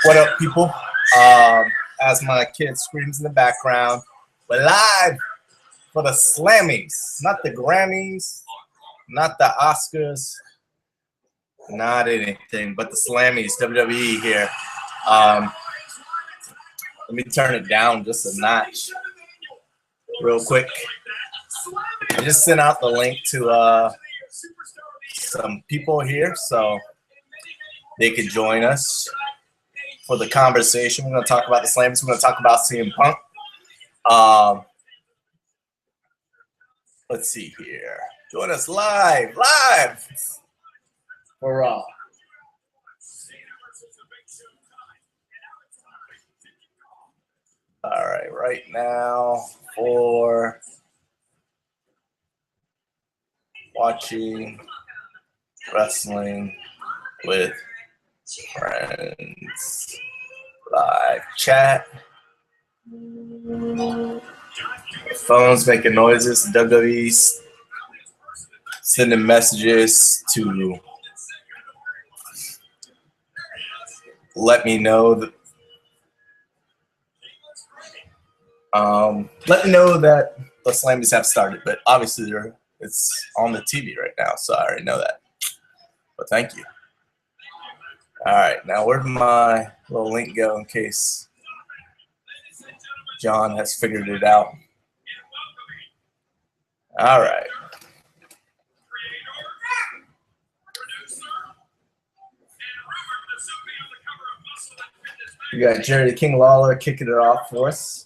What up, people? As my kid screams in the background, we're live for the Slammys, not the Grammys, not the Oscars, not anything, but the Slammys, WWE here. Let me turn it down just a notch real quick. I just sent out the link to some people here so they could join us for the conversation. We're going to talk about the Slammys. We're going to talk about CM Punk. Let's see here. Join us live for Raw. All right now for watching wrestling with friends live chat. Phones making noises. WWE's sending messages to let me know that the Slammys have started, but obviously it's on the TV right now, so I already know that. But thank you. All right, now where'd my little link go in case John has figured it out? All right. We got Jerry the King Lawler kicking it off for us.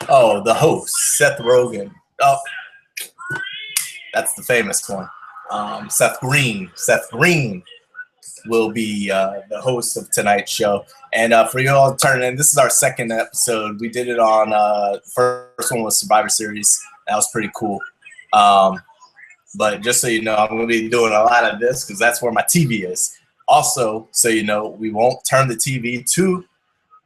Oh, the host, Seth Rogen. Oh, that's the famous one. Seth Green. Seth Green will be the host of tonight's show. And for you all turning in, this is our second episode. We did it on first one was Survivor Series. That was pretty cool. But just so you know, I'm going to be doing a lot of this because that's where my TV is. Also, so you know, we won't turn the TV to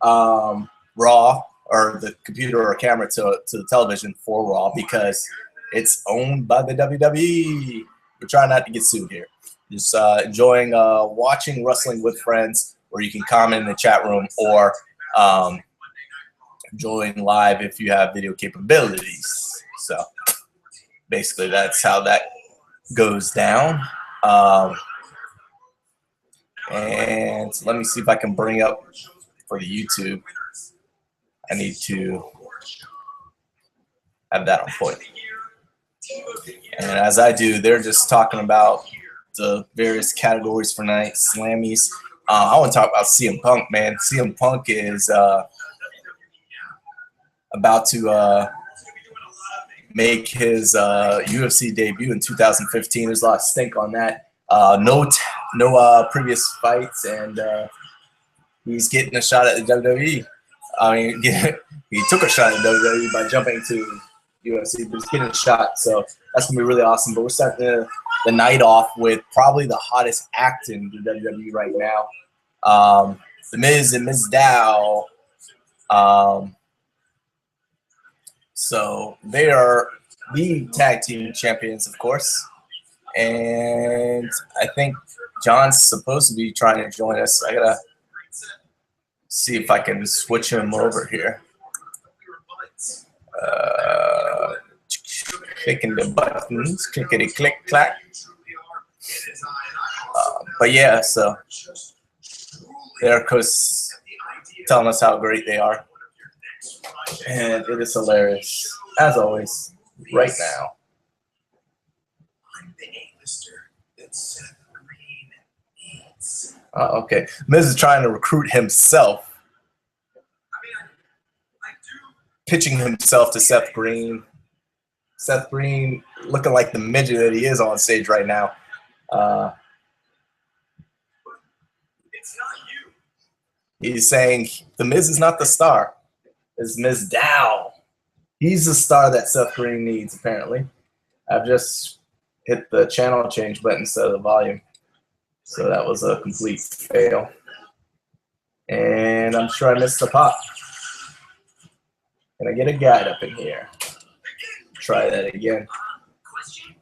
Raw or the computer or camera to the television for Raw because it's owned by the WWE. We're trying not to get sued here. Just enjoying watching wrestling with friends, where you can comment in the chat room or join live if you have video capabilities. So basically, that's how that goes down. And let me see if I can bring up for the YouTube. I need to have that on point. And as I do, they're just talking about the various categories for tonight, Slammys. I want to talk about CM Punk, man. CM Punk is about to make his UFC debut in 2015. There's a lot of stink on that. No previous fights, and he's getting a shot at the WWE. I mean, he took a shot at WWE by jumping to UFC, but he's getting a shot, so that's gonna be really awesome. But we're starting the night off with probably the hottest act in the WWE right now, The Miz and Ms. Dow. So they are the tag team champions, of course, and I think John's supposed to be trying to join us. I gotta see if I can switch him over here. Clicking the buttons, clickety click clack. But yeah, so they're telling us how great they are, and it is hilarious as always. Right now. Okay, Miz is trying to recruit himself, pitching himself to Seth Green. Seth Green looking like the midget that he is on stage right now. He's saying the Miz is not the star. It's Ms. Dow. He's the star that Seth Green needs, apparently. I've just hit the channel change button instead of the volume. So that was a complete fail. And I'm sure I missed the pop. Can I get a guide up in here? Try that again.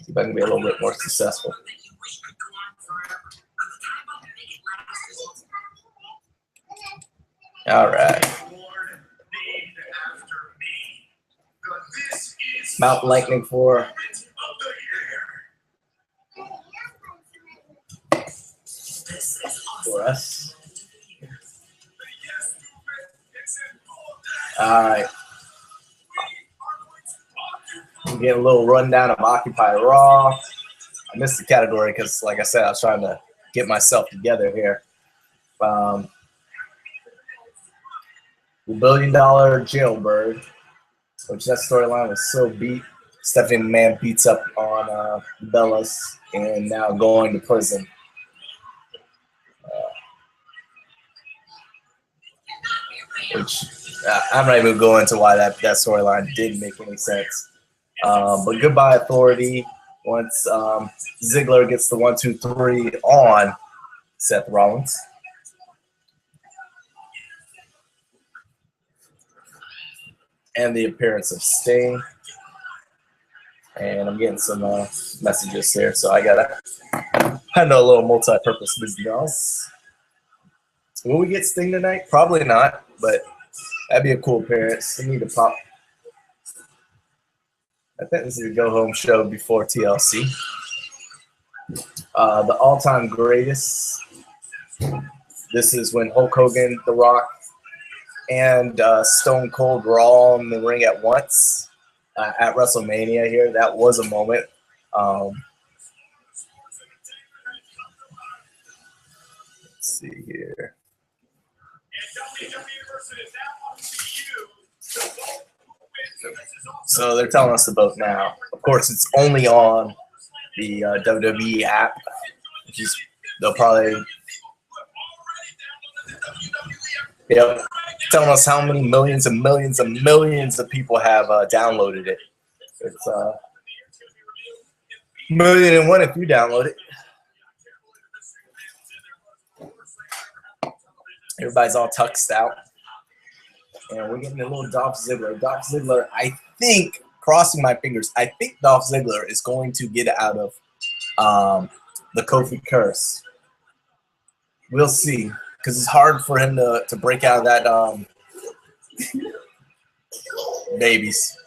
See if I can be a little bit more successful. All right. Mount Lightning for us. All right. I'm getting a little rundown of Occupy Raw. I missed the category because, like I said, I was trying to get myself together here. The $1 billion jailbird, which that storyline was so beat. Stephanie McMahon beats up on Bellas and now going to prison. Which I'm not even going into why that storyline didn't make any sense. But goodbye authority once Ziggler gets the 1, 2, 3 on Seth Rollins. And the appearance of Sting. And I'm getting some messages here, so I gotta handle a little multi-purpose business. Will we get Sting tonight? Probably not, but that'd be a cool appearance. We need to pop. I think this is a go-home show before TLC. The all-time greatest. This is when Hulk Hogan, The Rock, and Stone Cold were all in the ring at once at WrestleMania here. That was a moment. Let's see here. So they're telling us to vote now. Of course, it's only on the WWE app, which is they'll probably telling us how many millions and millions and millions of people have downloaded it. It's 1,000,001 if you download it. Everybody's all tucked out. And we're getting a little Dolph Ziggler. Dolph Ziggler, I think, crossing my fingers, I think Dolph Ziggler is going to get out of the Kofi curse. We'll see. Because it's hard for him to break out of that babies.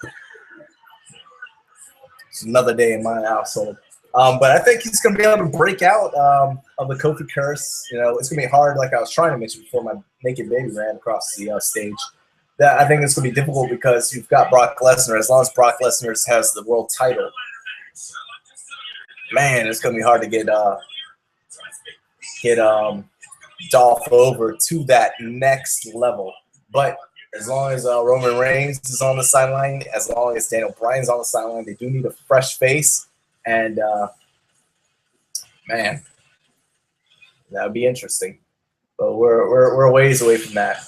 It's another day in my household. But I think he's going to be able to break out of the Kofi curse. You know, it's going to be hard, like I was trying to mention before my naked baby ran across the stage. That I think it's going to be difficult because you've got Brock Lesnar. As long as Brock Lesnar has the world title, man, it's going to be hard to get Dolph over to that next level. But as long as Roman Reigns is on the sideline, as long as Daniel Bryan's on the sideline, they do need a fresh face. And, man, that would be interesting. But we're a ways away from that.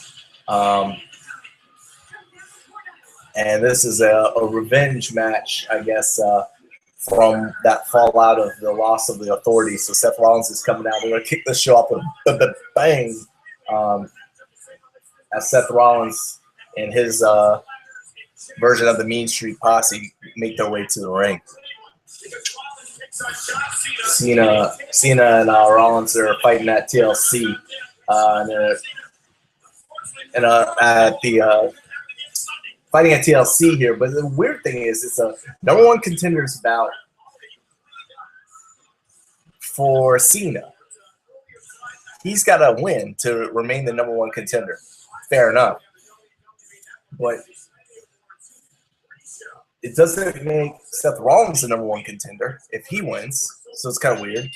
And this is a revenge match, I guess, from that fallout of the loss of the authority. So Seth Rollins is coming out. We're going to kick this show off with a bang. As Seth Rollins and his version of the Mean Street Posse make their way to the ring. Cena and Rollins are fighting at TLC. Fighting at TLC here, but the weird thing is it's a #1 contenders bout for Cena. He's got to win to remain the #1 contender. Fair enough. But it doesn't make Seth Rollins the #1 contender if he wins, so it's kind of weird.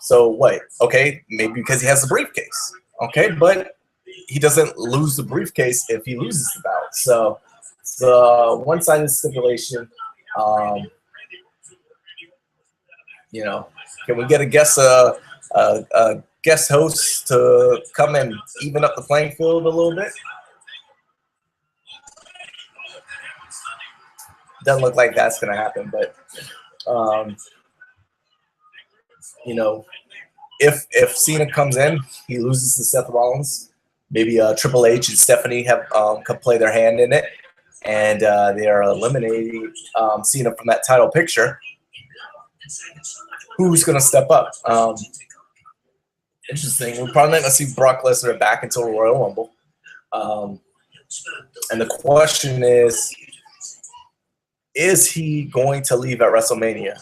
So what? Okay, maybe because he has the briefcase. Okay, but he doesn't lose the briefcase if he loses the bout. So it's a one-sided stipulation. You know, can we get a guest host to come and even up the playing field a little bit? Doesn't look like that's going to happen, but you know, if Cena comes in, he loses to Seth Rollins. Maybe Triple H and Stephanie have could play their hand in it. and they are eliminating Cena from that title picture. Who's going to step up? Interesting. We're probably not going to see Brock Lesnar back until Royal Rumble. And the question is he going to leave at WrestleMania?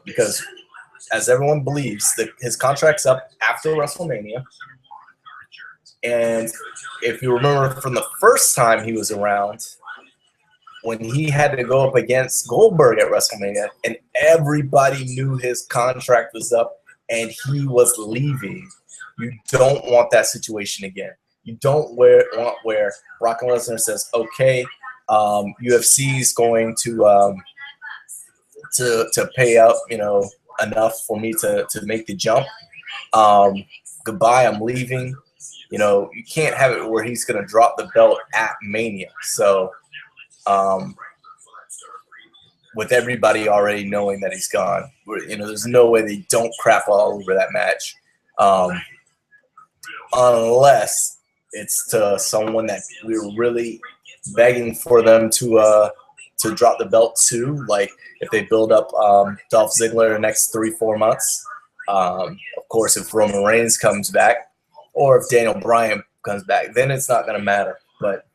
Because as everyone believes, his contract's up after WrestleMania. And if you remember from the first time he was around, when he had to go up against Goldberg at WrestleMania, and everybody knew his contract was up and he was leaving. You don't want that situation again. You don't want where Brock Lesnar says, okay, UFC is going to pay out, enough for me to make the jump. Goodbye, I'm leaving. You can't have it where he's going to drop the belt at Mania. So with everybody already knowing that he's gone, there's no way they don't crap all over that match, unless it's to someone that we're really begging for them to drop the belt to, like if they build up Dolph Ziggler in the next 3-4 months. Of course, if Roman Reigns comes back, or if Daniel Bryan comes back, then it's not going to matter. But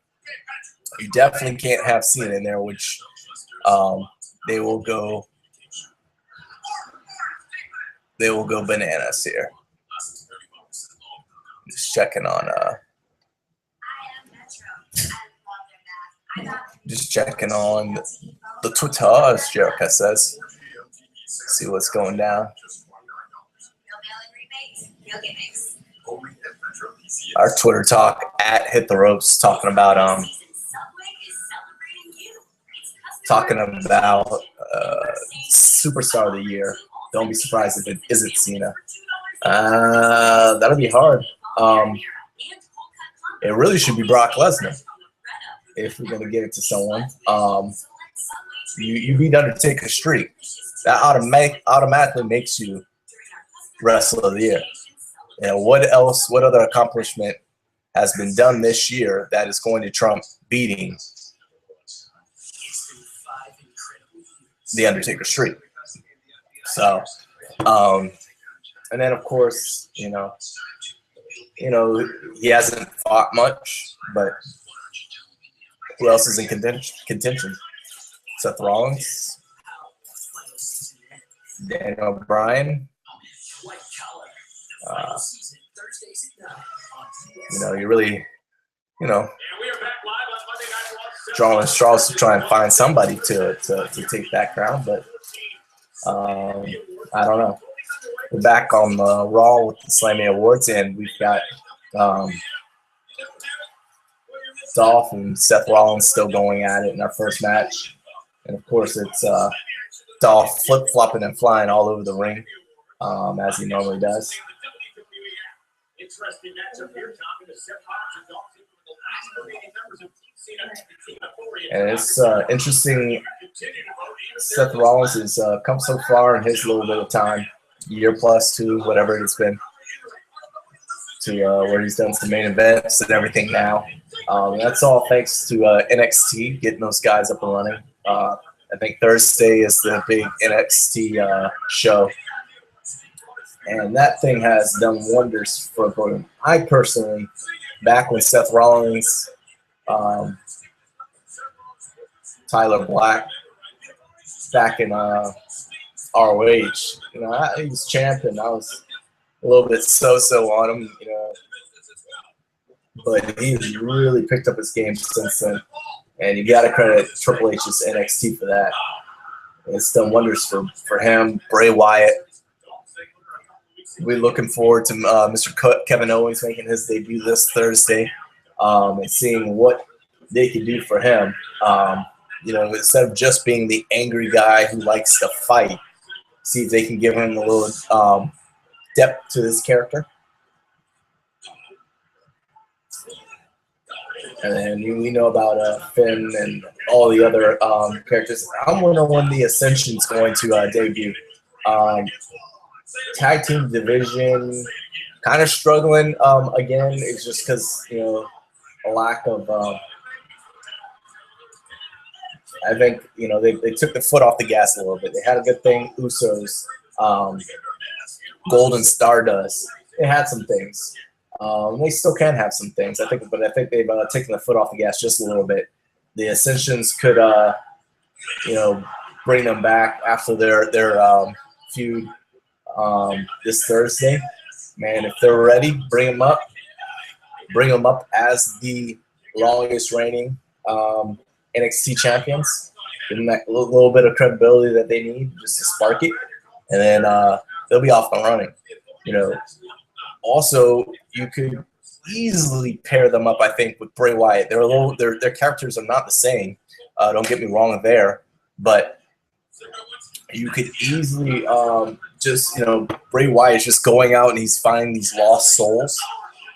you definitely can't have Cena in there, which they will go bananas here. Just checking on the Twitter, as Jericho says. See what's going down. Our Twitter talk at Hit the Ropes talking about Superstar of the Year. Don't be surprised if it isn't Cena. That'll be hard. It really should be Brock Lesnar if we're gonna get it to someone. You beat Undertaker's streak. That automatically makes you Wrestler of the Year. And what other accomplishment has been done this year that is going to trump beating the Undertaker streak? So, and then of course, he hasn't fought much, but who else is in contention? Seth Rollins, Daniel Bryan. You really, drawing straws to try and find somebody to take that crown, but I don't know. We're back on Raw with the Slammys Awards, and we've got Dolph and Seth Rollins still going at it in our first match. And of course, it's Dolph flip-flopping and flying all over the ring, as he normally does. And it's interesting. Seth Rollins has come so far in his little bit of time, year plus two, whatever it's been, to where he's done some main events and everything now. That's all thanks to NXT getting those guys up and running. I think Thursday is the big NXT show. And that thing has done wonders for him. I personally, back when Seth Rollins, Tyler Black, back in ROH, he was champ, and I was a little bit so on him, but he's really picked up his game since then, and you got to credit Triple H's NXT for that. It's done wonders for him. Bray Wyatt. We're looking forward to Mr. Kevin Owens making his debut this Thursday, and seeing what they can do for him. Instead of just being the angry guy who likes to fight, see if they can give him a little depth to his character. And then we know about Finn and all the other characters. I'm wondering when the Ascension's going to debut. Tag team division kind of struggling again. It's just because a lack of I think, you know, they took the foot off the gas a little bit. They had a good thing. Usos, Golden Stardust. They had some things. They still can have some things, I think, but I think they've taken the foot off the gas just a little bit. The Ascensions could, you know, bring them back after their feud this Thursday. Man, if they're ready, bring them up. Bring them up as the longest reigning NXT champions. Give them that little bit of credibility that they need just to spark it, and then they'll be off and running. You know. Also, you could easily pair them up, I think, with Bray Wyatt. They're a little, their characters are not the same. Don't get me wrong there, but you could easily just, you know, Bray Wyatt is just going out and he's finding these lost souls,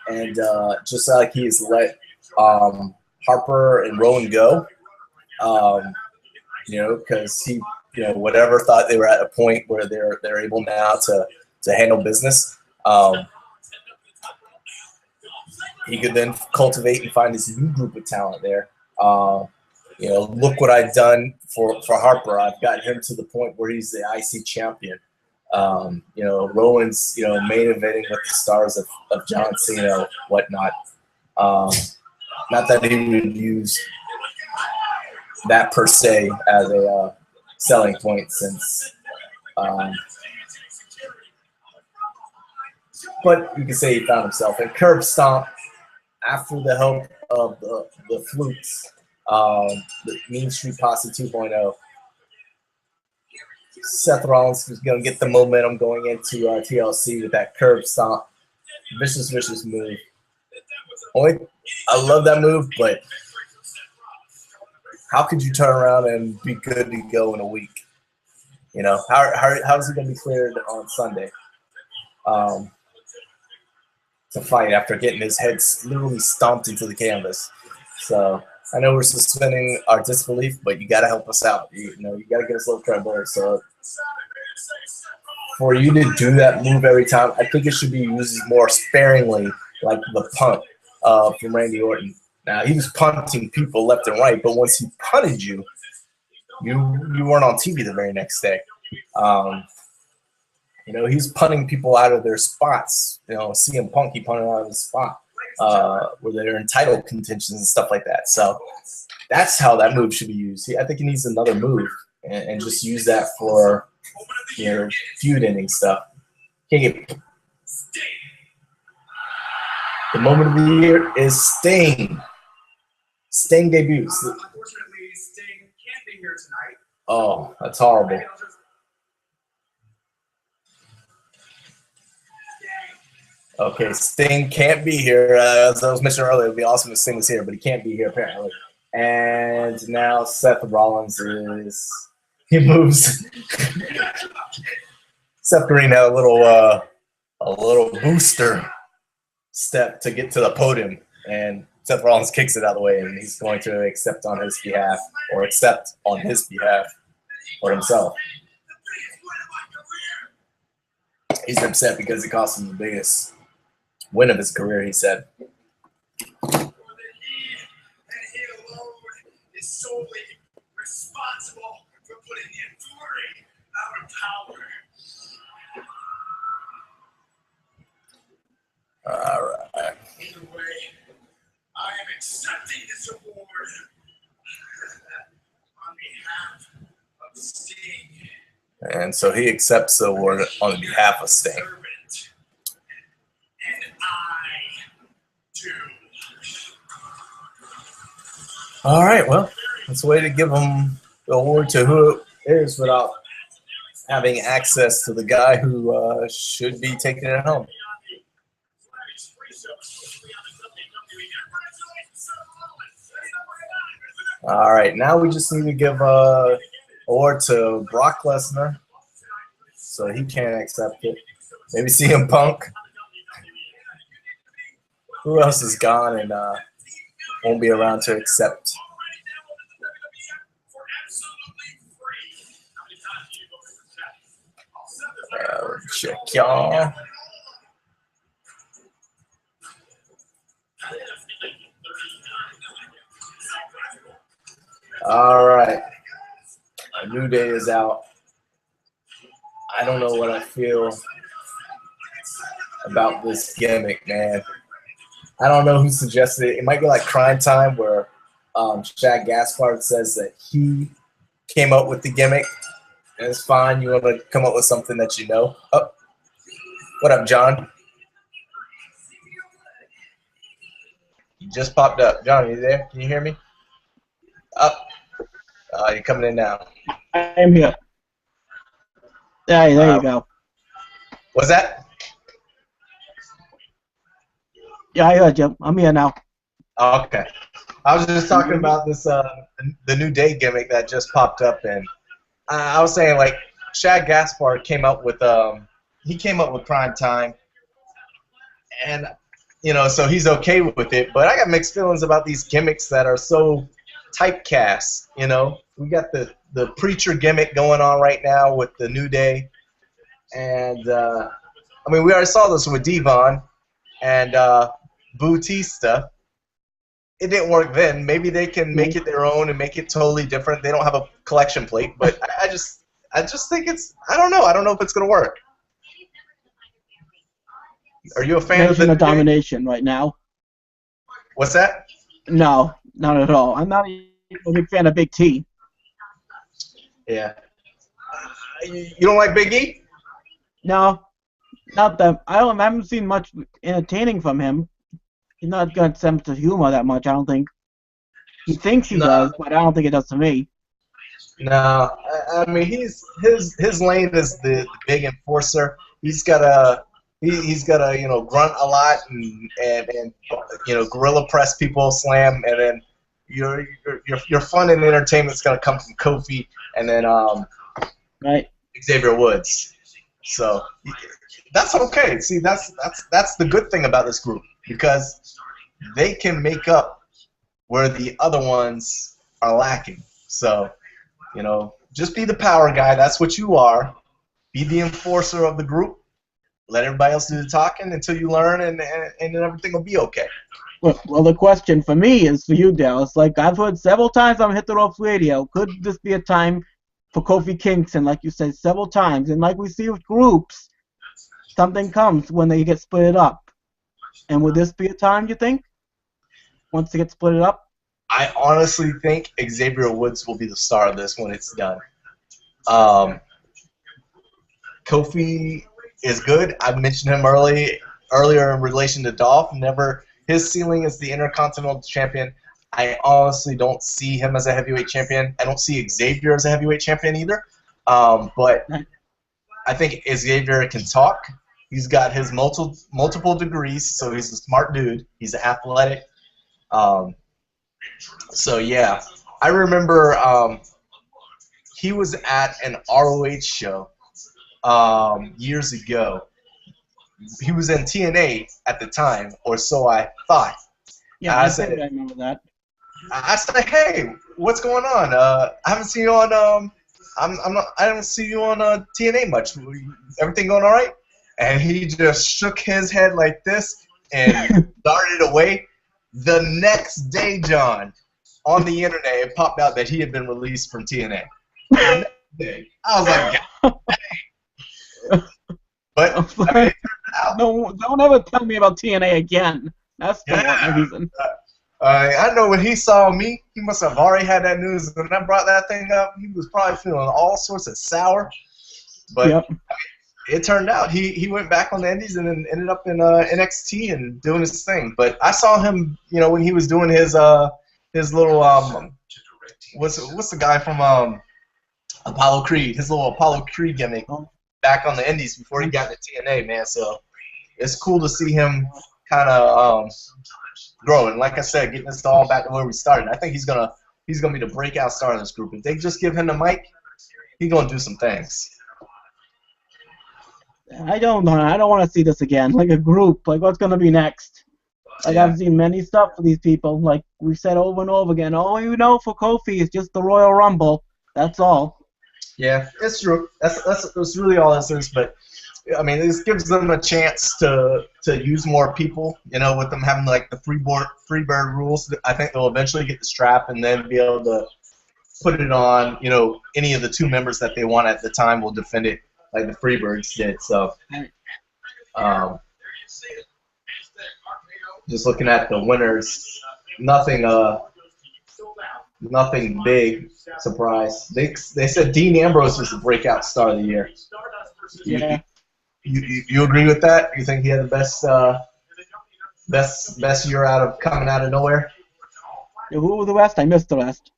and just like he has let Harper and Rowan go, you know, because he, you know, whatever thought they were at a point where they're able now to handle business. He could then cultivate and find this new group of talent there. You know, look what I've done for Harper. I've gotten him to the point where he's the IC champion. You know, Rowan's, you know, main eventing with the stars of John Cena, whatnot. Not that he would use that per se as a selling point, since but you can say he found himself. And Curb Stomp, after the help of the Flukes, the Mean Street Posse 2.0, Seth Rollins is going to get the momentum going into TLC with that Curb Stomp. Vicious move. I love that move, but how could you turn around and be good to go in a week? You know, how is it going to be cleared on Sunday? To fight after getting his head literally stomped into the canvas. So I know we're suspending our disbelief, but you got to help us out. You know, you got to get us a little credibility. So for you to do that move every time, I think it should be used more sparingly, like the punt from Randy Orton. Now, he was punting people left and right, but once he punted you, you weren't on TV the very next day. You know, he's punting people out of their spots. You know, CM Punk, he punted out of his spot where they're entitled contentions and stuff like that. So that's how that move should be used. I think he needs another move and just use that for, you know, feud ending stuff. Can't get the moment of the year is Sting. Sting debuts. Unfortunately, Sting can't be here tonight. Oh, that's horrible. Okay, Sting can't be here. As I was mentioning earlier, it would be awesome if Sting was here, but he can't be here apparently. And now Seth Rollins he moves. Seth Green had a little booster step to get to the podium, and Seth Rollins kicks it out of the way, and he's going to accept on his behalf for himself. He's upset because it cost him the biggest win of his career, he said. Is solely responsible for putting the authority out of power. All right. Either way, I am accepting this award on behalf of Sting. And so he accepts the award on behalf of Sting. And I do. All right, well, that's a way to give him the award to who it is without having access to the guy who should be taking it home. All right, now we just need to give a award to Brock Lesnar, so he can't accept it. Maybe CM Punk. Who else is gone and won't be around to accept? Check y'all. All right. New Day is out. I don't know what I feel about this gimmick, man. I don't know who suggested it. It might be like Crime Time, where Shad Gaspard says that he came up with the gimmick. And it's fine. You want to come up with something that you know. Oh, what up, John? You just popped up. John, are you there? Can you hear me? Up. You're coming in now. I am here. There you go. What's that? Yeah, I heard you. I'm here now. Okay. I was just talking about this, the New Day gimmick that just popped up, and I was saying, like, Shad Gaspard came up with Prime Time, and so he's okay with it. But I got mixed feelings about these gimmicks that are so typecast. We got the preacher gimmick going on right now with the New Day, and we already saw this with Devon and Bautista. It didn't work then. Maybe they can make it their own and make it totally different. They don't have a collection plate, but I just think I don't know. I don't know if it's gonna work. Are you a fan of the domination right now? What's that? No, not at all. I'm not a big fan of Big T. Yeah. You don't like Big E? No, not that. I haven't seen much entertaining from him. He's not got sense of humor that much, I don't think. He thinks he does, but I don't think it does to me. No, his lane is the big enforcer. He's gotta grunt a lot and gorilla press people, slam, and then your fun and entertainment is gonna come from Kofi and then right, Xavier Woods. So that's okay. See, that's the good thing about this group, because they can make up where the other ones are lacking. So, just be the power guy. That's what you are. Be the enforcer of the group. Let everybody else do the talking until you learn, and then everything will be okay. Well, the question for me is for you, Dallas. Like I've heard several times on Hit the Ropes Radio, could this be a time for Kofi Kingston, like you said several times? And like we see with groups, something comes when they get split up. And would this be a time, you think, once they get split up? I honestly think Xavier Woods will be the star of this when it's done. Kofi is good. I mentioned him earlier in relation to Dolph. His ceiling is the Intercontinental Champion. I honestly don't see him as a heavyweight champion. I don't see Xavier as a heavyweight champion either. But I think Xavier can talk. He's got his multiple degrees, so he's a smart dude. He's athletic. So, yeah. I remember he was at an ROH show years ago. He was in TNA at the time, or so I thought. Yeah, I remember that. I said, "Hey, what's going on? I haven't seen you on I don't see you on TNA much. Everything going all right?" And he just shook his head like this and darted away. The next day, John, on the internet, it popped out that he had been released from TNA. The next day. I was like, "God." But no, don't ever tell me about TNA again. That's the reason. I know when he saw me, he must have already had that news. When I brought that thing up, he was probably feeling all sorts of sour. But it turned out he went back on the Indies and then ended up in NXT and doing his thing. But I saw him, when he was doing his little what's the guy from Apollo Creed, his little Apollo Creed gimmick back on the Indies before he got to TNA, man. So it's cool to see him kind of growing. Like I said, getting us all back to where we started. I think he's gonna be the breakout star in this group. If they just give him the mic, he's gonna do some things. I don't know. I don't want to see this again. Like a group. Like what's gonna be next? Like I've seen many stuff for these people. Like we've said over and over again. All you know for Kofi is just the Royal Rumble. That's all. Yeah, it's true. That's really all this is. But I mean, this gives them a chance to use more people. With them having like the free bird rules. I think they'll eventually get the strap and then be able to put it on, any of the two members that they want at the time will defend it like the Freebirds did. So, just looking at the winners, nothing big surprise. They said Dean Ambrose was the breakout star of the year. Yeah. You agree with that? You think he had the best year coming out of nowhere? Yeah, who was the rest? I missed the rest.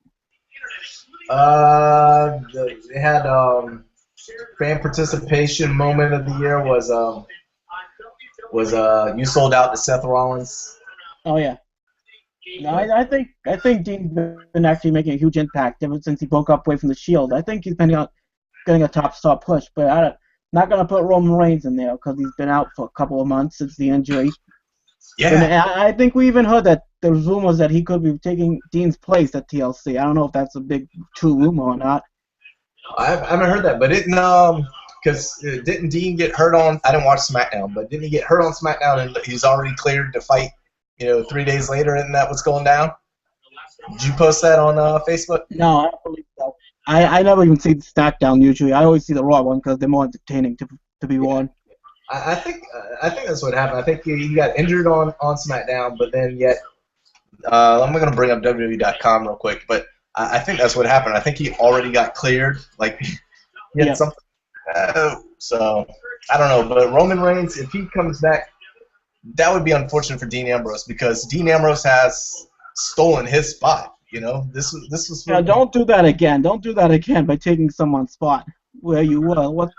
They had fan participation moment of the year was you sold out to Seth Rollins. Oh yeah. No, I think Dean's been actually making a huge impact ever since he broke up away from the Shield. I think he's been getting a top star push, but I'm not gonna put Roman Reigns in there because he's been out for a couple of months since the injury. Yeah. And I think we even heard that there's rumors that he could be taking Dean's place at TLC. I don't know if that's a big true rumor or not. I haven't heard that, but because didn't Dean get hurt on? I didn't watch SmackDown, but didn't he get hurt on SmackDown and he's already cleared to fight? 3 days later, isn't that what's going down? Did you post that on Facebook? No, I don't believe so. I never even see the SmackDown usually. I always see the Raw one because they're more entertaining to be worn. I think that's what happened. I think he got injured on SmackDown, but then yet I'm going to bring up WWE.com real quick, but I think that's what happened. I think he already got cleared. Like he had something. So I don't know, but Roman Reigns, if he comes back, that would be unfortunate for Dean Ambrose because Dean Ambrose has stolen his spot. This was. Yeah, don't do that again. Don't do that again by taking someone's spot where you were. What's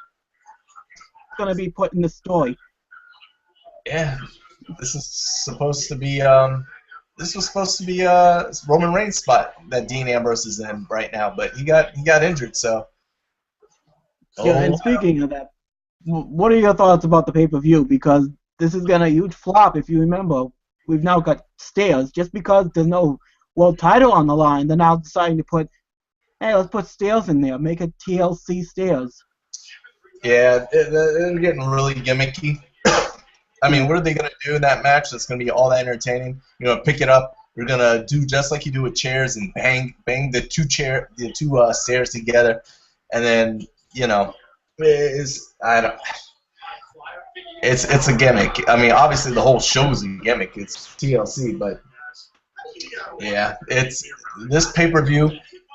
going to be put in the story? Yeah, this is supposed to be. This was supposed to be Roman Reigns' spot that Dean Ambrose is in right now, but he got injured. So. Yeah, and speaking of that, what are your thoughts about the pay-per-view? Because this is gonna huge flop. If you remember, we've now got stairs. Just because there's no world title on the line, they're now deciding to hey, let's put stairs in there. Make it TLC stairs. Yeah, they're getting really gimmicky. I mean, what are they gonna do in that match? That's gonna be all that entertaining. Pick it up. We're gonna do just like you do with chairs and bang the two stairs together, and then It's a gimmick. I mean, obviously the whole show's a gimmick. It's TLC, but yeah, it's this pay-per-view.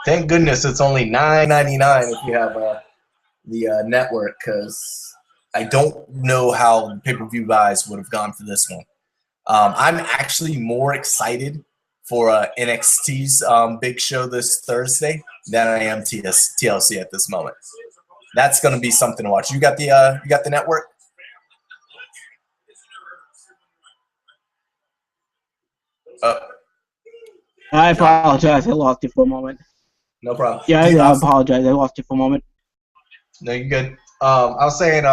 Thank goodness it's only $9.99 if you have the network, because I don't know how the pay-per-view guys would have gone for this one. I'm actually more excited for NXT's big show this Thursday than I am TLC at this moment. That's going to be something to watch. You got the network? I apologize. I lost you for a moment. No problem. Yeah, I apologize. I lost you for a moment. No, you're good. I was saying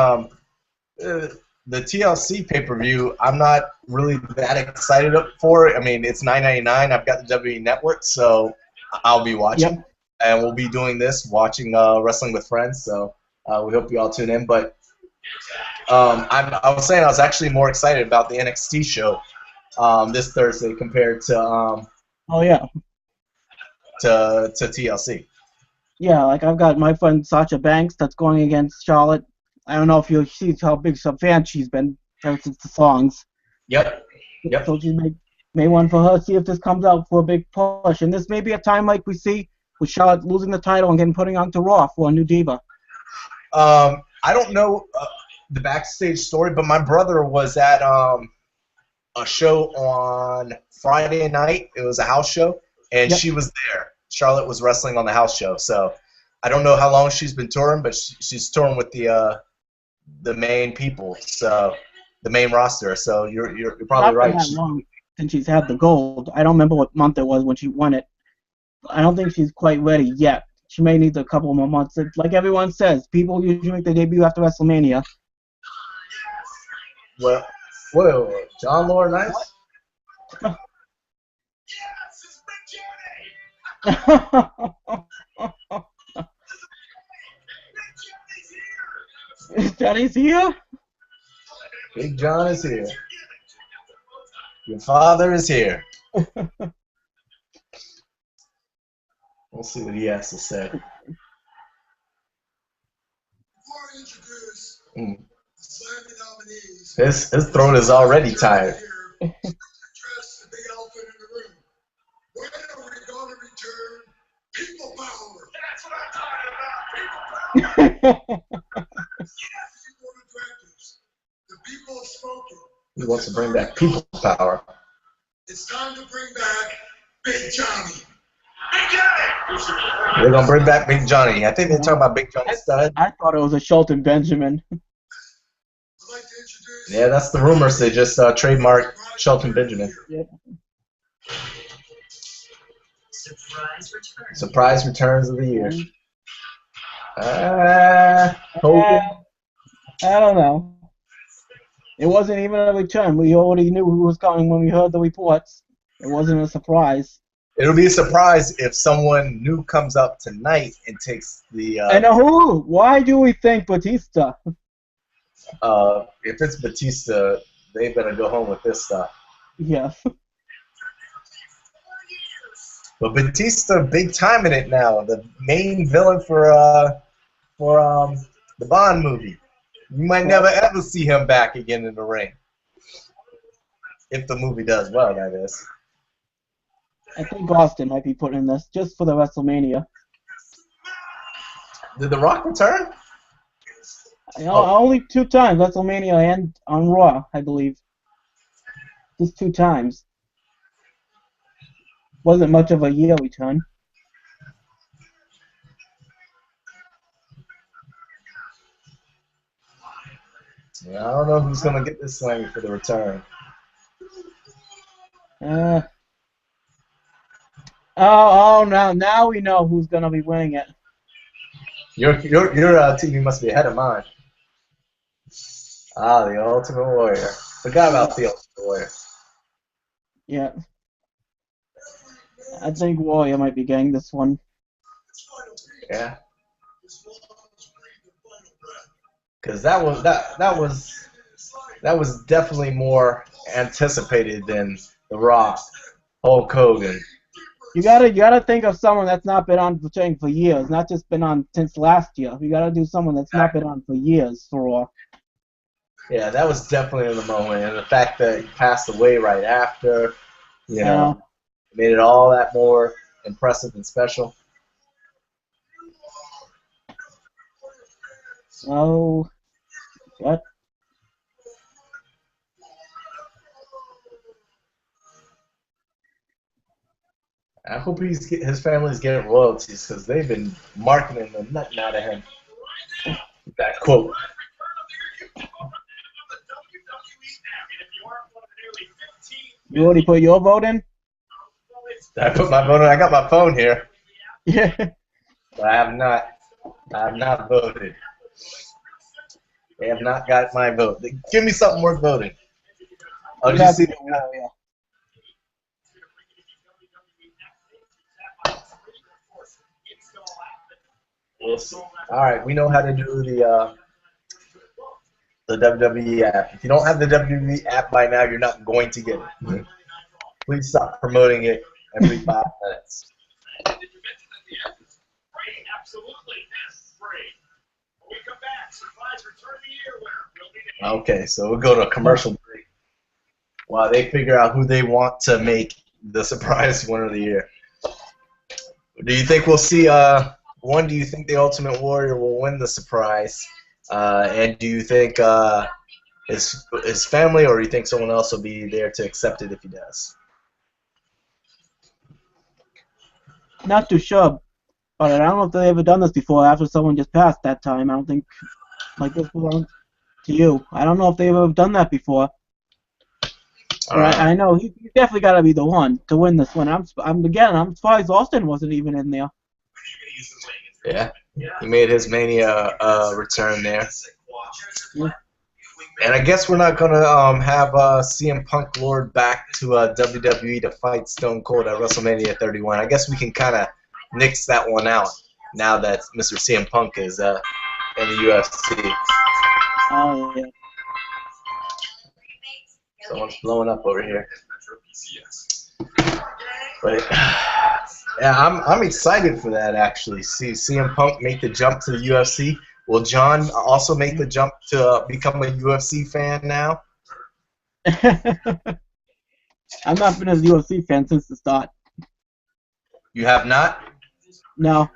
the TLC pay-per-view, I'm not really that excited for it. I mean, it's $9.99. I've got the WWE Network, so I'll be watching. Yep. And we'll be doing this, watching Wrestling with Friends. So we hope you all tune in. But I was saying I was actually more excited about the NXT show this Thursday compared to to TLC. Yeah, like I've got my friend Sasha Banks that's going against Charlotte. I don't know if you see how big a fan she's been ever since the songs. Yep. So she may want for her to see if this comes out for a big push. And this may be a time like we see with Charlotte losing the title and getting putting onto Raw for a new diva. I don't know the backstage story, but my brother was at a show on Friday night. It was a house show, and she was there. Charlotte was wrestling on the house show. So I don't know how long she's been touring, but she's touring with the main people, so the main roster. So you're probably right. Not that long since she's had the gold. I don't remember what month it was when she won it. I don't think she's quite ready yet. She may need a couple more months. Like everyone says, people usually make their debut after WrestleMania. Well, whoa, John Laurinaitis? Johnny's here? Big John is here. Your father is here. We'll see what he has to say. Before I introduce the Slammy nominees, His throat is already tired. address the big elephant in the room. When are we going to return people power? That's what I'm talking about. People power. Yes, board of directors. The people have spoken. He wants to bring back people power. It's time to bring back Big Johnny. Big Johnny! They're gonna bring back Big Johnny. I think they're talking about Big Johnny Stud. I thought it was a Shelton Benjamin. I'd like to introduce Yeah, that's the rumors. They just trademarked Shelton Benjamin. Yep. Surprise returns of the year. I don't know. It wasn't even a return. We already knew who was coming when we heard the reports. It wasn't a surprise. It'll be a surprise if someone new comes up tonight and takes the. And who? Why do we think Batista? If it's Batista, they better go home with this stuff. Yeah. But Batista, big time in it now. The main villain for the Bond movie. You might never ever see him back again in the ring. If the movie does well, that is. I think Austin might be putting in this just for the WrestleMania. Did The Rock return? Only 2 times, WrestleMania and on Raw, I believe. Just 2 times. Wasn't much of a year return. Yeah, I don't know who's gonna get this Slammy for the return. Now we know who's gonna be winning it. Your TV must be ahead of mine. The Ultimate Warrior. Forgot about the Ultimate Warrior. Yeah. I think Warrior might be getting this one. Yeah. Because that was definitely more anticipated than The Rock, Hulk Hogan. You gotta think of someone that's not been on the chain for years, not just been on since last year. You gotta do someone that's not been on for years for Raw. Yeah, that was definitely in the moment, and the fact that he passed away right after, made it all that more impressive and special. So, what? I hope his family's getting royalties because they've been marketing the nut out of him. That quote. You already put your vote in? I put my vote in. I got my phone here. Yeah. But I have not voted. They have not got my vote. Give me something worth voting. Oh, did you see the Warrior. We'll see. All right, we know how to do the WWE app. If you don't have the WWE app by now, you're not going to get it. Please stop promoting it every 5 minutes. Okay, so we'll go to a commercial break while they figure out who they want to make the surprise winner of the year. Do you think we'll see do you think the Ultimate Warrior will win the surprise? And do you think his family, or do you think someone else will be there to accept it if he does? Not too sure, but I don't know if they've ever done this before after someone just passed that time. I don't think like this belongs to you. I don't know if they've ever done that before. I know he's definitely got to be the one to win this one. I'm surprised Austin wasn't even in there. Yeah, he made his Mania return there. Yeah. And I guess we're not gonna have CM Punk lured back to WWE to fight Stone Cold at WrestleMania 31. I guess we can kind of nix that one out now that Mr. CM Punk is in the UFC. Oh yeah. Someone's blowing up over here. But Yeah, I'm excited for that actually. See CM Punk make the jump to the UFC. Will John also make the jump to become a UFC fan now? I've not been a UFC fan since the start. You have not? No,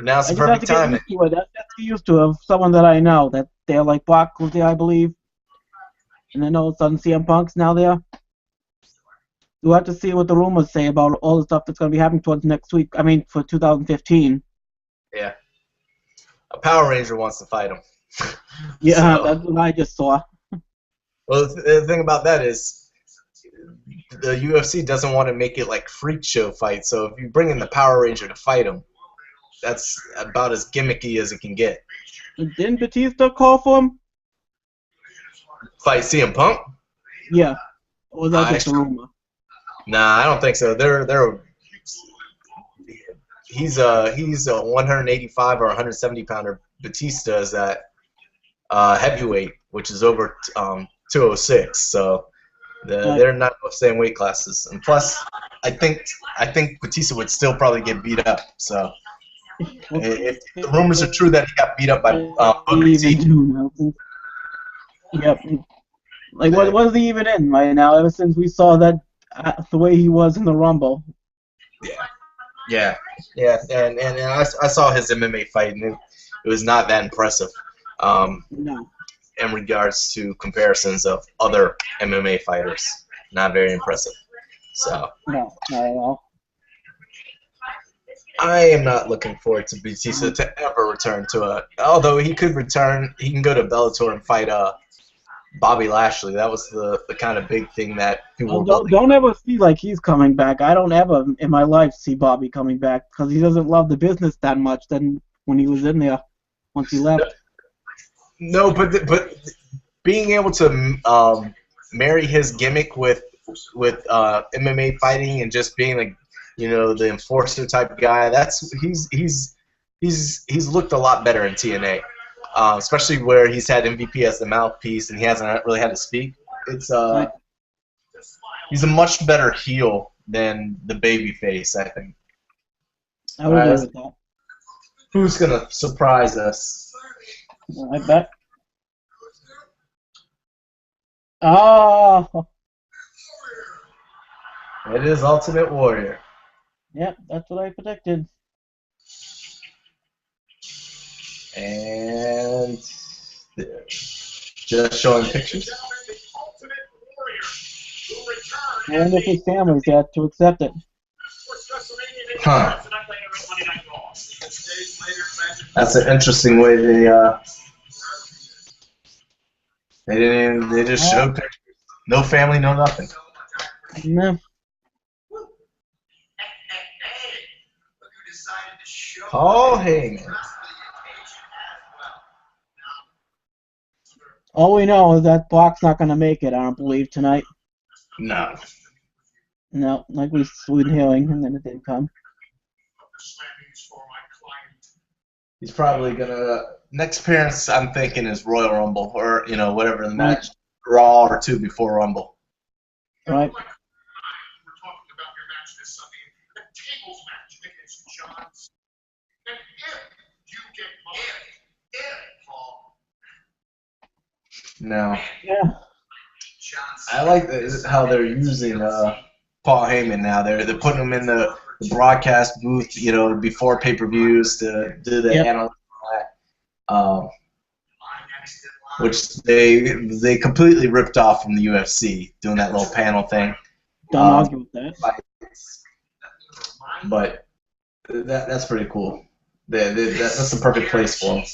Now's I the just have perfect to get time. used to it. That's get used to of someone that I know that they're like Brock was there, I believe, and then all of a sudden CM Punk's now there. We'll have to see what the rumors say about all the stuff that's going to be happening towards next week. I mean, for 2015. Yeah. A Power Ranger wants to fight him. Yeah, So, that's what I just saw. well, the thing about that is the UFC doesn't want to make it like freak show fight. So if you bring in the Power Ranger to fight him, that's about as gimmicky as it can get. Didn't Batista call for him? Fight CM Punk? Yeah. Or was that just a rumor? Nah, I don't think so. He's a 185 or 170 pounder. Batista is at heavyweight, which is over 206. So they're not the same weight classes. And plus, I think Batista would still probably get beat up. So if the rumors are true that he got beat up by Booker T, yep. Like what is he even in right now? Ever since we saw that the way he was in the Rumble. Yeah. And I saw his MMA fight, and it was not that impressive. No. In regards to comparisons of other MMA fighters, not very impressive. So no, not at all. I am not looking forward to Batista to ever return to a. Although he could return, he can go to Bellator and fight Bobby Lashley. That was the kind of big thing that people don't ever see like he's coming back. I don't ever in my life see Bobby coming back because he doesn't love the business that much. Then when he was in there, once he left. No, but being able to marry his gimmick with MMA fighting and just being like, the enforcer type guy, he's looked a lot better in TNA. Especially where he's had MVP as the mouthpiece and he hasn't really had to speak. It's he's a much better heel than the babyface, I think. I would agree with that. Who's gonna surprise us? I bet. Oh. It is Ultimate Warrior. Yep, that's what I predicted. And just showing pictures. And if his family's had to accept it. Huh. That's an interesting way they just showed pictures. No family, no nothing. No. Paul Heyman. All we know is that Brock's not going to make it, I don't believe, tonight. No. No, like we've been hearing, and then it didn't come. He's probably going to... Next appearance, I'm thinking, is Royal Rumble, or, whatever the match. Raw or 2 before Rumble. Right. We're talking about your match this Sunday, the tables match against John's. And if you get Paul. No. Yeah. I like how they're using Paul Heyman now. They're putting him in the broadcast booth, before pay-per-views to do the analysis on that. Which they completely ripped off from the UFC, doing that little panel thing. Don't argue with that. But that's pretty cool. That's the perfect place for him.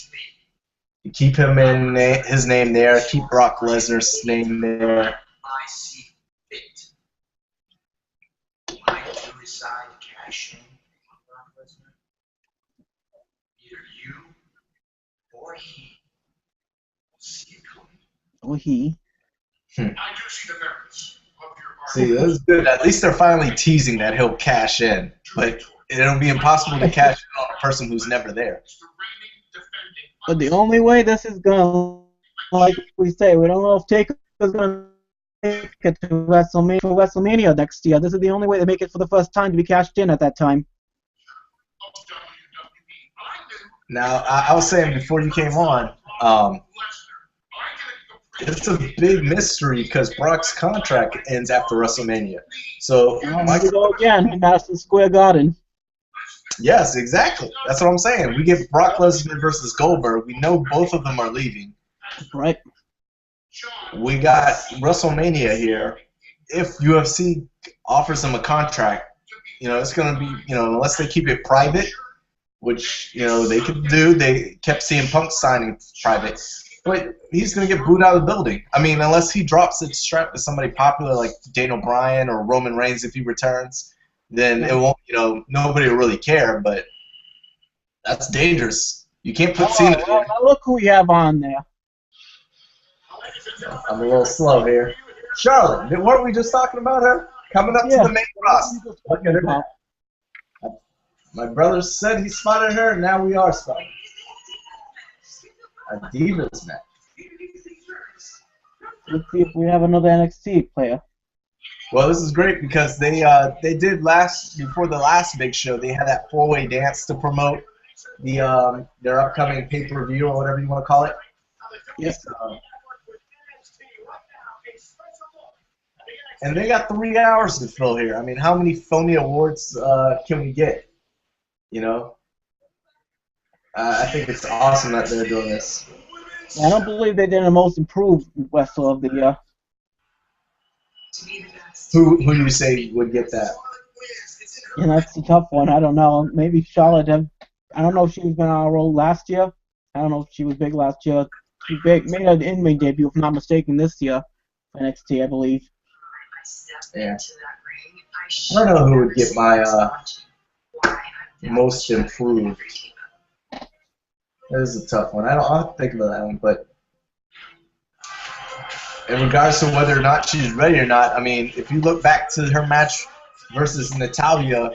You keep him in his name there. Keep Brock Lesnar's name there. Or he. I do see the merits of your See, that's good. At least they're finally teasing that he'll cash in. But it'll be impossible to cash in on a person who's never there. But the only way this is going to, like we say, we don't know if Taker's going it to WrestleMania next year. This is the only way they make it for the first time to be cashed in at that time. Now, I was saying before you came on, it's a big mystery because Brock's contract ends after WrestleMania. So, Here we go again in Madison Square Garden. Yes, exactly. That's what I'm saying. We get Brock Lesnar versus Goldberg. We know both of them are leaving. Right. We got WrestleMania here. If UFC offers them a contract, it's going to be, unless they keep it private, which, they could do. They kept CM Punk signing private. But he's going to get booed out of the building. I mean, unless he drops it strap to somebody popular like Daniel Bryan or Roman Reigns if he returns, then it won't, nobody will really care. But that's dangerous. You can't put Cena well, now look who we have on there. I'm a little slow here. Charlotte, weren't we just talking about her? Coming up to the main roster. Look at her. My brother said he spotted her, and now we are spotted. A Divas match. Let's see if we have another NXT player. Well, this is great because they did before the last big show. They had that 4-way dance to promote their upcoming pay-per-view or whatever you want to call it. Yes. And they got 3 hours to fill here. I mean, how many phony awards can we get? I think it's awesome that they're doing this. I don't believe they did the most improved wrestler of the year. Who do you say would get that? Yeah, that's a tough one. I don't know. Maybe Charlotte. I don't know if she was been on a roll last year. I don't know if she was big last year. She made an in-ring debut, if I'm not mistaken, this year for NXT, I believe. Yeah. I don't know who would get my most improved. That is a tough one. I'll think about that one, but in regards to whether or not she's ready or not, I mean, if you look back to her match versus Natalya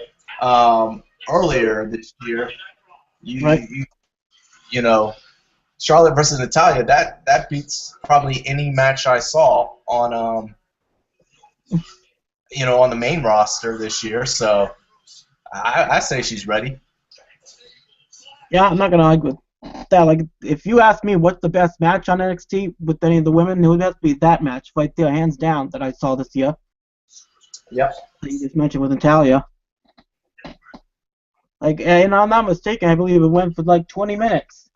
earlier this year, Charlotte versus Natalya, that beats probably any match I saw on on the main roster this year. So I say she's ready. Yeah, I'm not gonna argue with that. Like, if you ask me what's the best match on NXT with any of the women, it would have to be that match right there, hands down, that I saw this year. Yep. You just mentioned with Natalya. Like, and I'm not mistaken, I believe it went for like 20 minutes.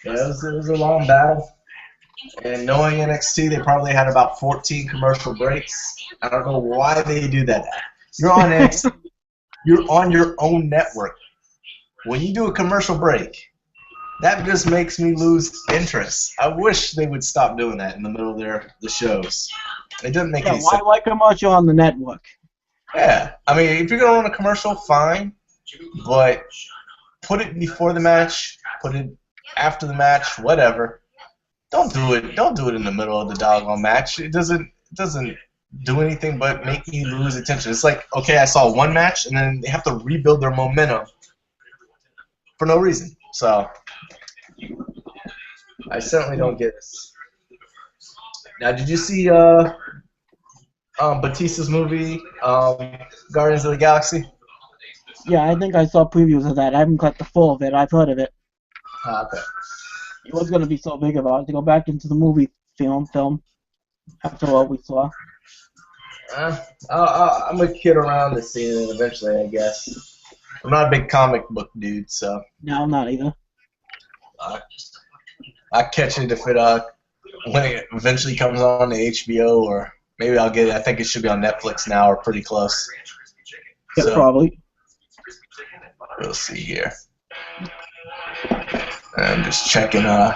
Yeah, it was a long battle. And knowing NXT, they probably had about 14 commercial breaks. I don't know why they do that. You're on NXT. You're on your own network. When you do a commercial break, that just makes me lose interest. I wish they would stop doing that in the middle of the shows. It doesn't make any sense. Why commercial on the network? Yeah. I mean, if you're going to run a commercial, fine. But put it before the match. Put it after the match. Whatever. Don't do it. Don't do it in the middle of the doggone match. It doesn't do anything but make me lose attention. It's like, okay, I saw one match, and then they have to rebuild their momentum for no reason. So I certainly don't get this. Now, did you see Batista's movie, Guardians of the Galaxy? Yeah, I think I saw previews of that. I haven't got the full of it. I've heard of it. Okay. It was going to be so big about it to go back into the movie film after what we saw. I'm a kid around to see it eventually, I guess. I'm not a big comic book dude, so. No, I'm not either. I'll catch it if when it eventually comes on to HBO, or maybe I'll get it. I think it should be on Netflix now, or pretty close. Yeah, So, probably. We'll see here. I'm just checking our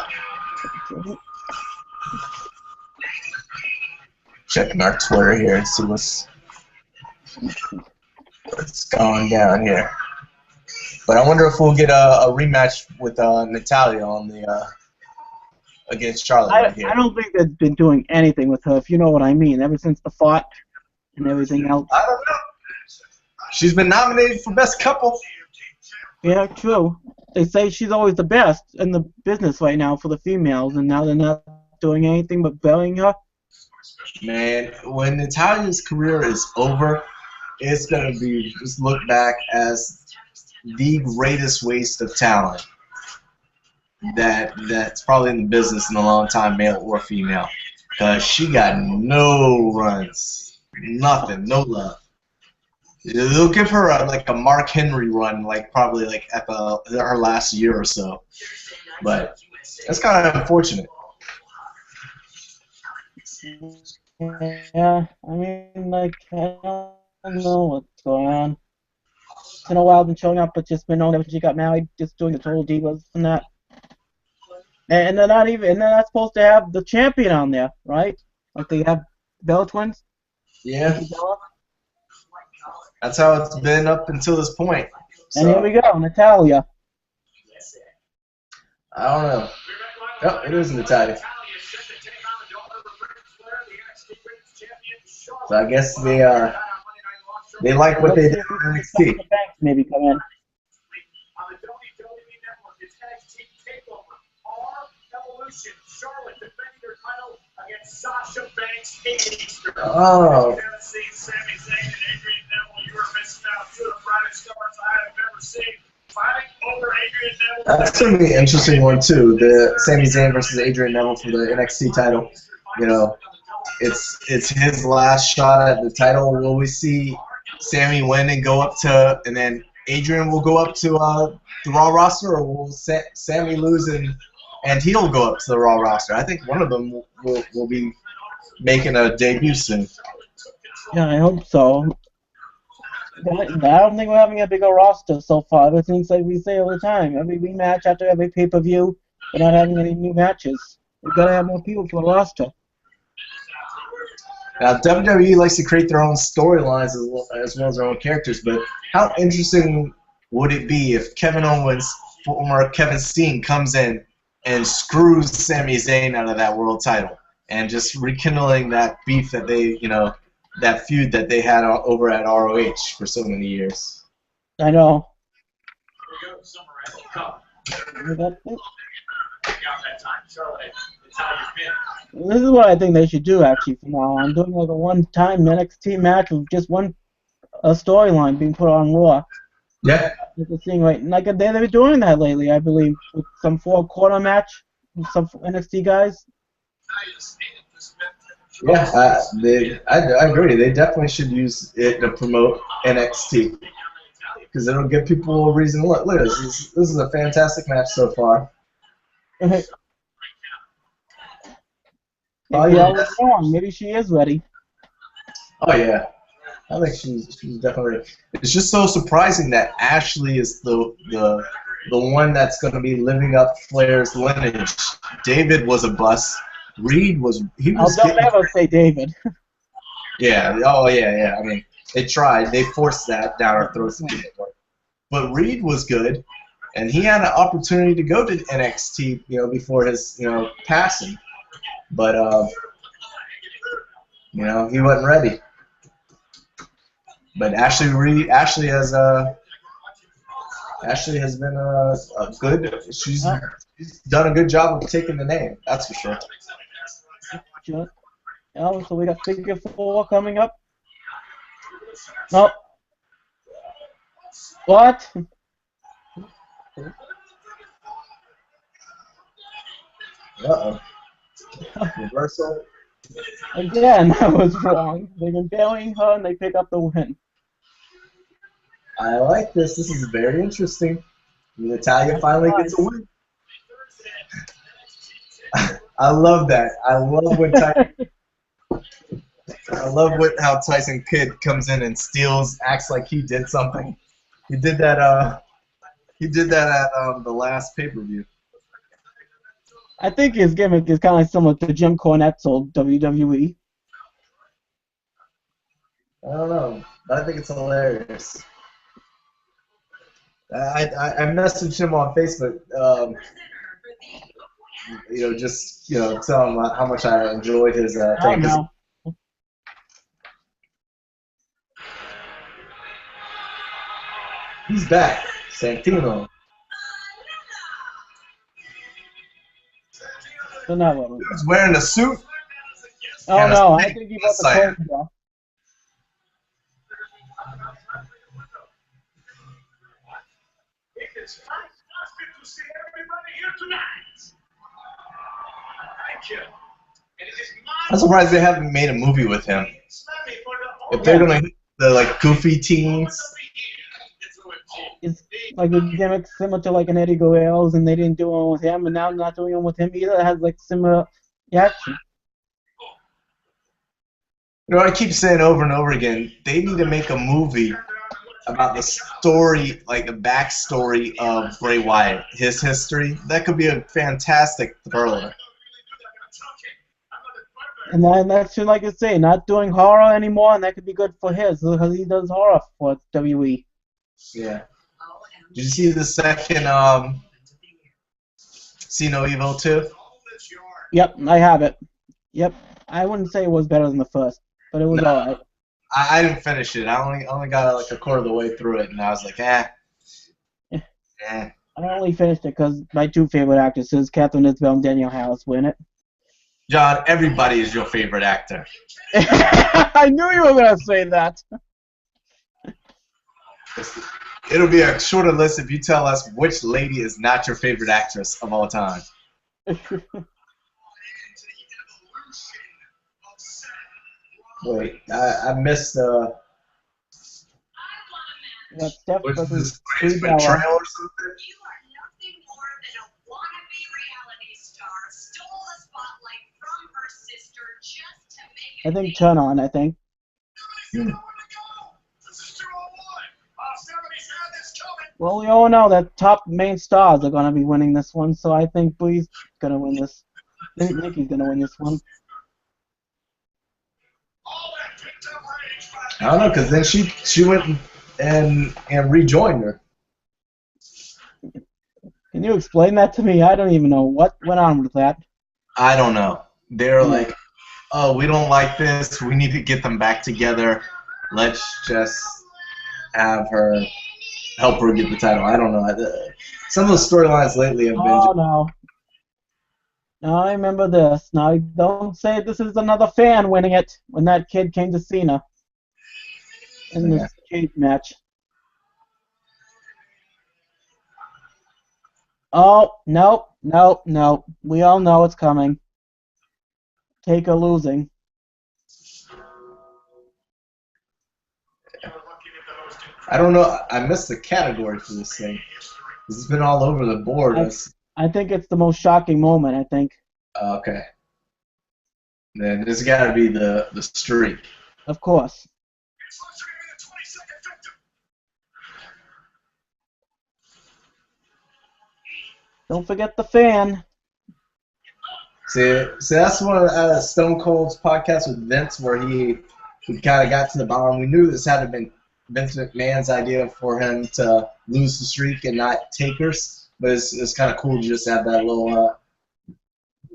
Twitter here and see what's going down here. But I wonder if we'll get a rematch with Natalya on the against Charlotte right here. I don't think they've been doing anything with her, if you know what I mean, ever since the fight and everything else. I don't know. She's been nominated for Best Couple. Yeah, true. They say she's always the best in the business right now for the females, and now they're not doing anything but burying her. Man, when Natalya's career is over, it's gonna be just looked back as the greatest waste of talent that's probably in the business in a long time, male or female, because she got no runs, nothing, no love. They'll give her like a Mark Henry run, like probably like at her last year or so, but that's kind of unfortunate. Yeah, I mean, like, I don't know what's going on. It's been a while been showing up, but just been known that she got married, just doing the total divas and that. And they're not even, and they're not supposed to have the champion on there, right? Like they have Bella Twins. Yeah, that's how it's been up until this point. And here we go, Natalya. I don't know. Yep, it is Natalya. So I guess they like what they did in NXT. Maybe come in. Oh. That's gonna be an interesting one too. The Sami Zayn versus Adrian Neville for the NXT title. You know, it's his last shot at the title. Will we see Sami win and go up to, and then Adrian will go up to the Raw roster, or will Sami lose and he'll go up to the Raw roster? I think one of them will be making a debut soon. Yeah, I hope so. I don't think we're having a bigger roster so far. It seems like we say all the time. Every rematch after every pay-per-view, we're not having any new matches. We've got to have more people for the roster. Now, WWE likes to create their own storylines as well as their own characters, but how interesting would it be if Kevin Owens, former Kevin Steen, comes in and screws Sami Zayn out of that world title, and just rekindling that beef that they, that feud that they had over at ROH for so many years. I know. This is what I think they should do actually from now on. Doing like a one-time NXT match with just a storyline being put on Raw. Yeah. Seeing right, like they've been doing that lately, I believe, with some four-quarter match with some NXT guys. Yeah, I agree. They definitely should use it to promote NXT because it'll give people a reason to look. Look at this. This is a fantastic match so far. Maybe I was wrong. Maybe she is ready. Oh yeah, I think she's definitely. It's just so surprising that Ashley is the one that's going to be living up Flair's lineage. David was a bust. Reed was I'll never say David. Yeah. Oh yeah. I mean, they tried. They forced that down our throats. But Reed was good, and he had an opportunity to go to NXT, before his, passing. But he wasn't ready. But Ashley has been a good. She's done a good job of taking the name. That's for sure. Oh, so we got Figure 4 coming up. Oh. What? Uh-oh. Reversal. Again, I was wrong. They've been burying her and they pick up the win. I like this. This is very interesting. Natalya finally gets a win. I love that. I love when how Tyson Kidd comes in and acts like he did something. He did that. At the last pay-per-view. I think his gimmick is kind of similar to Jim Cornette's old WWE. I don't know, but I think it's hilarious. I messaged him on Facebook. Tell him how much I enjoyed his thing. He's back, Santino. So now what? He's wearing a suit. Oh And a no, I snake think he with a brought the siren. Cobra. It's fantastic to see everybody here tonight. Thank you. And it is my I'm surprised they haven't made a movie with him. Slammy for the If they're gonna hit the like goofy teens, It's like a gimmick similar to like an Eddie Guerrero's, and they didn't do one with him, and now they're not doing one with him either. It has like similar action. you know, I keep saying over and over again, they need to make a movie about the story, like the backstory of Bray Wyatt, his history. That could be a fantastic thriller. And then that's just like I say, not doing horror anymore, and that could be good for his because he does horror for WWE. Yeah. Did you see the second See No Evil 2? Yep, I have it. Yep, I wouldn't say it was better than the first, but it was No. alright. I didn't finish it. I only got like a quarter of the way through it, and I was like, eh. I only finished it because my two favorite actresses, Catherine Isabel and Danielle Harris, were in it. John, everybody is your favorite actor. I knew you were gonna say that. It'll be a shorter list if you tell us which lady is not your favorite actress of all time. Wait, I missed That's Steph what's versus this, Greatest Brie Betrayal Bella. or something? You are nothing more than a wannabe reality star. Stole the spotlight from her sister just to make I it think Turn On, I think. Well, we all know that top main stars are gonna be winning this one, so I think Brie's gonna win this. I think Nikki's gonna win this one. I don't know, because then she went and rejoined her. Can you explain that to me? I don't even know what went on with that. I don't know. They're like, oh, we don't like this. We need to get them back together. Let's just have her help her get the title. I don't know. Some of the storylines lately have been. Oh no. No, I remember this. Now don't say this is another fan winning it when that kid came to Cena in this cage match. Oh, nope, nope, nope. We all know it's coming. Taker losing. I don't know. I missed the category for this thing. This has been all over the board. I think it's the most shocking moment, I think. Okay. Then this has got to be the streak. Of course. Don't forget the fan. See, that's one of Stone Cold's podcasts with Vince where he kind of got to the bottom. We knew this had been Vince McMahon's idea for him to lose the streak and not Taker's, but it's kind of cool to just have that little.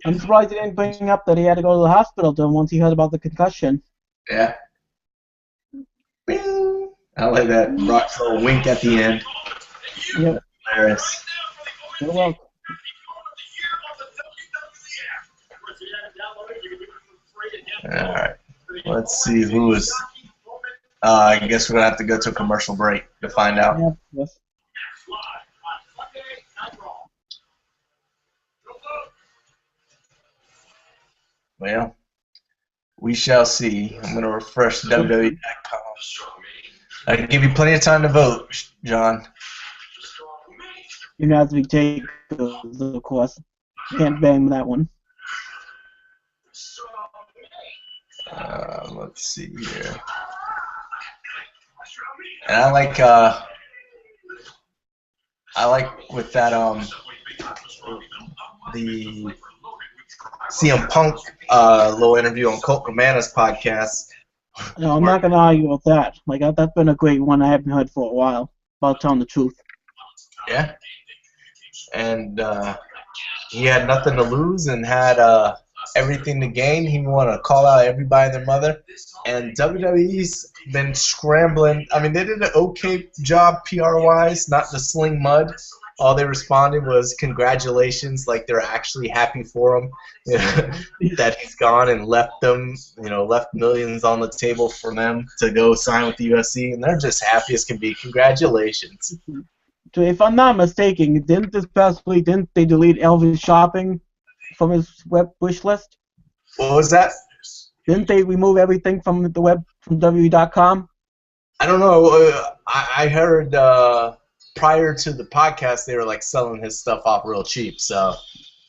I'm surprised he didn't bring up that he had to go to the hospital once he heard about the concussion. Yeah. Bing. I like that Brock's little wink at the end. Yep. Hilarious. You're welcome. Alright. Let's see who is. I guess we're going to have to go to a commercial break to find out. Yeah, yes. Well, we shall see. I'm going to refresh WWE.com. I can give you plenty of time to vote, John. You know, have to be Takers, of course. Can't bang that one. Let's see here. And I like with that the CM Punk little interview on Colt Cabana's podcast. No, I'm not gonna argue with that. Like that's been a great one I haven't heard for a while. About telling the truth. Yeah. And he had nothing to lose and had everything to gain. He wanted to call out everybody and their mother. And WWE's been scrambling. I mean, they did an okay job PR-wise, not to sling mud, all they responded was congratulations, like they're actually happy for him, you know, that he's gone and left them, left millions on the table for them to go sign with the UFC, and they're just happy as can be. Congratulations. So if I'm not mistaken, didn't they delete Elvis Shopping from his web wish list? What was that? Didn't they remove everything from the web from WWE.com? I don't know. I heard prior to the podcast they were like selling his stuff off real cheap. So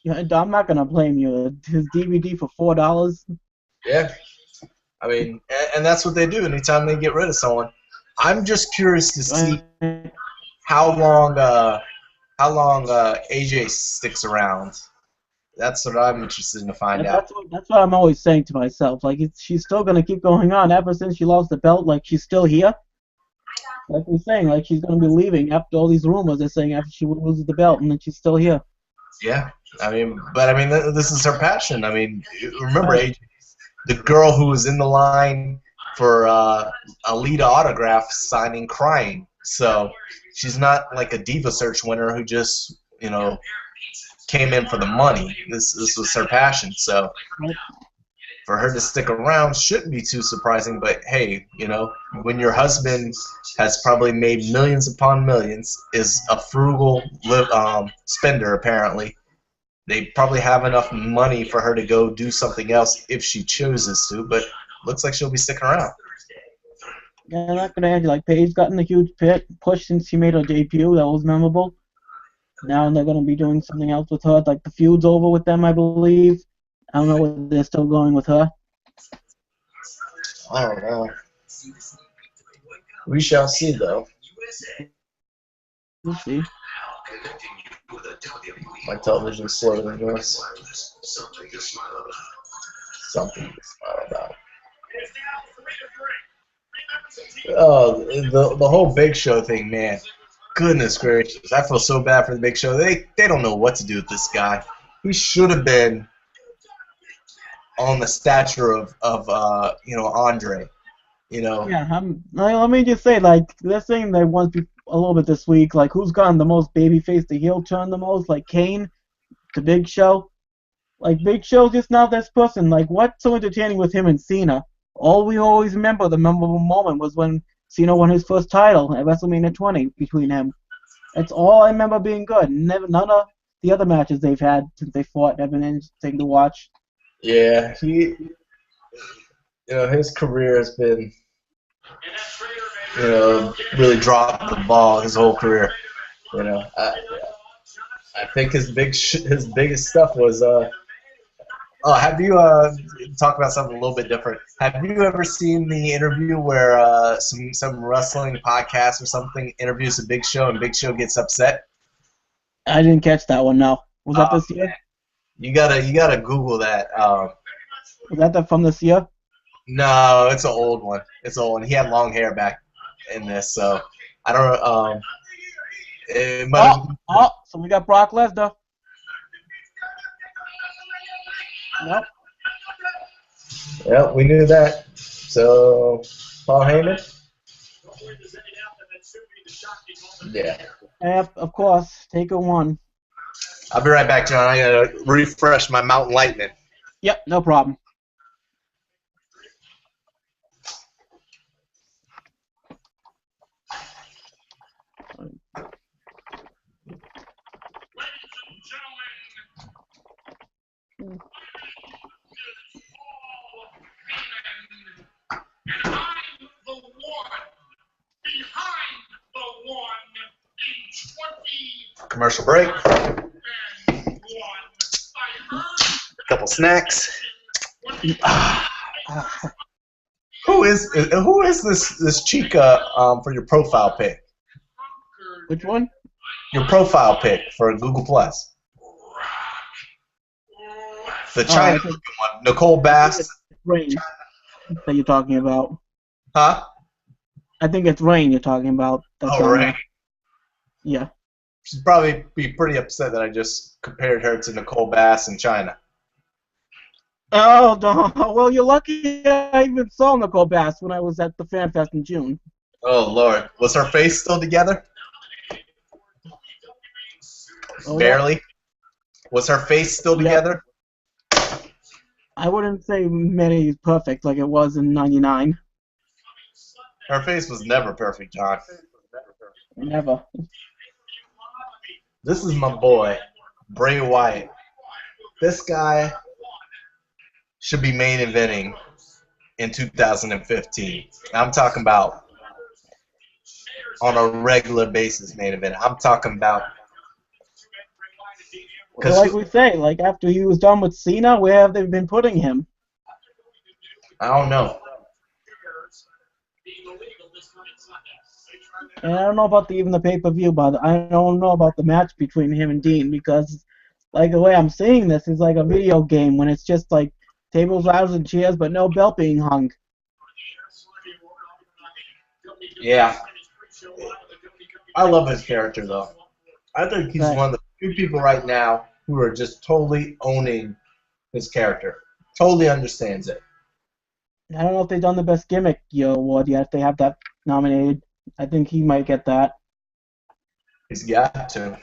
Yeah, I'm not gonna blame you. His DVD for $4. yeah, I mean, and that's what they do anytime they get rid of someone. I'm just curious to see how long AJ sticks around. That's what I'm interested in to find out. That's what I'm always saying to myself. Like, she's still gonna keep going on ever since she lost the belt. Like, she's still here. Like we're saying, like she's gonna be leaving after all these rumors are saying after she loses the belt, and then she's still here. Yeah, this is her passion. I mean, remember AJ, the girl who was in the line for Alita autograph signing, crying. So she's not like a Diva Search winner who just came in for the money. This was her passion. So for her to stick around shouldn't be too surprising. But hey, when your husband has probably made millions upon millions, is a frugal spender apparently, they probably have enough money for her to go do something else if she chooses to. But looks like she'll be sticking around. Yeah, I'm not gonna add you. Like Paige gotten a huge push since she made her debut. That was memorable. Now they're gonna be doing something else with her. Like the feud's over with them, I believe. I don't know whether they're still going with her. I don't know. We shall see, though. We'll see. My television's slower than yours. Something to smile about. Oh, the whole Big Show thing, man. Goodness gracious. I feel so bad for the Big Show. They don't know what to do with this guy. He should have been on the stature of Andre. Yeah, let me just say, like, they're saying they want a little bit this week, like, who's gotten the most babyface to heel turn the most, like Kane to Big Show. Like, Big Show's just not this person. Like, what's so entertaining with him and Cena? All we always remember, the memorable moment, was when Cena won his first title at WrestleMania 20 between him. That's all I remember being good. None of the other matches they've had since they fought have been anything to watch. Yeah, his career has been, really dropped the ball his whole career. I think his biggest stuff was have you talk about something a little bit different? Have you ever seen the interview where some wrestling podcast or something interviews a Big Show and Big Show gets upset? I didn't catch that one. No, was that this year? You gotta Google that. Was that from this year? No, it's an old one. It's an old one. He had long hair back in this, so I don't know. So we got Brock Lesnar. Nope. Yep, we knew that. So, Paul Heyman? Yeah. Yep, of course. Take a one. I'll be right back, John. I gotta refresh my Mountain Lightning. Yep, no problem. Commercial break. Couple snacks. Who is this chica for your profile pic? Which one? Your profile pic for Google Plus. The China one, Nicole Bass. Rain that you're talking about. Huh? I think it's Rain you're talking about. That's Rain. Yeah. She'd probably be pretty upset that I just compared her to Nicole Bass in China. Oh, no. Well, you're lucky I even saw Nicole Bass when I was at the Fan Fest in June. Oh, Lord. Was her face still together? Oh, Barely. Was her face still Yeah. together? I wouldn't say many is perfect like it was in '99. Her face was never perfect, John. Never. This is my boy, Bray Wyatt. This guy should be main eventing in 2015. I'm talking about on a regular basis main event. I'm talking about So like we say, like after he was done with Cena, where have they been putting him? I don't know. And I don't know about even the pay-per-view, but I don't know about the match between him and Dean because, like the way I'm seeing this is like a video game when it's just like tables, ladders, and chairs, but no belt being hung. Yeah. I love his character though. I think he's Right. one of the few people right now who are just totally owning his character. Totally understands it. I don't know if they've done the best gimmick award yet. If they have that nominated, I think he might get that. He's got to.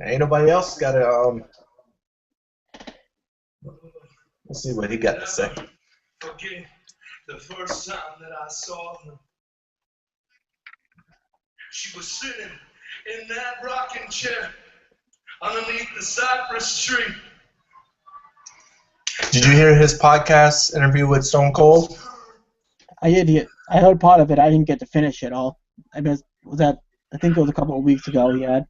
Ain't nobody else got to. Let's see what he got to say. Forget the first time that I saw her. She was sitting in that rocking chair underneath the cypress tree. Did you hear his podcast interview with Stone Cold? I did. I heard part of it. I didn't get to finish it all. I think it was a couple of weeks ago. He had.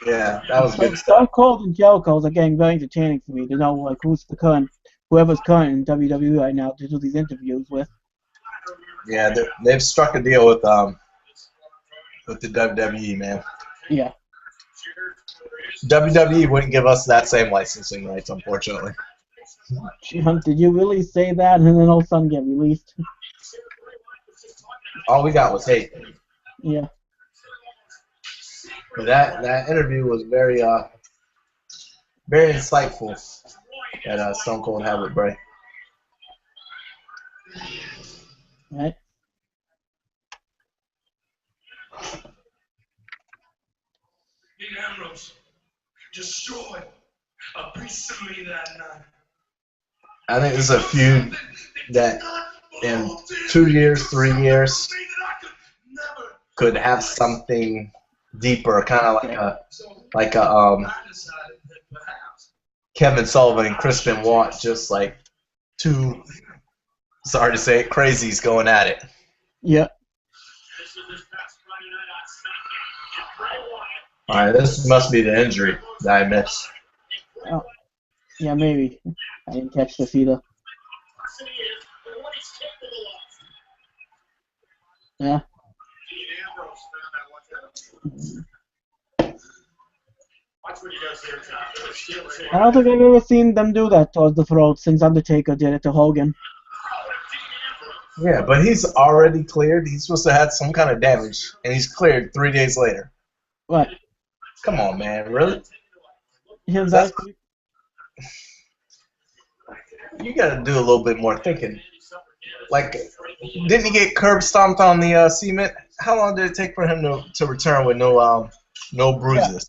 Yeah, that was good. Stone Cold and Jericho are getting very entertaining for me to know like whoever's current in WWE right now to do these interviews with. Yeah, they've struck a deal with the WWE, man. Yeah. WWE wouldn't give us that same licensing rights, unfortunately. Did you really say that and then all of a sudden get released? All we got was hate. Yeah. But that interview was very very insightful that Stone Cold had with Bray. Right. Dean Ambrose destroyed a piece of me that night. I think there's a feud that in 2 years, 3 years could have something deeper, kind of like a Kevin Sullivan and Chris Benoit, just like two, sorry to say it, crazies going at it. Yeah. All right, this must be the injury that I missed. Oh. Yeah, maybe. I didn't catch this either. Yeah. I don't think I've ever seen them do that towards the throat since Undertaker did it to Hogan. Yeah, but he's already cleared. He's supposed to have some kind of damage, and he's cleared 3 days later. What? Come on, man, really? Yeah, You got to do a little bit more thinking. Like, didn't he get curb stomped on the cement? How long did it take for him to return with no bruises?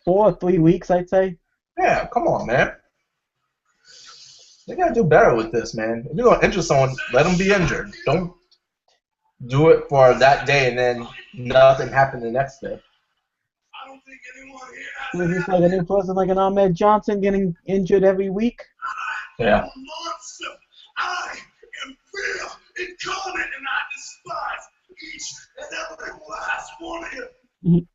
4 or 3 weeks, I'd say. Yeah, come on, man. They got to do better with this, man. If you're going to injure someone, let them be injured. Don't do it for that day and then nothing happened the next day. I don't think anyone here Was this like a new person like an Ahmed Johnson getting injured every week? Yeah. monster. I am fear incarnate, and I despise each and every last one of you.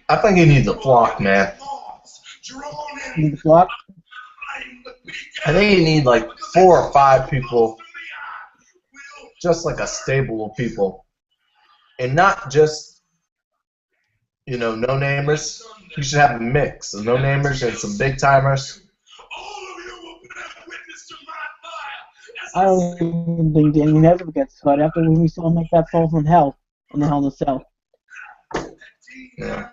I think he needs a flock, man. Need the block? I think you need like 4 or 5 people, just like a stable of people, and not just, no-namers. You should have a mix of no-namers and some big-timers. I don't even think Damien ever gets hurt after when we saw him make that fall from hell in the Hell in a Cell. Yeah.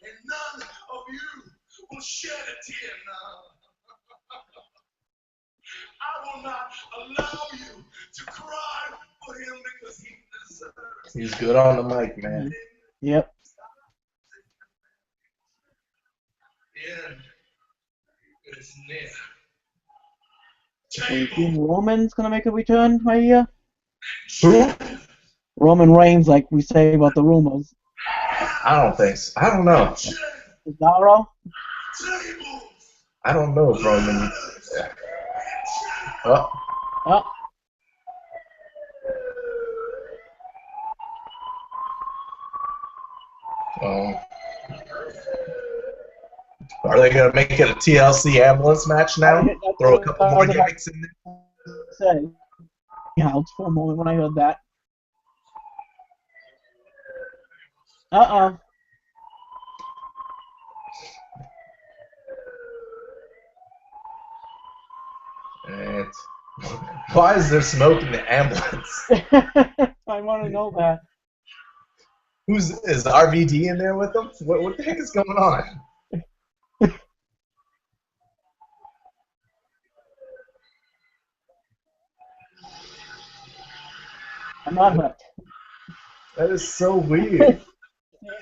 And none of you will shed a tear now. I will not allow you to cry He's good on the mic, man. Yep. So you think Roman's gonna make a return right here? Who? Roman Reigns, like we say about the rumors. I don't think so. I don't know. Cesaro? I don't know if Roman. Oh. Oh. Are they going to make it a TLC ambulance match now? Throw a couple more gimmicks in there? Say. Yeah, it's for a moment when I heard that. Uh-oh. And why is there smoke in the ambulance? I want to know that. Is RVD in there with them? What the heck is going on? I'm not hurt. That is so weird.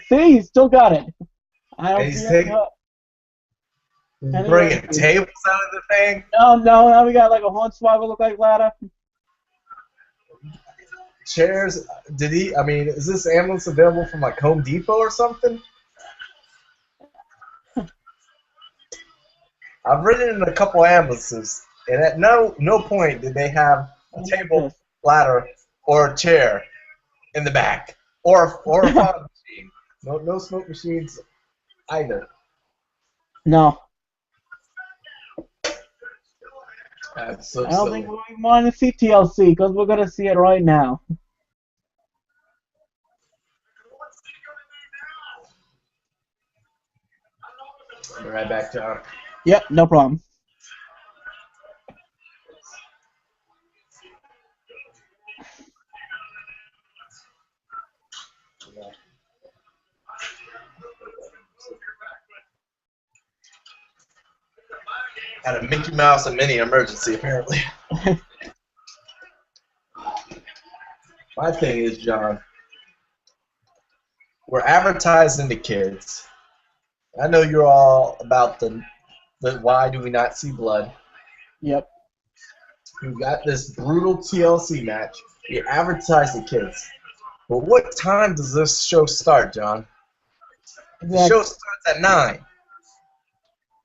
See, he's still got it. I don't And he's see him taking- hurt. He's bringing tables out of the thing. No, now we got like a hornswoggle look like ladder. Chairs. Is this ambulance available from like Home Depot or something? I've ridden in a couple ambulances, and at no point did they have a table, ladder, or a chair in the back, or a fog machine. No smoke machines either. No. That's so I don't silly. think we want to see TLC because we're going to see it right now. Be right back, John. Yep, no problem. Had a Mickey Mouse and Minnie emergency, apparently. My thing is, John, we're advertising to kids. I know you're all about the why do we not see blood. Yep. You've got this brutal TLC match. You advertise to kids. But what time does this show start, John? The show starts at 9.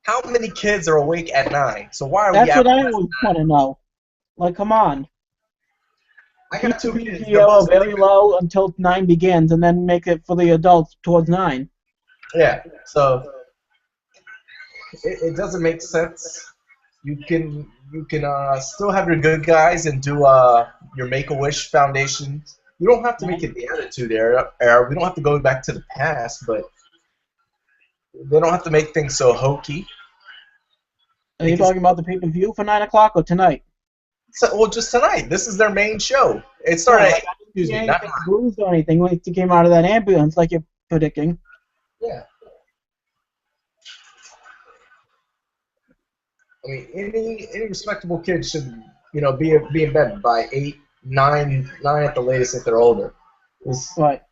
How many kids are awake at 9? So why are we That's what I advertising always want to know. Like, come on. I got 2 kids. PGO very low until 9 begins, and then make it for the adults towards 9. Yeah, so it doesn't make sense. You can still have your good guys and do your Make-A-Wish Foundation. You don't have to make it the Attitude Era. We don't have to go back to the past, but they don't have to make things so hokey. Are you talking about the pay-per-view for 9 o'clock or tonight? So, well, just tonight. This is their main show. It started at 8. Excuse me, not 9. Bruised or anything when he came out of that ambulance, like you're predicting. Yeah. I mean, any respectable kid should, be in bed by 8, 9 at the latest if they're older. Right.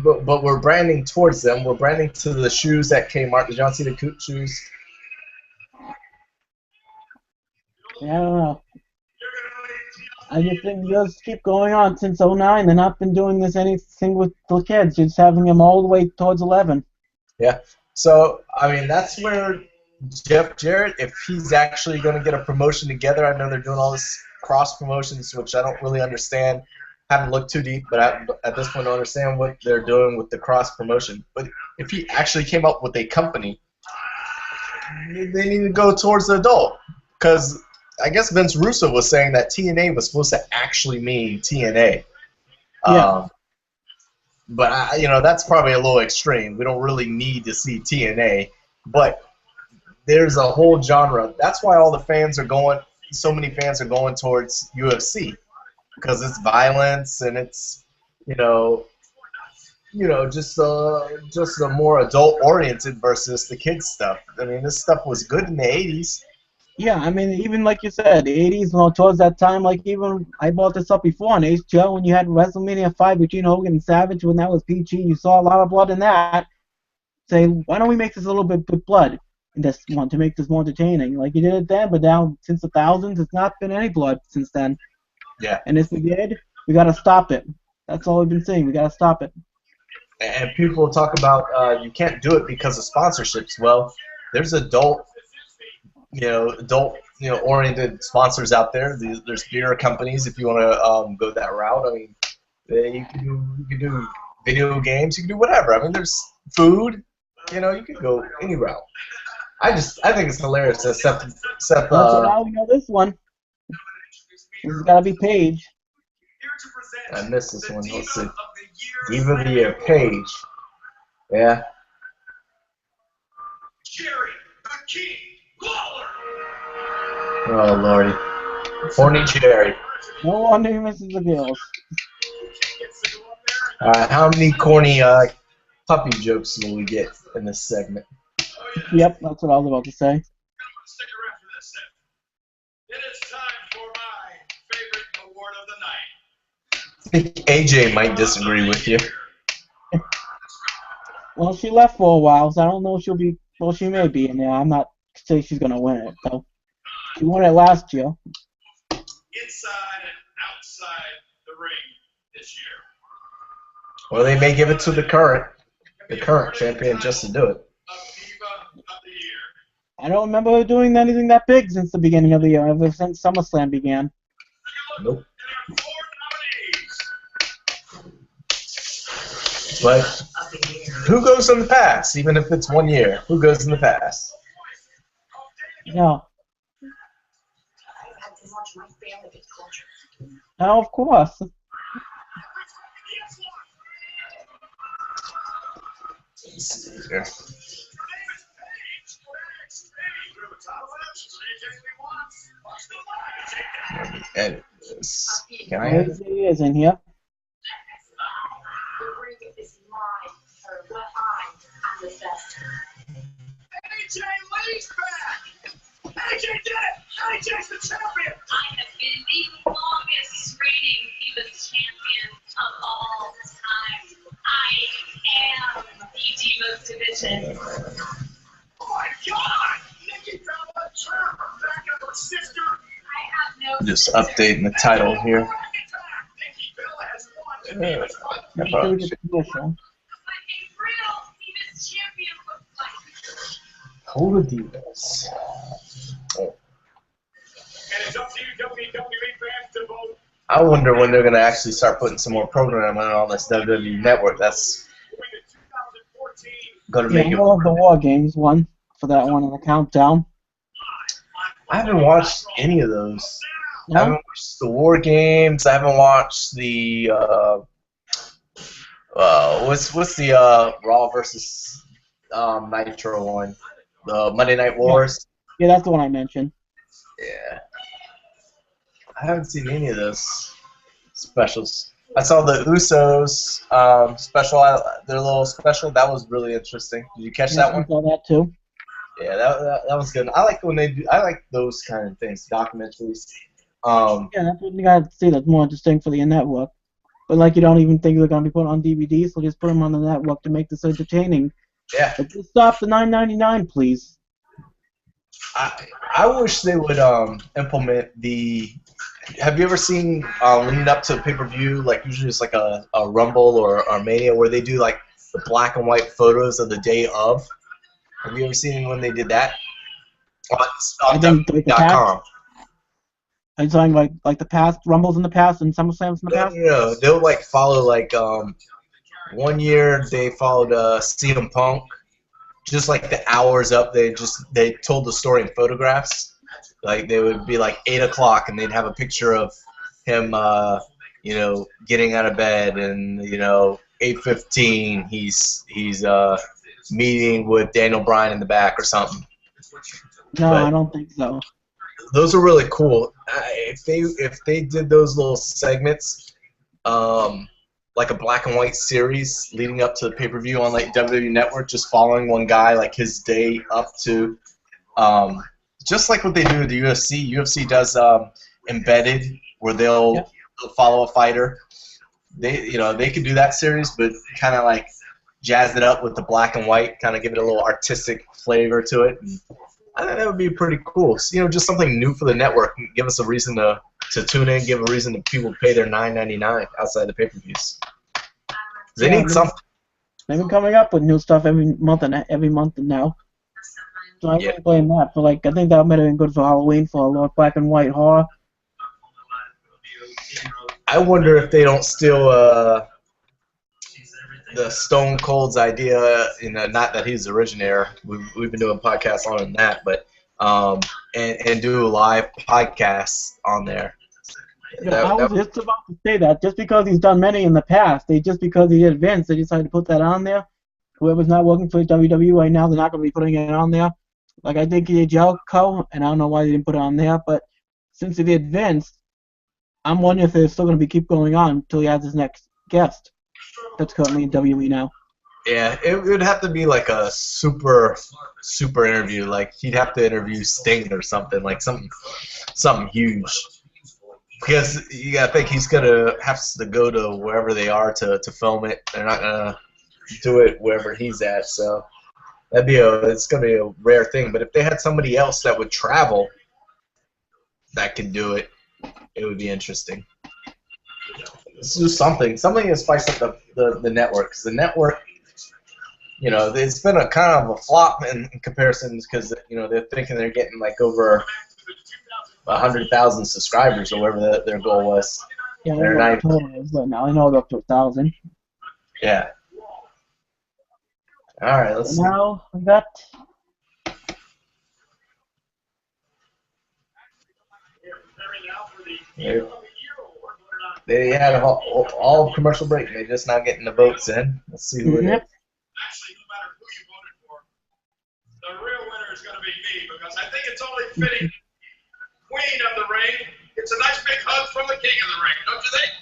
But we're branding towards them. We're branding to the shoes at Kmart, the John Cena shoes. Yeah, I don't know. I just think just keep going on since 09. They've not been doing this anything with the kids, just having them all the way towards 11. Yeah. So, that's where Jeff Jarrett, if he's actually going to get a promotion together, I know they're doing all this cross promotions, which I don't really understand. Haven't looked too deep, but at this point I don't understand what they're doing with the cross promotion. But if he actually came up with a company, they need to go towards the adult. Because I guess Vince Russo was saying that TNA was supposed to actually mean TNA. Yeah. But, that's probably a little extreme. We don't really need to see TNA. But there's a whole genre. That's why all the fans are going, so many fans are going towards UFC. Because it's violence and it's, just a more adult-oriented versus the kids stuff. I mean, this stuff was good in the 80s. Yeah, I mean, even like you said, the 80s, towards that time, like even I brought this up before on HBO when you had WrestleMania 5 between Hogan and Savage when that was PG, you saw a lot of blood in that. Say, why don't we make this a little bit with blood in this one to make this more entertaining? Like you did it then, but now since the thousands, it's not been any blood since then. Yeah. And if we did, we gotta stop it. That's all we've been saying. We gotta stop it. And people talk about you can't do it because of sponsorships. Well, there's adult oriented sponsors out there. There's beer companies if you want to go that route. I mean, you can do video games. You can do whatever. I mean, there's food. You can go any route. I think it's hilarious that Seth So now we know this one. This has gotta be Paige. I missed this one. Let's see. Diva of the Year, Paige. Yeah. Jerry, the King, Lawler. Oh lordy. Horny Jerry. No wonder he misses the girls. How many corny puppy jokes will we get in this segment? Yep, that's what I was about to say. Stick around for this, Seth. It is time for my favorite award of the night. I think AJ might disagree with you. Well, she left for a while, so I don't know if she'll be. Well, she may be in there. I'm not saying she's gonna win it, though. She won it last year. Inside and outside the ring this year. Well, they may give it to the current champion just to do it. Diva of the Year. I don't remember her doing anything that big since the beginning of the year, ever since SummerSlam began. Nope. There are 4 nominees. But who goes in the past, even if it's 1 year? Who goes in the past? No. Now, of course. Let's see here. Let me edit this. Can I edit? He is in here. AJ Lee's back! AJ did it! AJ's the champion! I have been the longest reigning Divas champion of all time. I am the Divas division. Oh my God! Nikki Bella turned her back on her sister. I have no Just updating the title here. Nikki Bella has won the Divas title. Let me show you the commercial. what a real Divas champion looks like. Hold the Divas. And it's up to you, WWE fans, to vote. I wonder when they're going to actually start putting some more programming on this WWE network. That's During the 2014 going to Yeah, make it. all of the War Games one for that one in the countdown. I haven't watched any of those. I No? haven't watched the War Games. I haven't watched the what's the Raw versus Nitro one, the Monday Night Wars. Yeah, that's the one I mentioned. Yeah, I haven't seen any of those specials. I saw the Usos special, their little special. That was really interesting. Did you catch that one? I saw that too. Yeah, that was good. I like when they do. I like those kind of things, documentaries. Yeah, that's what you gotta see. That's more interesting for the network. But like, you don't even think they're gonna be put on DVD, so just put them on the network to make this entertaining. Yeah, But just stop the $9.99, please. I wish they would implement the. Have you ever seen leading up to pay-per-view, like usually it's like a Rumble or Mania, where they do like the black and white photos of the day of? Have you ever seen when they did that? I On think like the WWE.com. Are you talking like the past Rumbles in the past and SummerSlams in the past? No, they'll like follow like 1 year they followed CM Punk, just like the hours up. They told the story in photographs. Like they would be like 8 o'clock and they'd have a picture of him, getting out of bed, and 8:15 he's meeting with Daniel Bryan in the back or something. No, But I don't think so. those are really cool. If they did those little segments, like a black and white series leading up to the pay-per-view on like WWE Network, just following one guy like his day up to just like what they do at the UFC. UFC does embedded, where they'll follow a fighter. They could do that series, but kind of like jazz it up with the black and white, kind of give it a little artistic flavor to it. And I think that would be pretty cool. So, just something new for the network. Give us a reason to tune in. Give a reason to people pay their $9.99 outside the pay-per-views. They need something. They've been coming up with new stuff every month now. So I wouldn't blame that. For I think that might have been good for Halloween for a lot black and white horror. I wonder if they don't steal the Stone Cold's idea. Not that he's the originator. We've been doing podcasts on that, but and do live podcasts on there. I was just about to say that. Just because he's done many in the past, just because he did Vince, they decided to put that on there. Whoever's not working for WWE right now, they're not going to be putting it on there. Like I think he did Jericho, and I don't know why they didn't put it on there. But since he did Vince, I'm wondering if they're still going to keep going on until he has his next guest. That's currently in WWE now. Yeah, it would have to be like a super interview. Like he'd have to interview Sting or something, like something huge. Because you gotta think he's gonna have to go to wherever they are to film it. They're not gonna do it wherever he's at. So it's gonna be a rare thing. But if they had somebody else that would travel that could do it, it would be interesting. Let's do something to spice up the network, because the network, it's been a kind of a flop in comparison, because they're thinking they're getting like over 100,000 subscribers or whatever their goal was. Yeah, they're not even, but now I know they're up to 1,000. Yeah. All right, let's see. Now we got. They had all commercial break. They're just not getting the votes in. Let's see who it is. Actually, no matter who you voted for, the real winner is going to be me, because I think it's only fitting. Queen of the ring. It's a nice big hug from the king of the ring, don't you think?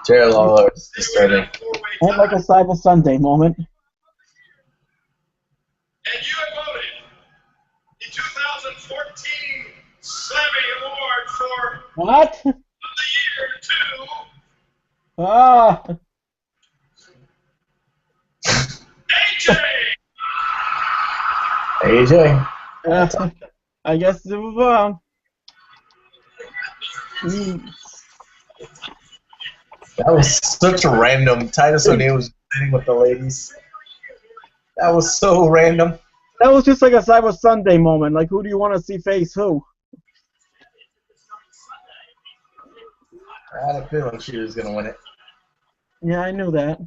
Jerry Lawler is disturbing. And like a Cyber Sunday moment. And you have voted the 2014 Slammy Award for What? the year to AJ. AJ. I guess it was wrong. That was such a random. Titus O'Neil was sitting with the ladies. That was so random. That was just like a Cyber Sunday moment. Like, who do you want to see face who? I had a feeling she was going to win it. Yeah, I knew that.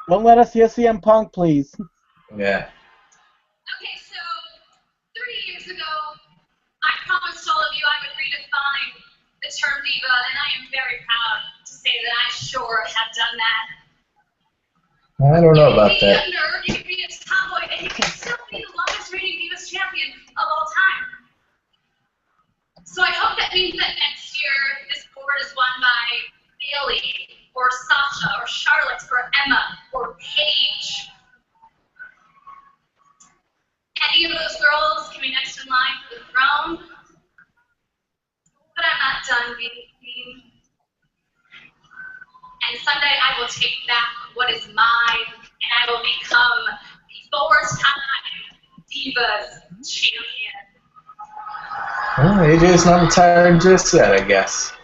Don't let us hear CM Punk, please. Yeah. Okay, so 3 years ago, I promised all of you I would redefine the term diva, and I am very proud to say that I sure have done that. I don't know about that. You can be a nerd, you can be a tomboy, and you can still be the longest reigning Divas champion of all time. So I hope that means that next year this board is won by Bailey, or Sasha, or Charlotte, or Emma, or Paige. Any of those girls can be next in line for the throne. But I'm not done being queen. And someday I will take back what is mine, and I will become the four-time Divas champion. Well, AJ's not retired just yet, I guess.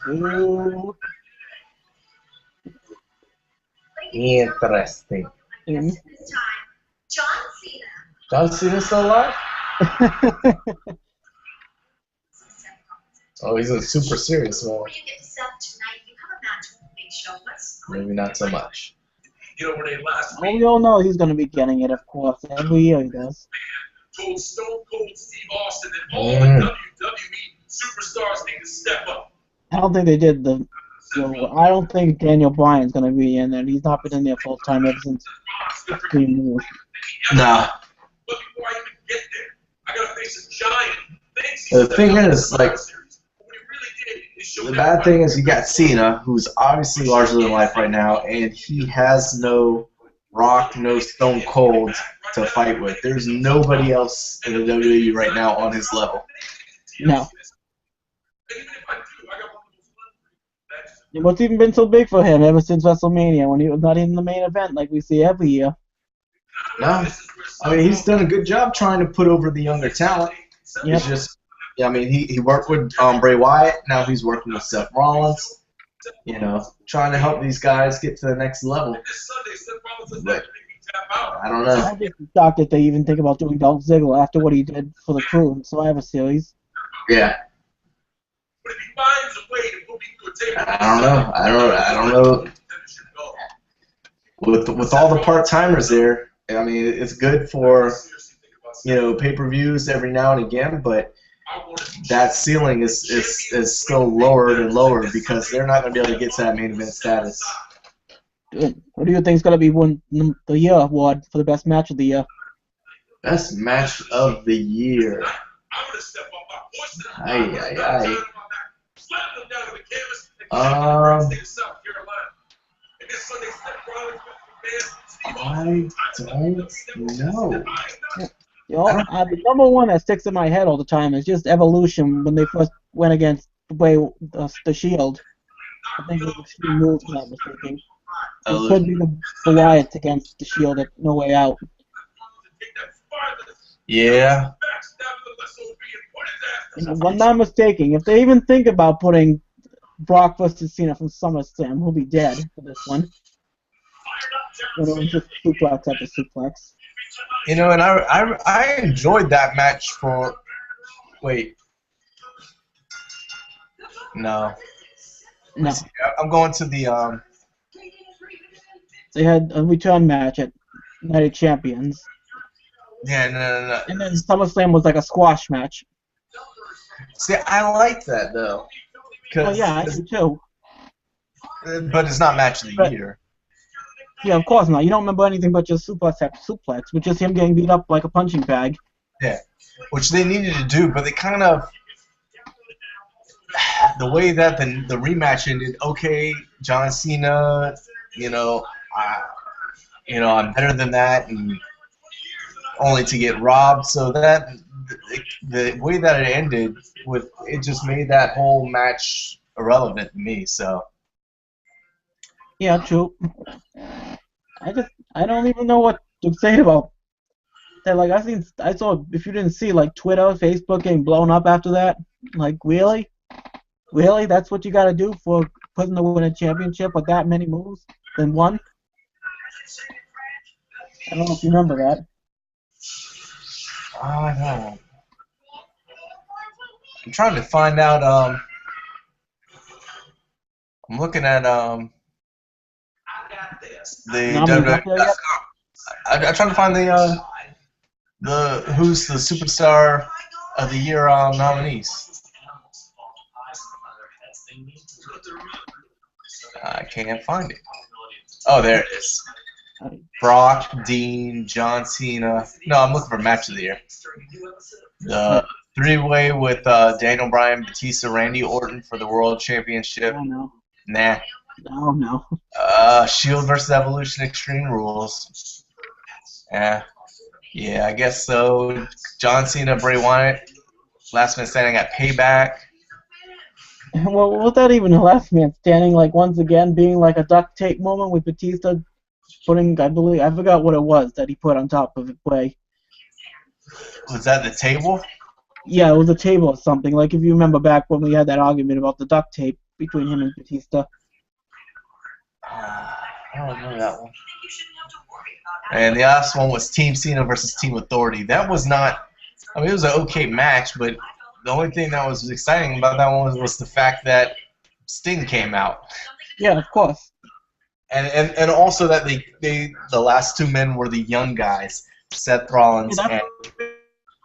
Ooh. Interesting. This time, John Cena. John Cena's still alive? Oh, he's a super serious one. Before you get to Seth tonight, you have a match with the Big Show. Let's go. Maybe not so much. Where they last Well, we all know he's going to be getting it, of course. Every year he does. told Stone Cold Steve Austin that all the WWE superstars need to step up. I don't think they did the. I don't think Daniel Bryan's going to be in there. He's not been in there full time ever since Extreme Rules. Nah. The thing is, like, the bad thing is you got Cena, who's obviously larger than life right now, and he has no Rock, no Stone Cold to fight with. There's nobody else in the WWE right now on his level. No. What's even been so big for him ever since WrestleMania when he was not in the main event like we see every year? No. I mean, he's done a good job trying to put over the younger talent. Yep. It's just, yeah, I mean, he worked with Bray Wyatt. Now he's working with Seth Rollins. You know, trying to help these guys get to the next level. But I don't know. I'm just shocked that they even think about doing Dolph Ziggler after what he did for the Crew in Survivor Series. Yeah. I don't know. With all the part-timers there, I mean, it's good for, you know, pay-per-views every now and again, but that ceiling is still lower and lower because they're not going to be able to get to that main event status. What do you think is going to be the year award for the best match of the year? Best match of the year. I don't know. You know, the number one that sticks in my head all the time is just Evolution when they first went against the Shield. I think it was Extreme Rules, if I'm not mistaken. It could be the Wyatts against the Shield at No Way Out. Yeah. If I'm not mistaken, if they even think about putting Brock versus Cena from SummerSlam, he'll be dead for this one. When it was just suplex after suplex. You know, and I enjoyed that match for. Wait. No. No. I'm going to the They had a return match at Night of Champions. Yeah, no. And then SummerSlam was like a squash match. See, I like that though. Well, yeah, I do too. But it's not match of the year. Yeah, of course not. You don't remember anything but just suplex after suplex, which is him getting beat up like a punching bag. Yeah, which they needed to do, but they kind of the way that the rematch ended. Okay, John Cena, you know, I'm better than that, and only to get robbed. So that the way that it ended it just made that whole match irrelevant to me. So. Yeah, true. I don't even know what to say about that. Like I saw if you didn't see like Twitter, Facebook getting blown up after that. Like really, that's what you got to do for putting the win a championship with that many moves than one. I don't know if you remember that. I know. I'm trying to find out. I'm looking at the I'm trying to find the who's the superstar of the year nominees. I can't find it. Oh, there it is. Brock, Dean, John Cena. No, I'm looking for match of the year. The three-way with Daniel Bryan, Batista, Randy Orton for the World Championship. Oh, no. Nah. No. Shield versus Evolution Extreme Rules. Yeah, I guess so. John Cena, Bray Wyatt, last man standing at Payback. Well, was that even a last man standing? Like once again, being like a duct tape moment with Batista putting, I forgot what it was that he put on top of it. Was that the table? Yeah, it was a table or something. Like if you remember back when we had that argument about the duct tape between him and Batista. I don't know that one. And the last one was Team Cena versus Team Authority. That was not. I mean, it was an okay match, but the only thing that was exciting about that one was the fact that Sting came out. Yeah, of course. And also that the last two men were the young guys, Seth Rollins and.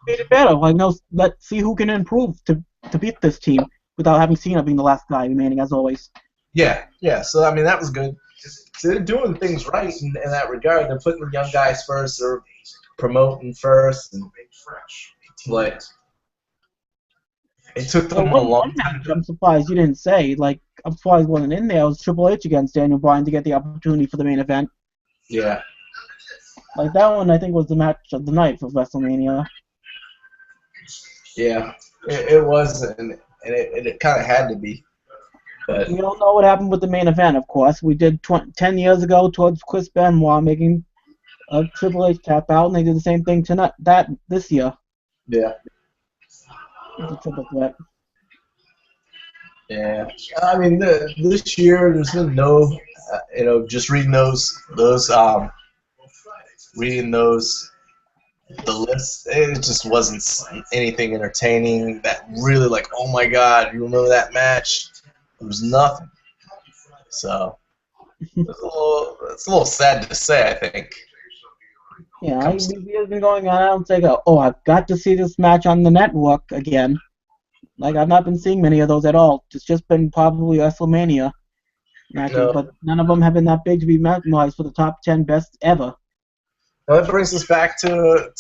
Made it better. Like, no, let's see who can improve to beat this team without having Cena being the last guy remaining, as always. Yeah. So, I mean, that was good. So they're doing things right in that regard. They're putting the young guys first. They're promoting first, but it took Well, them a one long match time. I'm surprised you didn't say. Like, I'm surprised it wasn't in there. It was Triple H against Daniel Bryan to get the opportunity for the main event. Yeah. Like, that one, I think, was the match of the night for WrestleMania. Yeah, it was, and it kind of had to be. But We don't know what happened with the main event, of course. We did 10 years ago towards Chris Benoit making a Triple H tap out, and they did the same thing tonight. This year. yeah, It's a triple threat. yeah. I mean, this year there's been no, just reading those, the list. It just wasn't anything entertaining that really like, oh my God, you remember that match? There was nothing. So it's a little sad to say, I think. Yeah, these years been going on. I don't think, oh, I've got to see this match on the network again. Like, I've not been seeing many of those at all. It's just been probably WrestleMania matches, No. but none of them have been that big to be memorized for the top 10 best ever. Well, that brings us back to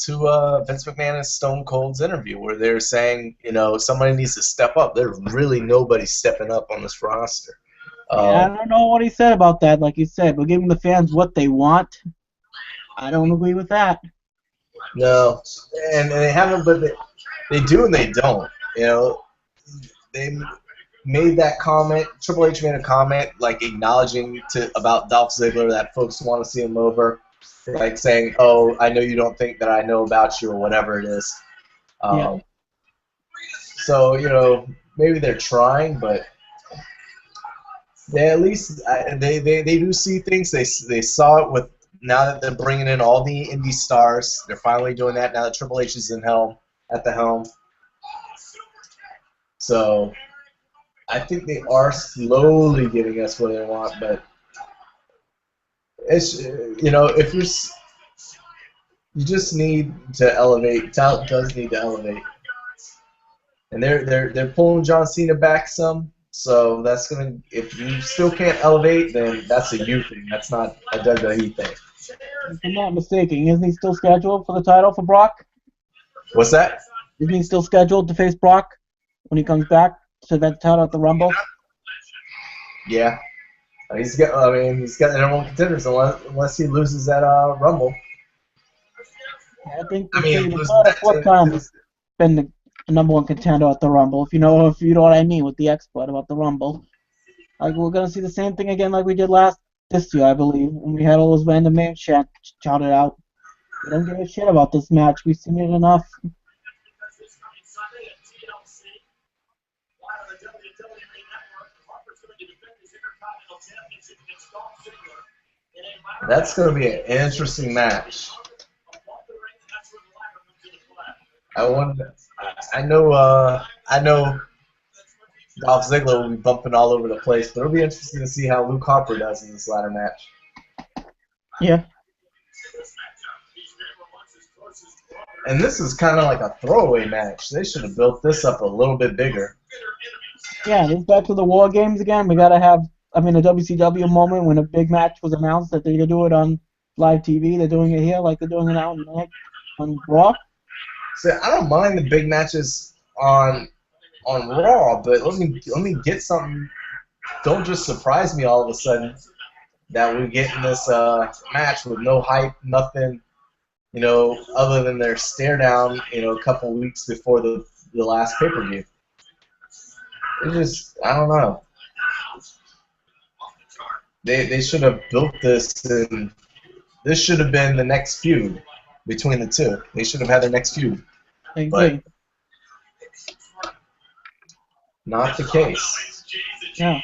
Vince McMahon and Stone Cold's interview, where they're saying, somebody needs to step up. There's really nobody stepping up on this roster. Yeah, I don't know what he said about that. Like you said, we're giving the fans what they want. I don't agree with that. No, and they haven't, but they do and they don't. They made that comment. Triple H made a comment, like acknowledging about Dolph Ziggler that folks want to see him over, like saying, "Oh, I know you don't think that I know about you," or whatever it is. Yeah. So maybe they're trying, but they at least they do see things. They saw it with. Now that they're bringing in all the indie stars, they're finally doing that now that Triple H is at the helm. So I think they are slowly giving us what they want, but it's if you just need to elevate. Talent does need to elevate, and they're pulling John Cena back some. So that's gonna. If you still can't elevate, then that's a you thing. That's not a WWE thing. If I'm not mistaken, isn't he still scheduled for the title for Brock? What's that? Isn't he still scheduled to face Brock when he comes back to that title at the Rumble? Yeah. He's got the number one contenders unless he loses that Rumble. I think I mean, the third or fourth time he's been the number one contender at the Rumble. If you know what I mean with the expert about the Rumble. Like, we're gonna see the same thing again like we did this year, I believe, when we had all those random names shouted out. We don't give a shit about this match. We've seen it enough. That's going to be an interesting match. I know Dolph Ziggler will be bumping all over the place, but it'll be interesting to see how Luke Harper does in this ladder match. Yeah. And this is kind of like a throwaway match. They should have built this up a little bit bigger. Yeah, this back to the War Games again. We gotta have, a WCW moment when a big match was announced that they're gonna do it on live TV. They're doing it here like they're doing it out on Raw. See, I don't mind the big matches on Raw, but let me get something. Don't just surprise me all of a sudden that we get in this match with no hype, nothing, other than their stare down, a couple weeks before the last pay-per-view. It just, I don't know. They should have built this, and this should have been the next feud between the two. They should have had their next feud. But not the case. Yeah.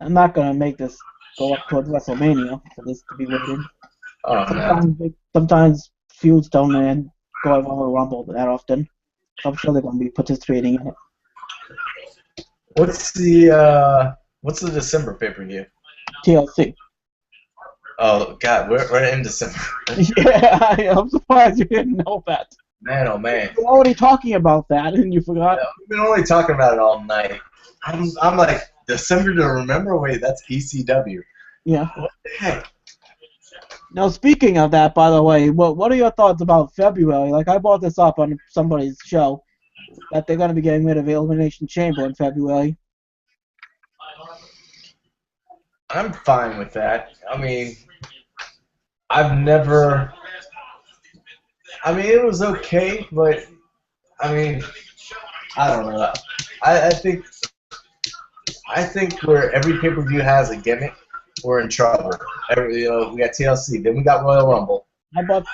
I'm not gonna make this go up towards WrestleMania for this to be weighted. Sometimes feuds don't go over the Rumble that often. So I'm sure they're gonna be participating in it. What's the December pay-per-view? TLC. Oh God, we're in December. Yeah, I'm surprised you didn't know that. Man, oh man. We're already talking about that, and you forgot. Yeah, we've been only talking about it all night. I'm like, December to remember? Wait, that's ECW. Yeah. What the heck? Now, speaking of that, by the way, what are your thoughts about February? Like, I brought this up on somebody's show that they're going to be getting rid of Elimination Chamber in February. I'm fine with that. I mean, I've never. I mean, it was okay, but I mean, I don't know. I think where every pay-per-view has a gimmick, we're in trouble. We got TLC, then we got Royal Rumble. I brought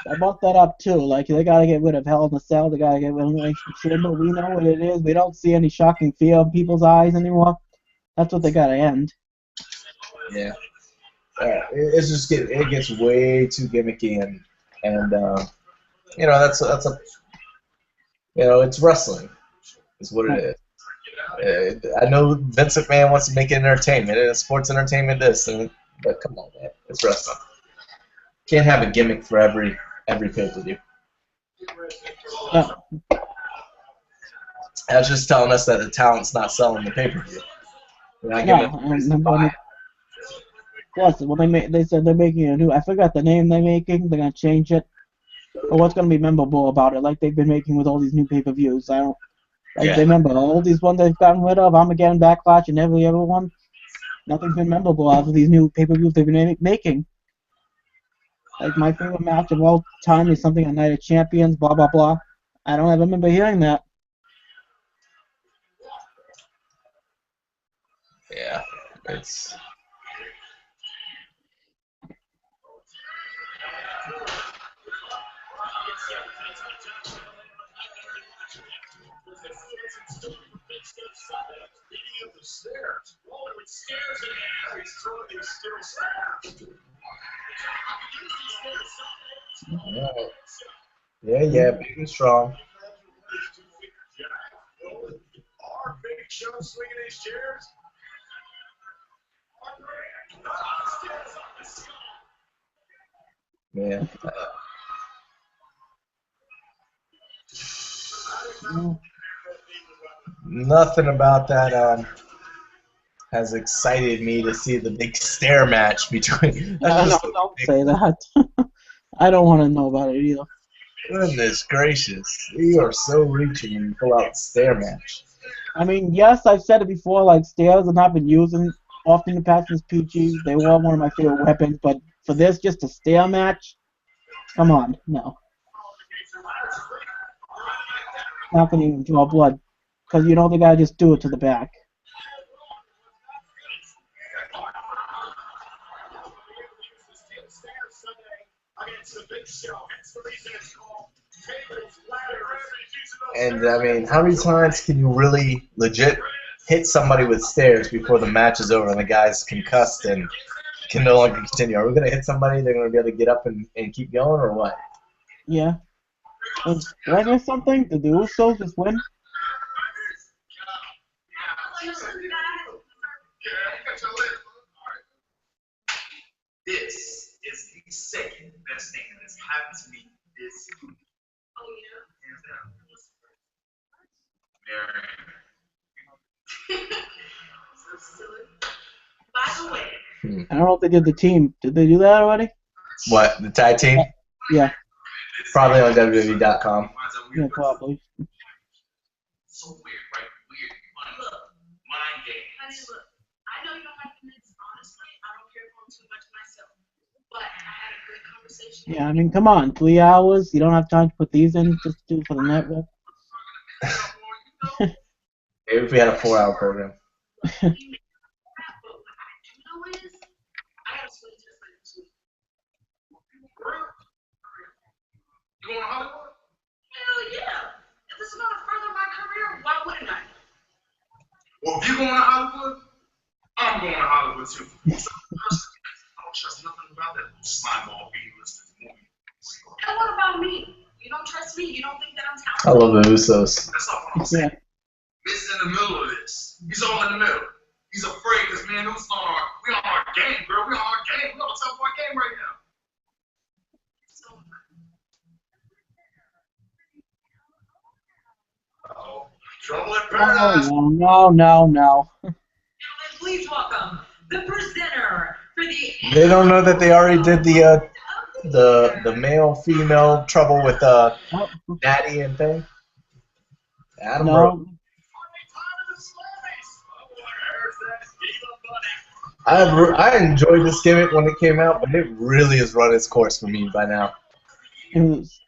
that up too. Like, they got to get rid of Hell in a Cell. They got to get rid of Elimination Chamber. We know what it is. We don't see any shocking fear in people's eyes anymore. That's what they got to end. Yeah. It's just it gets way too gimmicky and that's a it's wrestling is what it is. I know Vince McMahon wants to make it entertainment and sports entertainment but come on, man, it's wrestling. Can't have a gimmick for every pay-per-view. No. That's just telling us that the talent's not selling the pay-per-view. Plus, when they said they're making a new, I forgot the name they're making. They're gonna change it. But what's gonna be memorable about it? Like they've been making with all these new pay-per-views. I don't. Like they remember all these ones they've gotten rid of. Armageddon, Backlash, and every other one. Nothing's been memorable out of these new pay-per-views they've been making. Like my favorite match of all time is something on Night of Champions. Blah blah blah. I don't ever remember hearing that. Yeah, it's. Yeah, big and strong. Our big show swinging his chairs. Yeah. Nothing about that has excited me to see the big stare match between. Don't say that. I don't want to know about it either. Goodness gracious, you are so reaching when you pull out stare match. I mean, yes, I've said it before. Like stairs have not been used often in the past as PG. They were one of my favorite weapons, but for this, just a stair match, come on, no. Not gonna even draw blood, because you know they gotta just do it to the back. And I mean, how many times can you really legit hit somebody with stairs before the match is over and the guy's concussed and can no longer continue? Are we gonna hit somebody? They're gonna be able to get up and keep going, or what? Yeah. Did I miss something? Did the Usos just win? This is the second best thing that has happened to me this week. Oh, yeah? Hands down. By the way. I don't know if they did the team. Did they do that already? What, the tag team? Yeah. Probably on WWE.com. Yeah, probably. So weird, right? Weird. Mind game. Honey, look, I know you don't have minutes. Honestly, I don't care for them too much myself. But I had a good conversation. Yeah, I mean, come on, 3 hours. You don't have time to put these in just to do for the network. Maybe if we had a 4-hour program. You going to Hollywood? Hell yeah. If this is going to further my career, why wouldn't I? Well, if you're going to Hollywood, I'm going to Hollywood too. I don't trust nothing about that slime ball B-list movie. And what about me? You don't trust me? You don't think that I'm talented? I love the Usos. That's all I'm saying. Yeah. This is in the middle of this. He's all in the middle. He's afraid because, man, we on our game, girl. We on our game. We on the top of our game right now. Uh-oh. Trouble in paradise. No. Gentlemen, please welcome the presenter They don't know that they already did the male female trouble with Natty and thing. Adam Rose. No. I enjoyed this gimmick when it came out, but it really has run its course for me by now. It was.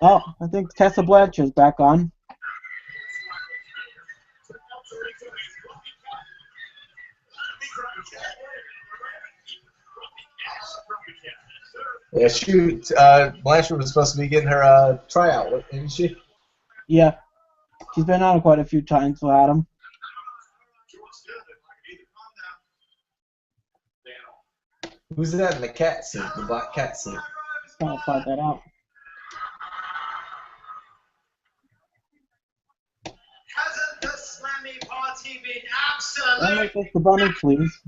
Oh, I think Tessa Blanchard's back on. Yeah, Blanchard was supposed to be getting her tryout, isn't she? Yeah. She's been on quite a few times with Adam. Who's that in the cat suit, the black cat suit? Trying to find that out. Hasn't the Slammy party been I'll absolute? make this the bunny, please.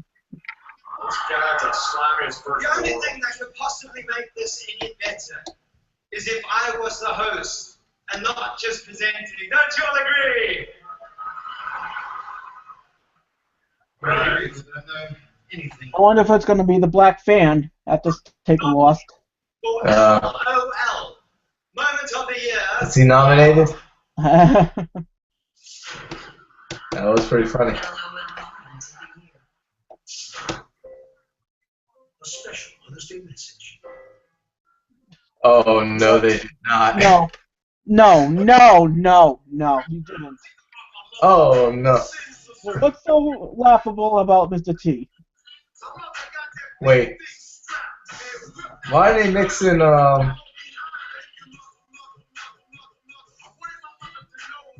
Let's get out to Slammy's first. The only thing that could possibly make this any better is if I was the host and not just presenting. Don't you all agree? Right. Anything. I wonder if it's going to be the Black Fan after taking lost. LOL. Moment of the year. Is he nominated? That was pretty funny. A special Mother's Day message. Oh no, they did not. No, you didn't. Oh no. What's so laughable about Mr. T? Wait. Why are they mixing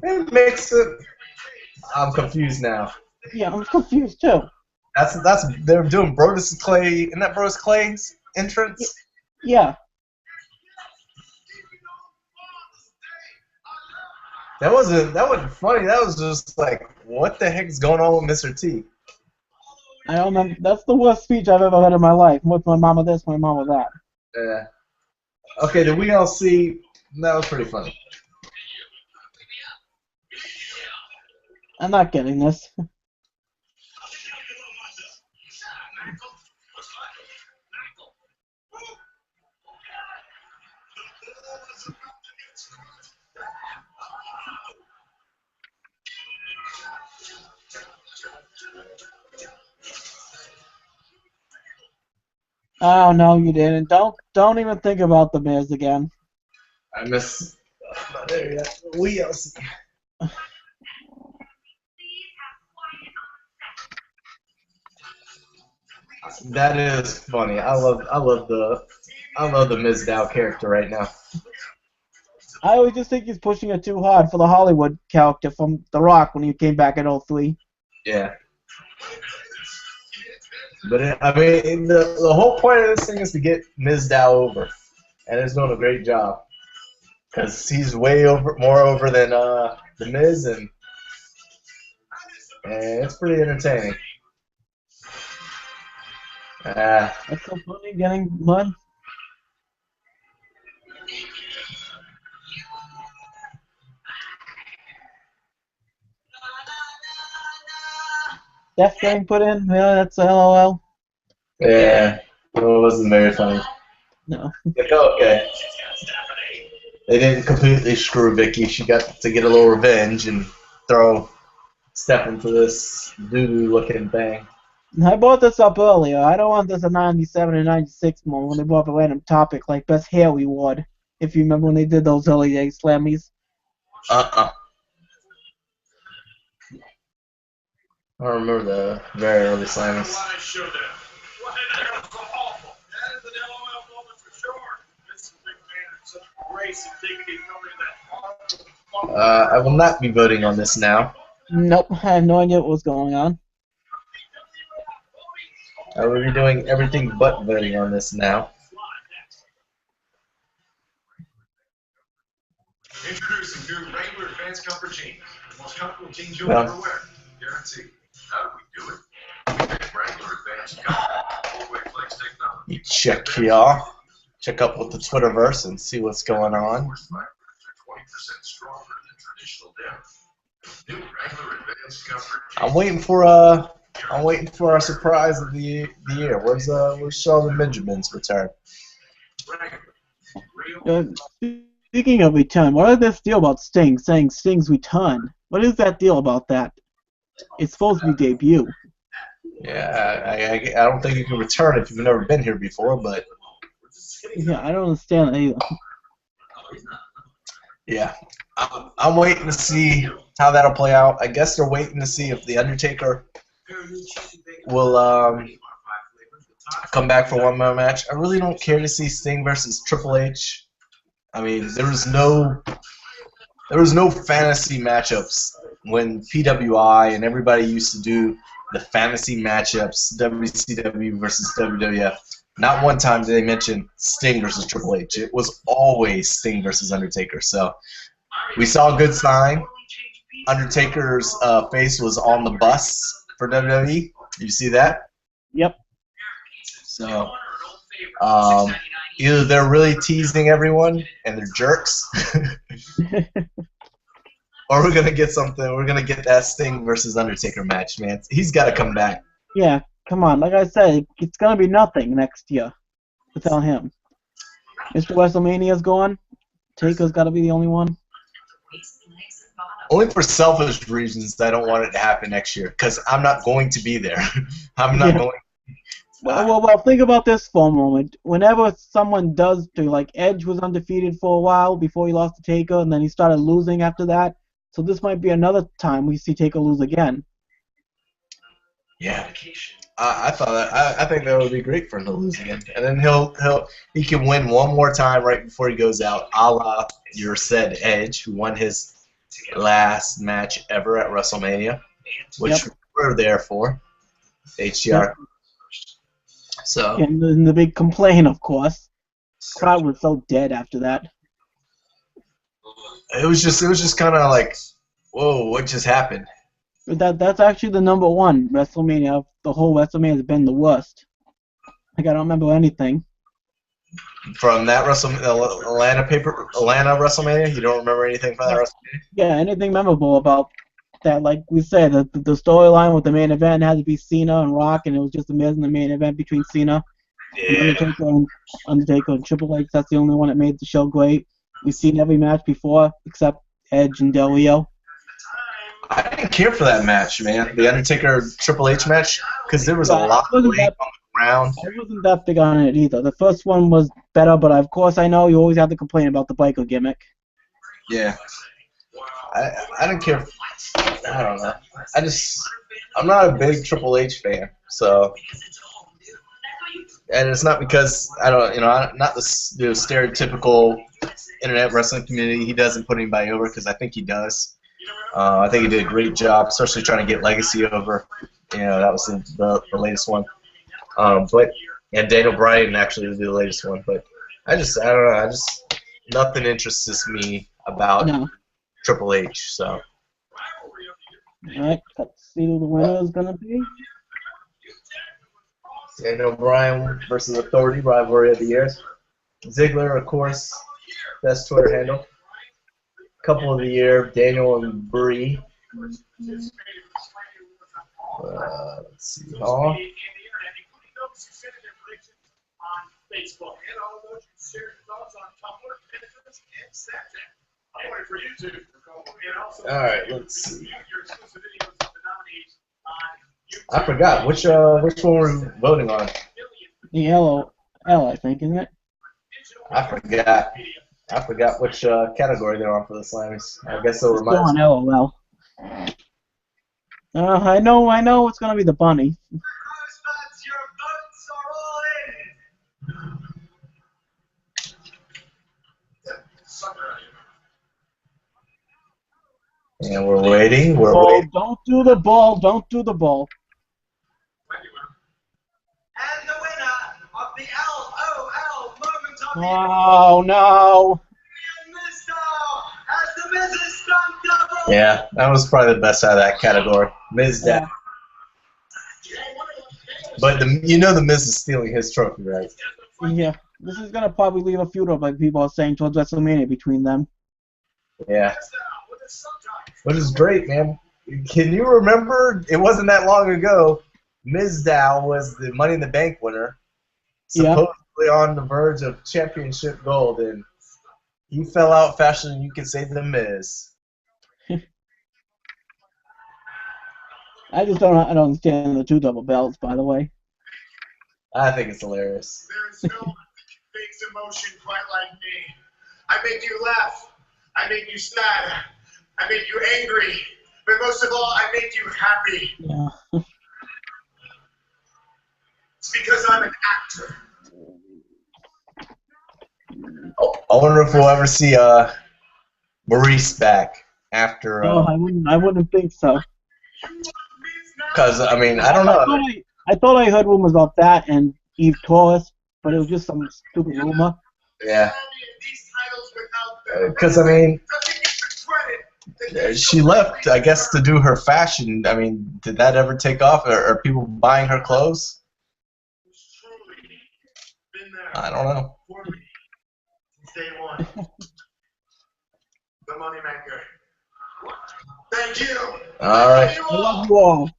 They mix it. I'm confused now. Yeah, I'm confused too. That's they're doing Brodus Clay. Isn't that Brodus Clay's entrance? Yeah. That wasn't funny. That was just like, what the heck's going on with Mr. T? I don't remember. That's the worst speech I've ever heard in my life. With my mama this, my mama that. Yeah. Okay, did we all see? That was pretty funny. I'm not getting this. Oh no, you didn't. Don't even think about the Miz again. I miss. I'm not there yet. We all see. That is funny. I love the Ms. Dow character right now. I always just think he's pushing it too hard for the Hollywood character from The Rock when he came back in 03. Yeah. But I mean, the whole point of this thing is to get Ms. Dow over, and he's doing a great job because he's way more over than the Miz, and it's pretty entertaining. That's so funny getting mud. Steph getting put in? Yeah, that's LOL. Yeah, it wasn't very funny. No. Like, okay. They didn't completely screw Vicky. She got to get a little revenge and throw Steph into this doo-doo looking thing. I brought this up earlier. I don't want this a 97 and 96 more when they brought up a random topic like Best Hair Reward. If you remember when they did those early day Slammys. I don't remember the very early Slammys. I will not be voting on this now. Nope, I have no idea what was going on. I will be doing everything but voting on this now. Introducing new regular advanced comfort jeans. The most comfortable jeans you'll ever wear. Guaranteed. How do we do it? We make regular advanced comfort. Full-way flex technology. You check here. Check up with the Twitterverse and see what's going on. 20% stronger than traditional denim. New regular advanced comfort. I'm waiting for I'm waiting for our surprise of the year. Where's Sheldon Benjamin's return? Uh, Speaking of return, what is this deal about Sting saying Sting's return? What is that deal about that? It's supposed to be debut. Yeah, I don't think you can return if you've never been here before, but Yeah, I don't understand that either. yeah, I'm waiting to see how that'll play out. I guess they're waiting to see if the Undertaker will come back for one more match. I really don't care to see Sting versus Triple H. I mean, there was no fantasy matchups when PWI and everybody used to do the fantasy matchups, WCW versus WWF. Not one time did they mention Sting versus Triple H. It was always Sting versus Undertaker. So we saw a good sign. Undertaker's face was on the bus for WWE. You see that? Yep. So either they're really teasing everyone and they're jerks, or we're gonna get something. We're gonna get that Sting versus Undertaker match, man. He's got to come back. Yeah, come on. Like I said, it's gonna be nothing next year without him. Mr. WrestleMania's gone. Taker's got to be the only one. Only for selfish reasons, I don't want it to happen next year because I'm not going to be there. I'm not going. Well, think about this for a moment. Whenever someone does do, like Edge was undefeated for a while before he lost to Taker, and then he started losing after that. So this might be another time we see Taker lose again. Yeah, I thought that. I think that would be great for him to lose again, and then he can win one more time right before he goes out, a la your said Edge, who won his last match ever at WrestleMania, which we're there for, HCR. Yep. So And the big complaint, of course, crowd was so dead after that. it was just kind of like, whoa, what just happened? That's actually the number one WrestleMania. The whole WrestleMania has been the worst. Like I don't remember anything. From that Atlanta WrestleMania, you don't remember anything from that WrestleMania? Yeah, anything memorable about that? Like we said, the storyline with the main event had to be Cena and Rock, and it was just amazing. The main event between Cena, and Undertaker and Triple H. That's the only one that made the show great. We've seen every match before except Edge and Del Rio. I didn't care for that match, man. The Undertaker Triple H match, because there was a lot of weight on the ground. I wasn't that big on it either. The first one was better, but of course I know you always have to complain about the biker gimmick. Yeah. I didn't care. I don't know. I'm not a big Triple H fan, so. And it's not because not the stereotypical internet wrestling community. He doesn't put anybody over, because I think he does. I think he did a great job, especially trying to get Legacy over. That was the latest one. And Daniel Bryan actually was the latest one. But I don't know. Nothing interests me about Triple H. So. All right, let's see who the winner is gonna be. Daniel Bryan versus Authority, rivalry of the year. Ziggler, of course, best Twitter handle. Couple of the year, Daniel and Bree. Let's see. Oh. All right, let's see. I forgot which one we're voting on. The L, I think, isn't it? I forgot which category they're on for the Slammys. I guess they'll remind us. Still on LOL. I know it's gonna be the bunny. And we're waiting. Don't do the ball. Don't do the ball. And the winner of the LOL Moment of the Oh no! as the Miz is stunned double. Yeah, that was probably the best out of that category. Miz Yeah. down. But the Miz is stealing his trophy, right? Yeah, this is gonna probably leave a feud of, like people are saying, towards WrestleMania between them. Yeah. Which is great, man. Can you remember? It wasn't that long ago Mizdow was the Money in the Bank winner, Yeah. supposedly on the verge of championship gold, and he fell out faster than you can say the Miz. I just don't understand the two double belts, by the way. I think it's hilarious. There is no one that makes emotion quite like me. I make you laugh. I make you sad. I make you angry. But most of all, I make you happy. Yeah. It's because I'm an actor. I wonder if we'll ever see Maurice back after. No, I wouldn't think so. Because I mean, I don't know. I thought I heard rumors about that and Eve Torres, but it was just some stupid rumor. Yeah. Because I mean, she left, I guess, to do her fashion. I mean, did that ever take off? Are people buying her clothes? I don't know. Day one. The moneymaker. Thank you. All right. I love you all.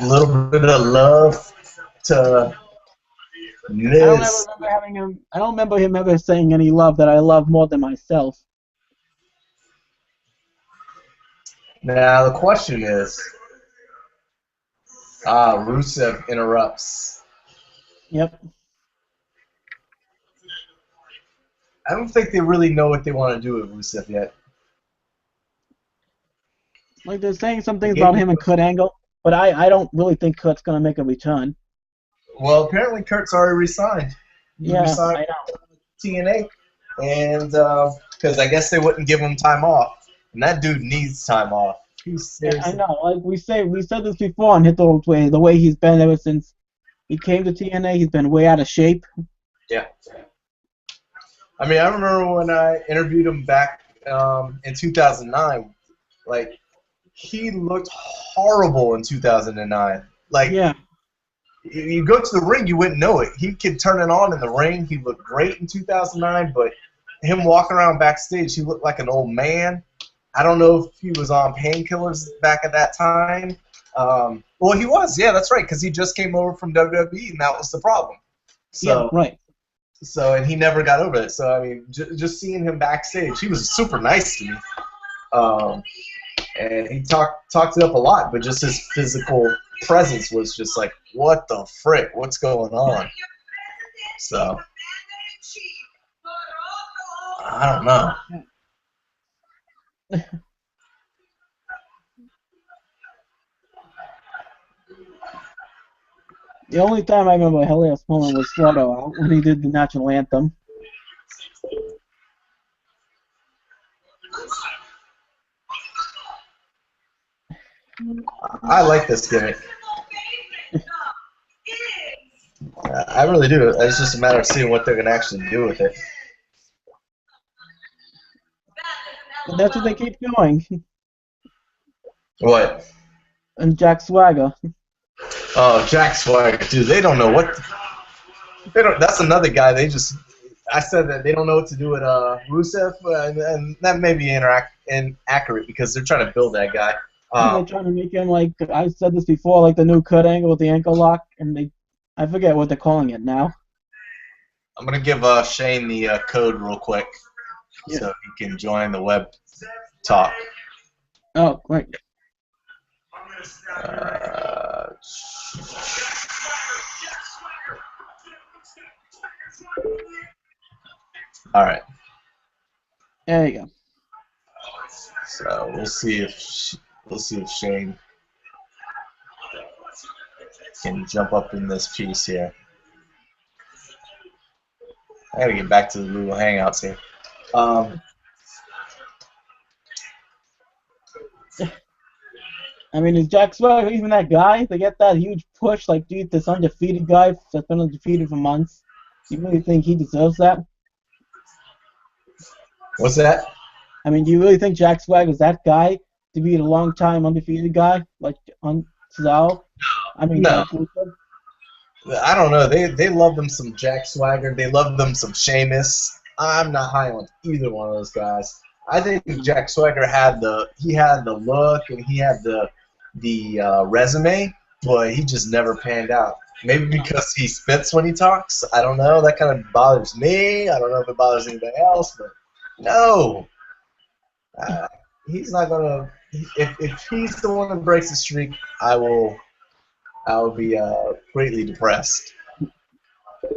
A little bit of love to Miz. I don't remember him ever saying any love that I love more than myself. Now the question is, Rusev interrupts. Yep. I don't think they really know what they want to do with Rusev yet. Like they're saying some things about him and Kurt Angle, but I don't really think Kurt's gonna make a return. Well, apparently Kurt's already resigned. He Yeah, resigned I know. TNA, and because I guess they wouldn't give him time off, and that dude needs time off. He's Yeah, seriously. I know. Like we said this before on Hit the Old Way. The way he's been ever since he came to TNA, he's been way out of shape. Yeah. I mean, I remember when I interviewed him back in 2009. Like, he looked horrible in 2009. Like, Yeah. you go to the ring, you wouldn't know it. He could turn it on in the ring. He looked great in 2009, but him walking around backstage, he looked like an old man. I don't know if he was on painkillers back at that time. Well, he was. Yeah, that's right, because he just came over from WWE, and that was the problem. So, Yeah, right. So, and he never got over it. So, I mean, just seeing him backstage, he was super nice to me. And he talked it up a lot, but just his physical presence was just like, what the frick? What's going on? So, I don't know. The only time I remember Elias pulling was Slaughter out when he did the national anthem. I like this gimmick. I really do. It's just a matter of seeing what they're going to actually do with it. And that's what they keep doing. What? And Jack Swagger. Oh, Jack Swagger, dude. They don't know what. They don't. That's another guy. They just. I said that they don't know what to do with Rusev, and that may be inaccurate because they're trying to build that guy. They're trying to make him like I said this before, like the new Kurt Angle with the ankle lock, and I forget what they're calling it now. I'm gonna give Shane the code real quick, so he can join the web talk. Oh, great. All right. There you go. So we'll see if Shane can jump up in this piece here. I gotta get back to the Google Hangouts here. I mean, is Jack Swagger even that guy? They get that huge push, like, dude, this undefeated guy that's been undefeated for months. You really think he deserves that? What's that? I mean, do you really think Jack Swagger is that guy to be a long-time undefeated guy, like on Cesaro? I mean, No. Like, I don't know. They love them some Jack Swagger. They love them some Sheamus. I'm not high on either one of those guys. I think Jack Swagger had the look and he had the resume, but he just never panned out. Maybe because he spits when he talks. I don't know. That kind of bothers me. I don't know if it bothers anybody else, but no, he's not gonna. If he's the one that breaks the streak, I will be greatly depressed. Let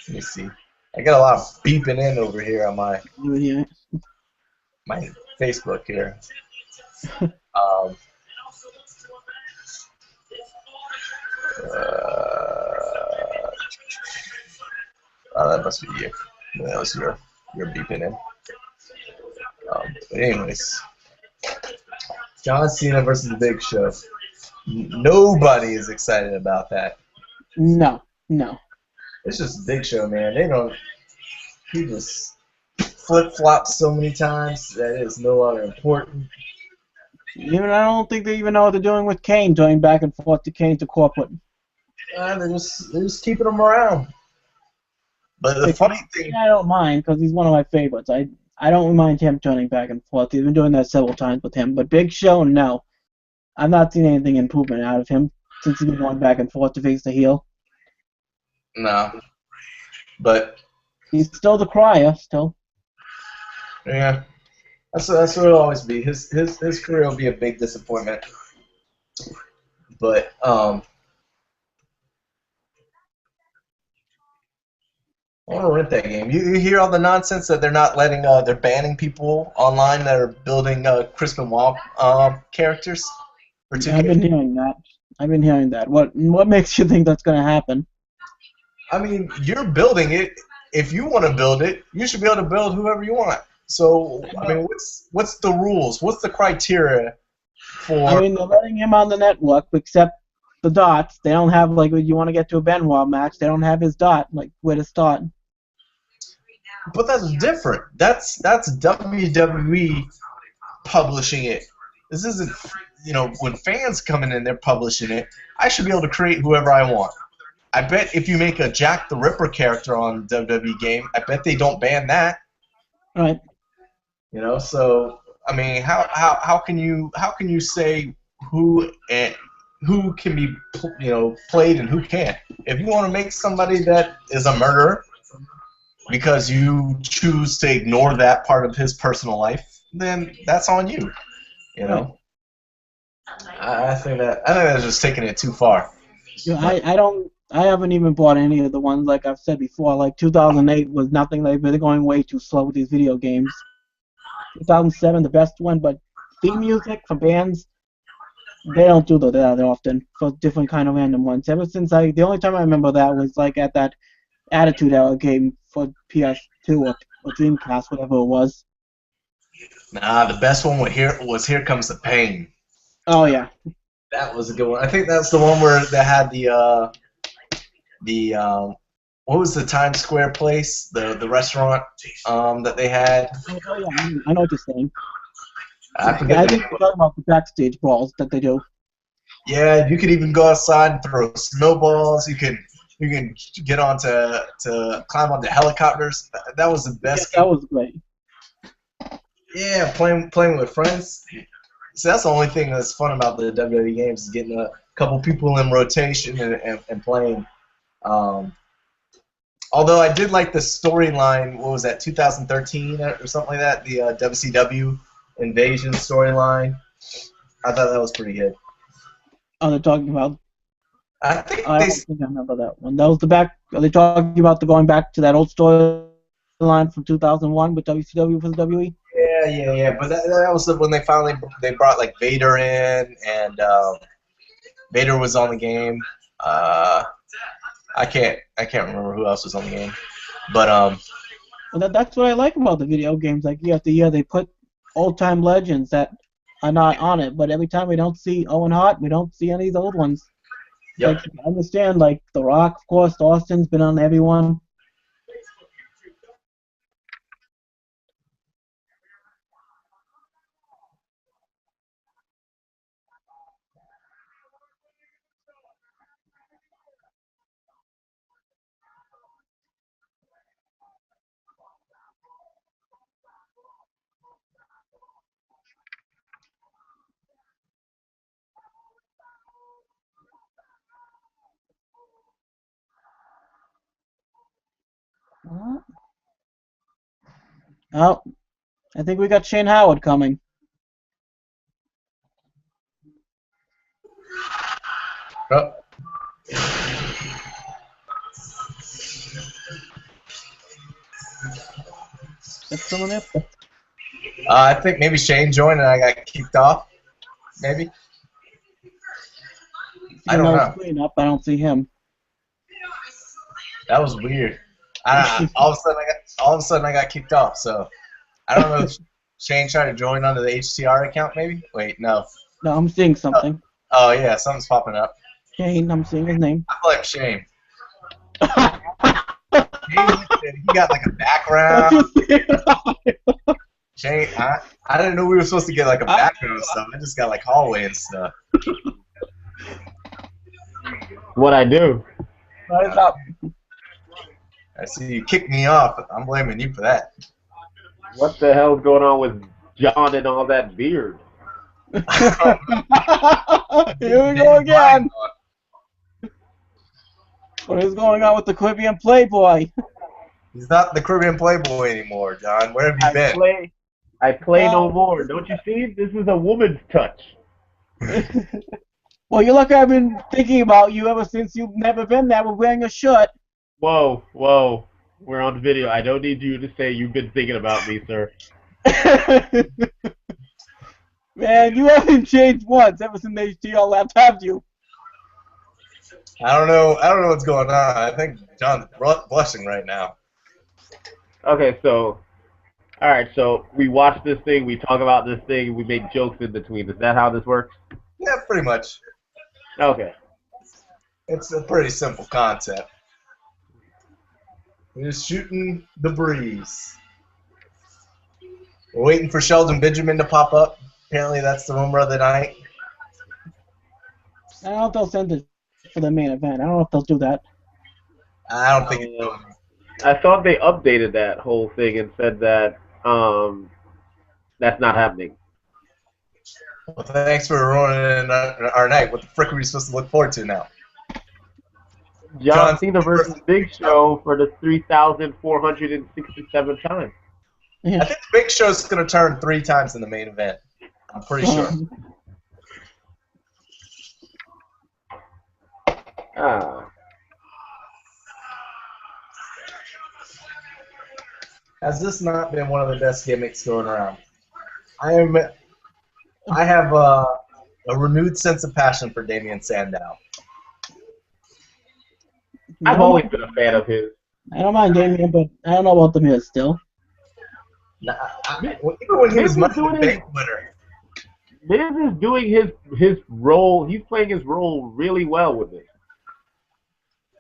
me see. I got a lot of beeping in over here on my Facebook here. That must be you. That was your beeping in. But anyways, John Cena versus The Big Show. Nobody is excited about that. No. It's just Big Show, man. He just flip-flops so many times that it's no longer important. Even I don't think they even know what they're doing with Kane, going back and forth to Kane to corporate. They're just keeping him around. But the funny thing, I don't mind because he's one of my favorites. I don't mind him turning back and forth. He's been doing that several times with him. But Big Show, no. I've not seen anything improvement out of him since he's been going back and forth to face the heel. No. But he's still the crier, still. Yeah. That's what it'll always be. His career will be a big disappointment. But I want to rent that game. You hear all the nonsense that they're not letting they're banning people online that are building Chris Benoit characters for 2K? I've been hearing that. What makes you think that's going to happen? I mean, you're building it. If you want to build it, you should be able to build whoever you want. So, I mean, what's the rules? What's the criteria for? I mean, they're letting him on the network, except the dots. They don't have, like, when you want to get to a Benoit match, they don't have his dot, like, where to start. But that's different. That's WWE publishing it. This isn't, when fans coming in, they're publishing it. I should be able to create whoever I want. I bet if you make a Jack the Ripper character on WWE game, I bet they don't ban that. Right. So I mean, how can you say who can be played and who can't? If you want to make somebody that is a murderer because you choose to ignore that part of his personal life, then that's on you. Right. I think that's just taking it too far. I haven't even bought any of the ones, like I've said before. Like 2008 was nothing. They've been going way too slow with these video games. 2007, the best one, but theme music for bands, they don't do that often for different kind of random ones. Ever since the only time I remember that was like at that Attitude Era game for PS2 or Dreamcast, whatever it was. Nah, the best one was Here Comes the Pain. Oh yeah. That was a good one. I think that's the one where they had the what was the Times Square place, the restaurant that they had? Oh yeah, I know what you're saying. I think you're talking about the backstage brawls that they do. Yeah, you could even go outside and throw snowballs. You can get to climb onto helicopters. That was the best. Yeah, that was great. Yeah, playing with friends. So that's the only thing that's fun about the WWE games is getting a couple people in rotation and playing. Although I did like the storyline, what was that, 2013 or something like that, the WCW Invasion storyline. I thought that was pretty good. Oh, they're talking about. I don't think I remember that one. That was the back. Are they talking about going back to that old storyline from 2001 with WCW versus WWE? Yeah. But that was when they finally brought like Vader in, and Vader was on the game. I can't remember who else was on the game, but Well, that's what I like about the video games. Like year after year, they put old-time legends that are not on it. But every time we don't see Owen Hart, we don't see any of the old ones. Yep. Like, I understand, like The Rock, of course. Austin's been on everyone. Oh, I think we got Shane Howard coming. Oh, Is someone there? I think maybe Shane joined and I got kicked off. Maybe. I don't know. Screen up. I don't see him. That was weird. All of a sudden I got kicked off. So I don't know if Shane tried to join onto the HTR account. Maybe. Wait, no. No, I'm seeing something. Oh yeah, something's popping up. Shane, I'm seeing his name. I blame Shane. He got like a background. Shane, I didn't know we were supposed to get like a background and stuff. I just got like hallway and stuff. What I do? What is up? I see you kicked me off. I'm blaming you for that. What the hell's going on with John and all that beard? Here we go again. What is going on with the Caribbean Playboy? He's not the Caribbean Playboy anymore, John. Where have you been? I play no more. Don't you see? This is a woman's touch. Well, you're lucky I've been thinking about you ever since you've never been there with wearing a shirt. Whoa, whoa. We're on video. I don't need you to say you've been thinking about me, sir. Man, you haven't changed once ever since HTR left, have you? I don't know what's going on. I think John's blushing right now. Okay, so, alright, so we watch this thing, we talk about this thing, we make jokes in between. Is that how this works? Yeah, pretty much. Okay. It's a pretty simple concept. We're just shooting the breeze. We're waiting for Sheldon Benjamin to pop up. Apparently that's the rumor of the night. I don't know if they'll send it for the main event. I don't know if they'll do that. I don't think it's going to. I thought they updated that whole thing and said that that's not happening. Well, thanks for ruining our night. What the frick are we supposed to look forward to now? John Cena versus Big Show for the 3,467th time. Yeah. I think the Big Show's going to turn 3 times in the main event. I'm pretty sure. Has this not been one of the best gimmicks going around? I have a renewed sense of passion for Damian Sandow. I've always been a fan of his. I don't mind Damien, but I don't know about the Miz still. Even when he was Money in the Bank winner. Miz is doing his role. He's playing his role really well with it.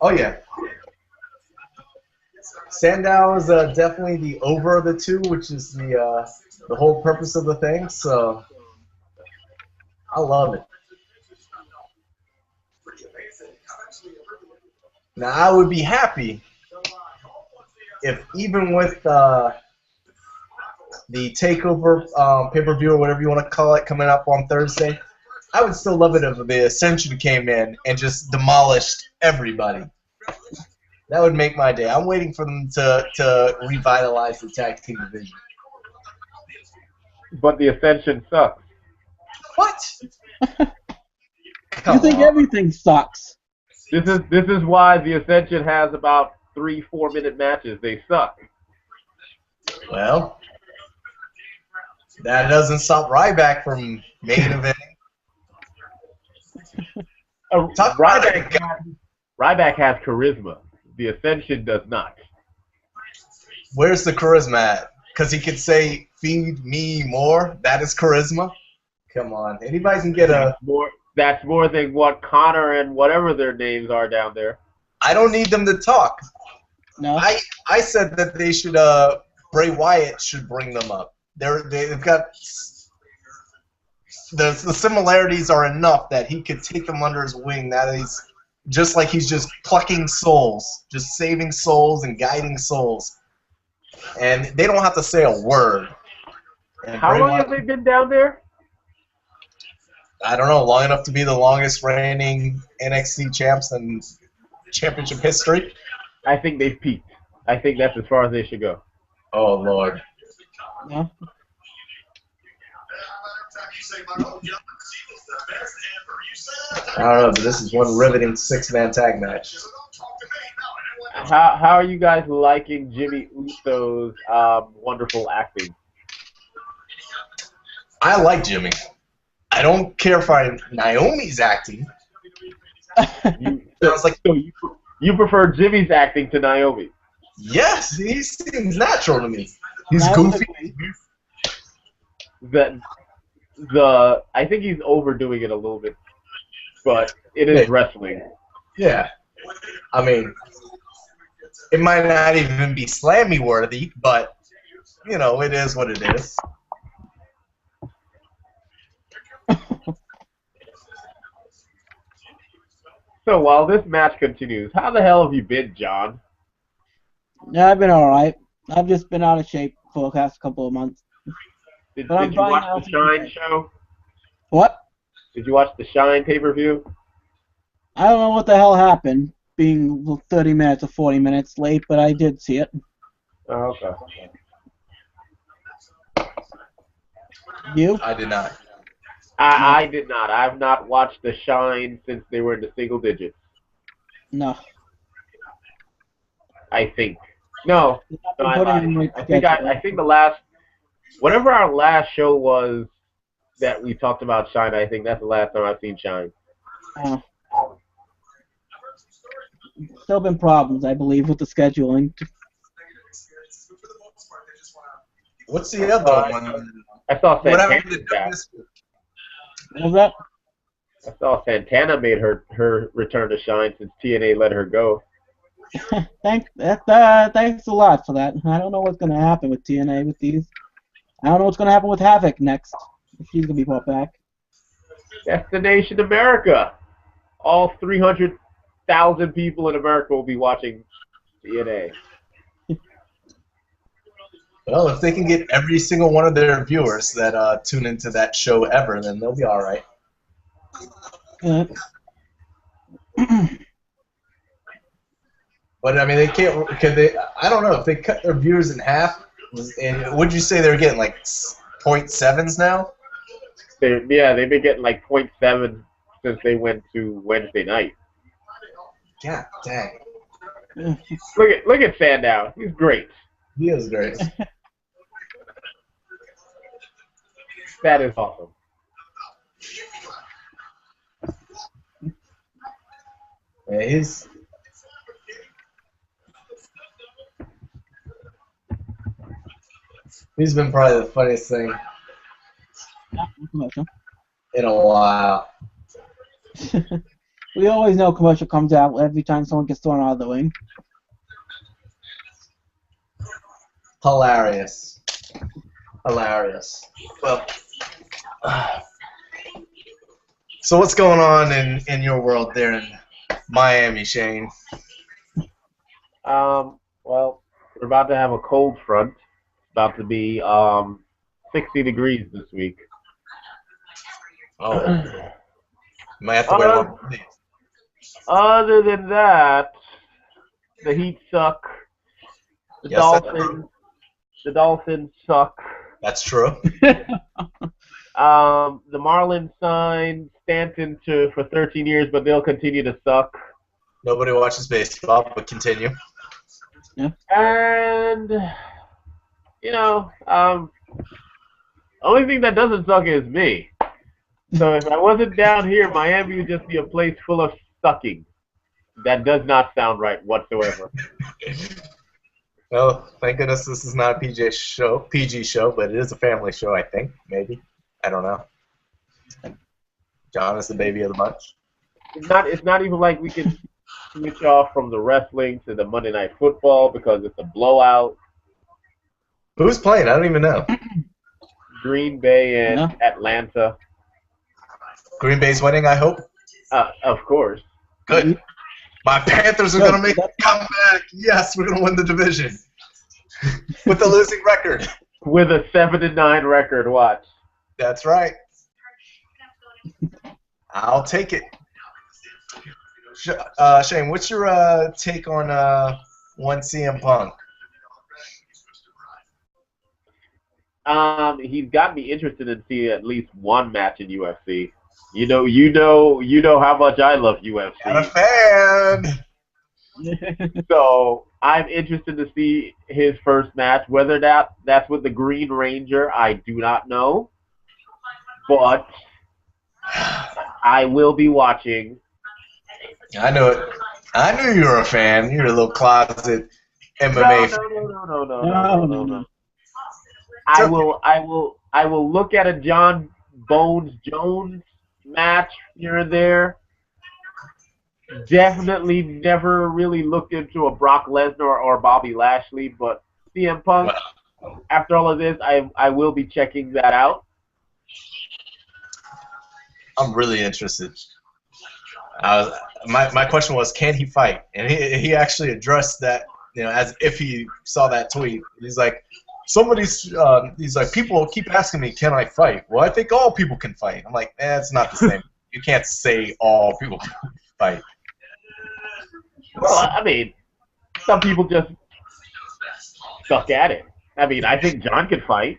Oh yeah. Sandow is definitely the over of the two, which is the whole purpose of the thing. So I love it. Now I would be happy if even with the takeover pay-per-view or whatever you want to call it coming up on Thursday, I would still love it if the Ascension came in and just demolished everybody. That would make my day. I'm waiting for them to revitalize the tag team division. But the Ascension sucks. What? You think everything sucks? This is why the Ascension has about 3-4 minute matches. They suck. Well, that doesn't stop Ryback from main eventing. Ryback has charisma. The Ascension does not. Where's the charisma at? Because he could say, "Feed me more." That is charisma. Come on, anybody can get a. That's more than what Connor and whatever their names are down there. I don't need them to talk. No. I said that they should. Bray Wyatt should bring them up. They've got the similarities are enough that he could take them under his wing. That is just like he's just plucking souls, just saving souls and guiding souls, and they don't have to say a word. And How long have they been down there? I don't know, long enough to be the longest reigning NXT champs in championship history. I think they've peaked. I think that's as far as they should go. Oh Lord, No. I don't know, but this is one riveting 6-man tag match. How are you guys liking Jimmy Uso's wonderful acting? I like Jimmy. I don't care for Naomi's acting. Sounds like You prefer Jimmy's acting to Naomi? yes, he seems natural to me. He's I would goofy. agree. I think he's overdoing it a little bit, but it is Hey. wrestling. Yeah. I mean, it might not even be Slammy worthy, but you know, it is what it is. So while this match continues, how the hell have you been, John? Yeah, I've been alright. I've just been out of shape for the past couple of months. Did But I'm you trying watch out the to Shine do show? What? Did you watch the Shine pay-per-view? I don't know what the hell happened, being 30 minutes or 40 minutes late, but I did see it. Oh, okay. You? I did not. I did not. I've not watched the Shine since they were in the single digits. No. I think. No. I've No, been I putting lied. in my I think schedule. the last, whatever our last show was that we talked about Shine, I think that's the last time I've seen Shine. Still been problems, I believe, with the scheduling. What's the other one? I saw What Santana. happened to back. this? What was that? I saw Santana made her return to Shine since TNA let her go. Thanks a lot for that. I don't know what's going to happen with TNA with these. I don't know what's going to happen with Havoc next. If she's going to be brought back. Destination America. All 300,000 people in America will be watching TNA. Well, if they can get every single one of their viewers that tune into that show ever, then they'll be all right. But I mean, they can't. Can they? I don't know if they cut their viewers in half. And would you say they're getting like 0.7s now? They've been getting like 0.7 since they went to Wednesday night. God dang. Look at Sandow. He's great. He is great. That is awesome. Yeah, he's been probably the funniest thing in a while. We always know commercial comes out every time someone gets thrown out of the ring. Hilarious. Well, so what's going on in your world there in Miami, Shane? Well, we're about to have a cold front. It's about to be 60 degrees this week. Oh, you might have to wear long sleeves. Other than that, the Heat suck. The Dolphins suck. That's true. The Marlins signed Stanton for 13 years, but they'll continue to suck. Nobody watches baseball, but continue. Yeah. And only thing that doesn't suck is me. So if I wasn't down here, Miami would just be a place full of sucking. That does not sound right whatsoever. Well, thank goodness this is not a PG show, but it is a family show, I think. Maybe. I don't know. John is the baby of the bunch. It's not even like we can switch off from the wrestling to the Monday Night Football because it's a blowout. Who's playing? I don't even know. Green Bay and Atlanta. Green Bay's winning, I hope. Of course. Good. My Panthers are going to make a comeback. Yes, we're going to win the division. With the losing record. With a 7-9 record, watch. That's right. I'll take it. Shane, what's your take on one CM Punk? He's got me interested in seeing at least one match in UFC. You know how much I love UFC. Not a fan. So I'm interested to see his first match. Whether that's with the Green Ranger, I do not know. But I will be watching. I know it. I knew you were a fan. You're a little closet MMA fan. No. I will look at a John Bones Jones match here and there. Definitely never really looked into a Brock Lesnar or Bobby Lashley, but CM Punk, after all of this, I will be checking that out. I'm really interested. My question was, can he fight? And he actually addressed that, as if he saw that tweet. He's like, he's like, people keep asking me, can I fight? Well, I think all people can fight. I'm like, it's not the same. You can't say all people can fight. Well, I mean, some people just suck at it. I mean, I think John could fight.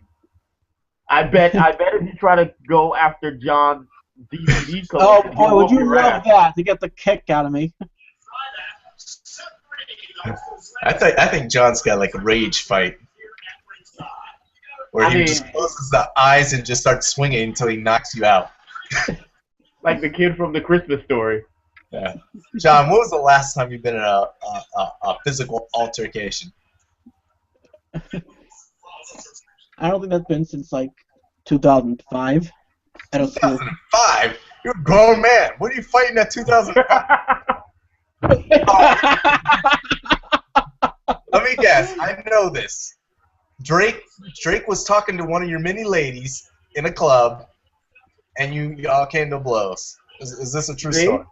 I bet if you try to go after John's DVD collection, boy, would you love that to get the kick out of me? I think John's got like a rage fight where he just closes the eyes and just starts swinging until he knocks you out. Like the kid from the Christmas Story. Yeah. John, when was the last time you've been in a physical altercation? I don't think that's been since like 2005. At a school. 2005? You're a grown man. What are you fighting at 2005? Let me guess. I know this. Drake was talking to one of your many ladies in a club, and you all came to blows. Is this a true story?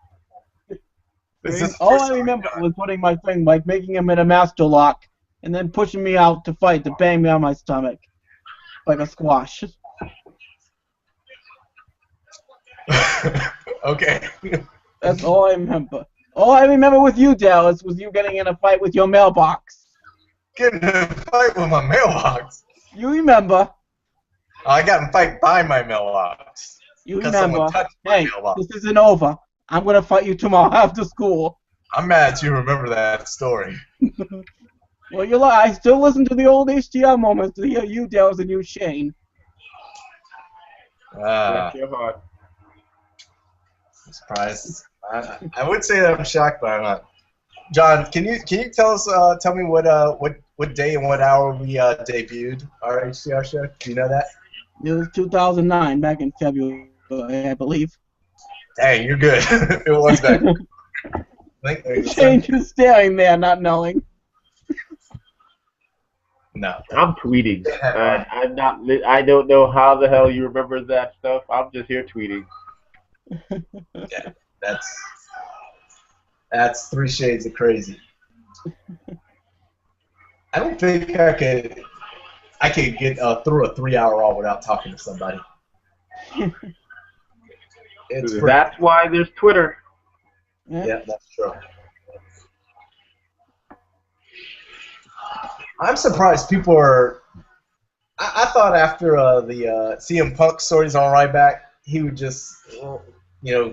All I remember was putting my thing, like making him in a master lock, and then pushing me out to fight, to bang me on my stomach, like a squash. Okay. That's all I remember. All I remember with you, Dallas, was you getting in a fight with your mailbox. Getting in a fight with my mailbox? You remember. I got in a fight by my mailbox. You remember. Hey, this isn't over. I'm going to fight you tomorrow after school. I'm mad you remember that story. Well, I still listen to the old HDR moments to hear you, Dallas, and you, Shane. Bless your heart. I'm surprised. I would say that I'm shocked, but I'm not. John, can you tell me what day and what hour we debuted our HDR show? Do you know that? It was 2009, back in February, I believe. Dang, you're good. It was back. Shane just staring there, not knowing. No. I'm tweeting. I'm not. I don't know how the hell you remember that stuff. I'm just here tweeting. Yeah, that's 3 shades of crazy. I don't think I could get through a 3-hour all without talking to somebody. That's why there's Twitter. Yeah, that's true. I'm surprised people are. I thought after the CM Punk stories on Ryback, he would just,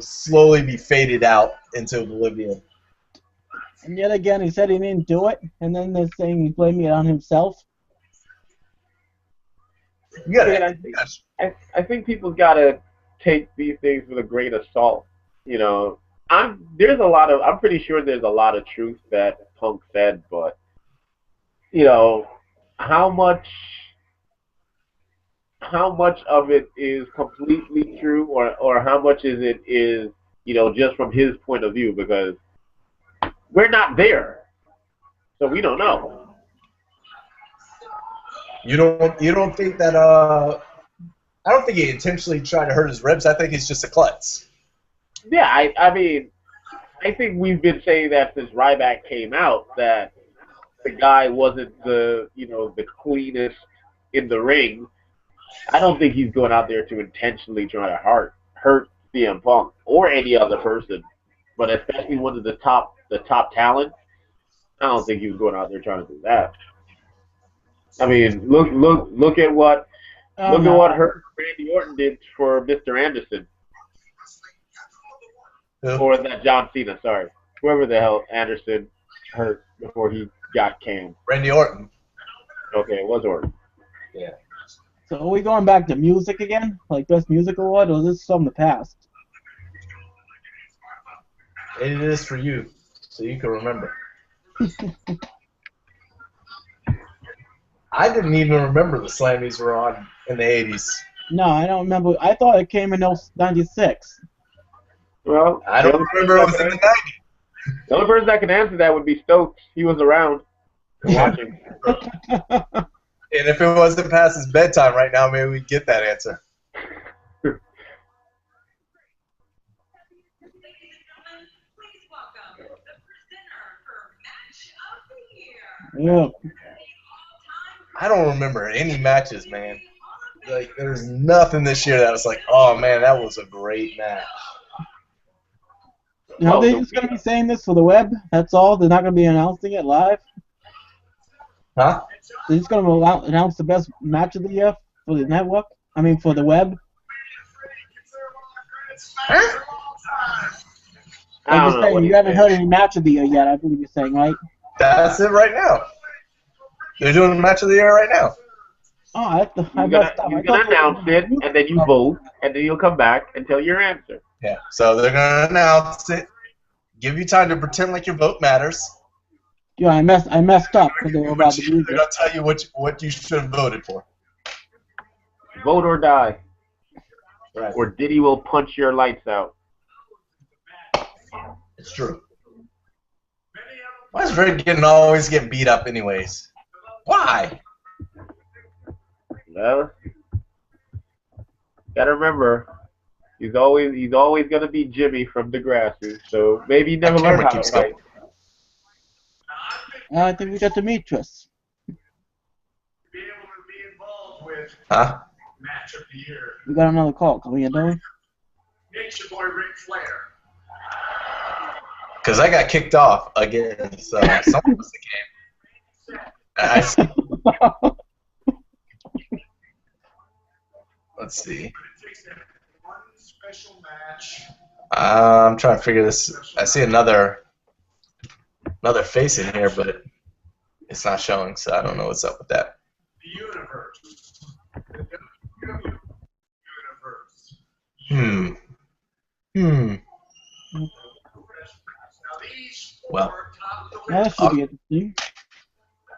slowly be faded out into oblivion. And yet again, he said he didn't do it, and then they're saying he's blaming it on himself. I think people's got to take these things with a grain of salt. I'm pretty sure there's a lot of truth that Punk said, but how much of it is completely true, or how much is just from his point of view, because we're not there, so we don't know. You don't think that I don't think he intentionally tried to hurt his ribs. I think it's just a klutz. Yeah, I think we've been saying that since Ryback came out, that the guy wasn't the cleanest in the ring. I don't think he's going out there to intentionally try to hurt CM Punk or any other person, but especially one of the top talent. I don't think he was going out there trying to do that. I mean, look at what Oh, Look at no. what Randy Orton did for Mr. Anderson. Who? Or is that John Cena? Sorry. Whoever the hell Anderson hurt before he got canned. Randy Orton. Okay, it was Orton. Yeah. So are we going back to music again? Like Best Music Award, or is this from the past? It is for you, so you can remember. I didn't even remember the Slammys were on in the 80s. No, I don't remember. I thought it came in 96. Well, I don't remember it was in the 90s. The only person that can answer that would be Stokes. He was around watching. And if it wasn't past his bedtime right now, maybe we'd get that answer. Yeah. I don't remember any matches, man. Like, there's nothing this year that was like, oh, man, that was a great match. You know, they're just going to be saying this for the web? That's all? They're not going to be announcing it live? Huh? They're just going to announce the best match of the year for the network? I mean, for the web? Huh? Like you're saying, you haven't heard any match of the year yet, I believe you're saying, right? That's it right now. They're doing the match of the year right now. Oh, I You're gonna announce it, and then you vote, and then you'll come back and tell your answer. Yeah, so they're going to announce it, give you time to pretend like your vote matters. Yeah, I messed up because they were about the They're music. going to tell you what you should have voted for. Vote or die. Right. Or Diddy will punch your lights out. It's true. Why is Red always getting beat up anyways? Why? Well, gotta remember, he's always gonna be Jimmy from Degrassi, so maybe he never learned how to fight. I think we got Demetrius. Huh? Match of the year. We got another call. Can we get going? It's your boy Ric Flair. Because I got kicked off again, so someone was the game. I see. Let's see. One special match. I'm trying to figure this. I see another face in here, but it's not showing, so I don't know what's up with that. The universe. The universe. Now these four Well, top of the That list. should be interesting.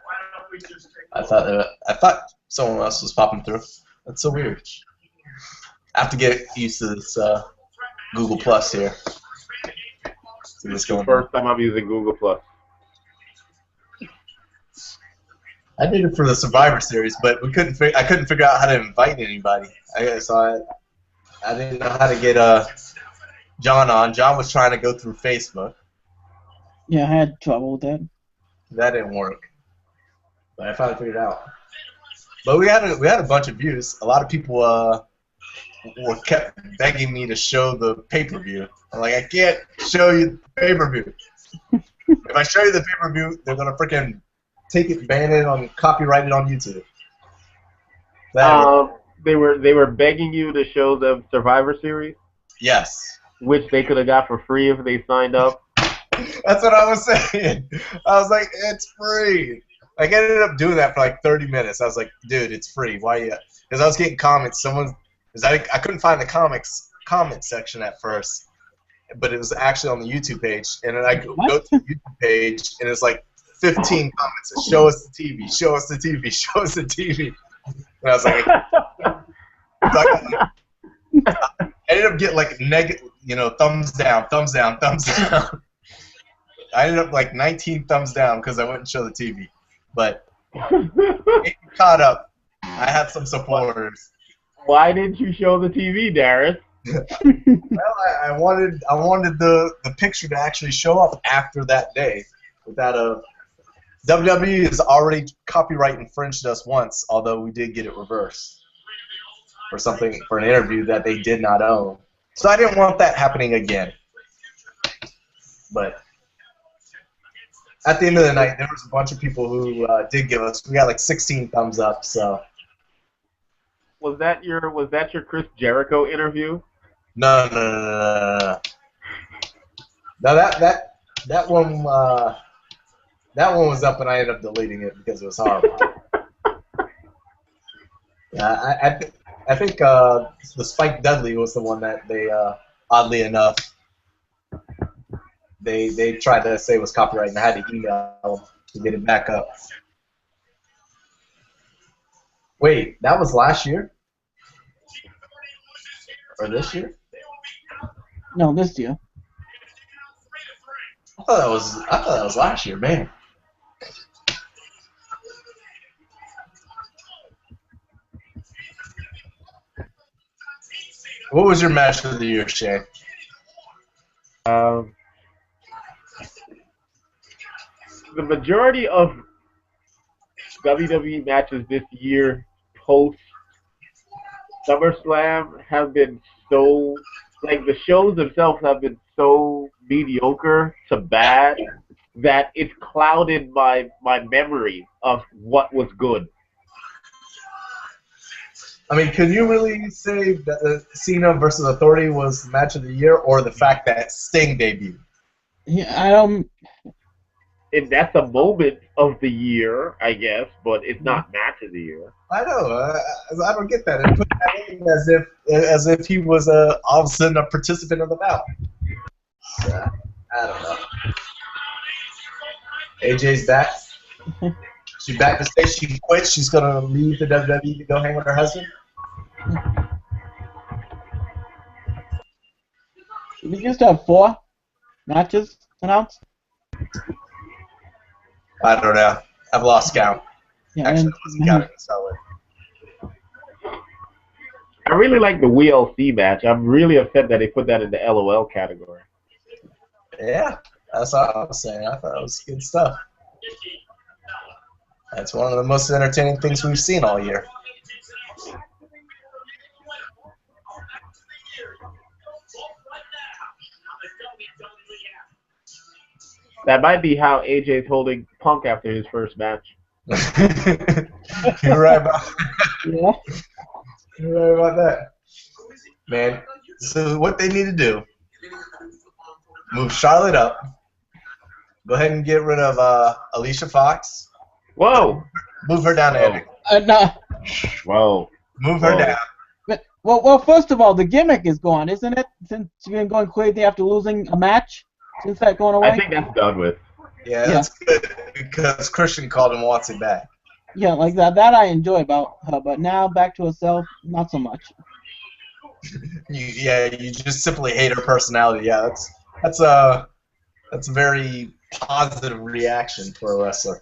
Why don't we just take I thought someone else was popping through. That's so weird. I have to get used to this Google Plus here. See what's going on. First time I'm using Google Plus. I did it for the Survivor Series, but I couldn't figure out how to invite anybody. I didn't know how to get John on. John was trying to go through Facebook. Yeah, I had trouble with that. That didn't work. But I finally figured it out. But we had a bunch of views. A lot of people kept begging me to show the pay-per-view. I'm like, I can't show you the pay-per-view. If I show you the pay-per-view, they're gonna freaking take it, ban it, copyright it on YouTube. They were begging you to show them Survivor Series, Yes. which they could have got for free if they signed up. That's what I was saying. I was like, it's free. Like, I ended up doing that for like 30 minutes. I was like, dude, it's free. Why you? Because I was getting comments. I couldn't find the comment section at first, but it was actually on the YouTube page. And then I go to the YouTube page, and it's like 15 comments. That show us the TV. Show us the TV. Show us the TV. And I was like, I ended up getting like negative, thumbs down, thumbs down, thumbs down. I ended up like 19 thumbs down because I wouldn't show the TV. But it caught up. I had some supporters. Why didn't you show the TV, Darius? Well, I wanted the picture to actually show up after that day. Without WWE has already copyright infringed us once, although we did get it reversed for an interview that they did not own. So I didn't want that happening again. But at the end of the night, there was a bunch of people who did give us. We got like 16 thumbs up. So that your Chris Jericho interview? No. Now that one was up, and I ended up deleting it because it was horrible. Yeah, I think the Spike Dudley was the one that they oddly enough they tried to say was copyright, and I had to email to get it back up. Wait, that was last year or this year? No, this year. I thought that was last year, man. What was your match of the year, Shane? The majority of WWE matches this year post SummerSlam have been so, like, the shows themselves have been so mediocre to bad that it's clouded my memory of what was good. I mean, can you really say that Cena versus Authority was the match of the year, or the fact that Sting debuted? Yeah, I don't. And that's a moment of the year, I guess, but it's not match of the year. I know. I don't get that. It put that in as if he was all of a sudden a participant of the bout. I don't know. AJ's back. She's back to say she quit. She's gonna leave the WWE to go hang with her husband. We used to have 4 matches announced. I don't know. I've lost count. Yeah, Actually, I wasn't counting to start with. I really like the WLC match. I'm really upset that they put that in the LOL category. Yeah, that's what I was saying. I thought it was good stuff. That's one of the most entertaining things we've seen all year. That might be how AJ's holding Punk after his first match. You're right about Yeah. You're right about that. Man, so what they need to do, move Charlotte up, go ahead and get rid of Alicia Fox. Whoa! Move her down to Epic. No. Whoa. Move her down. But, well, first of all, the gimmick is gone, isn't it? Since you've been going crazy after losing a match, since that going away. I think that's done with. Yeah, that's good because Christian called and wants it back. Yeah, like that. That I enjoy about her, but now back to herself, not so much. You just simply hate her personality. Yeah, that's a very positive reaction for a wrestler.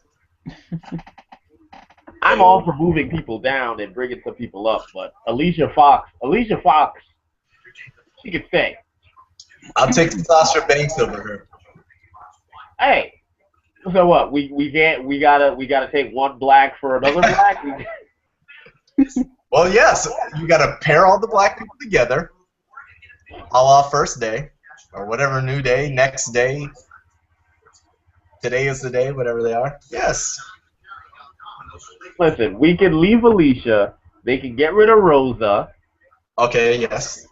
I'm all for moving people down and bringing some people up, but Alicia Fox, she can stay. I'll take Sasha Banks over her. Hey, so what? We gotta take one black for another black. Well, yes, you gotta pair all the black people together, a la first day, or whatever new day, next day. Today is the day, whatever they are. Yes. Listen, we can leave Alicia. They can get rid of Rosa. Okay. Yes.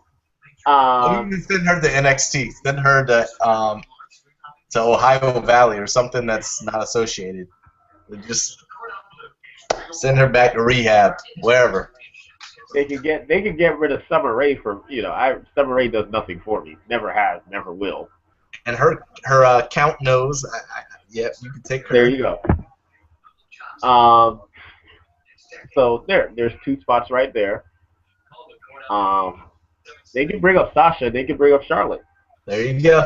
Let me send her to NXT. Send her to Ohio Valley or something that's not associated. Just send her back to rehab, wherever. They can get rid of Summer Rae from Summer Rae does nothing for me. Never has, never will. And her count knows. Yeah, you can take her. There you go. So there's 2 spots right there. They can bring up Sasha. They can bring up Charlotte. There you go.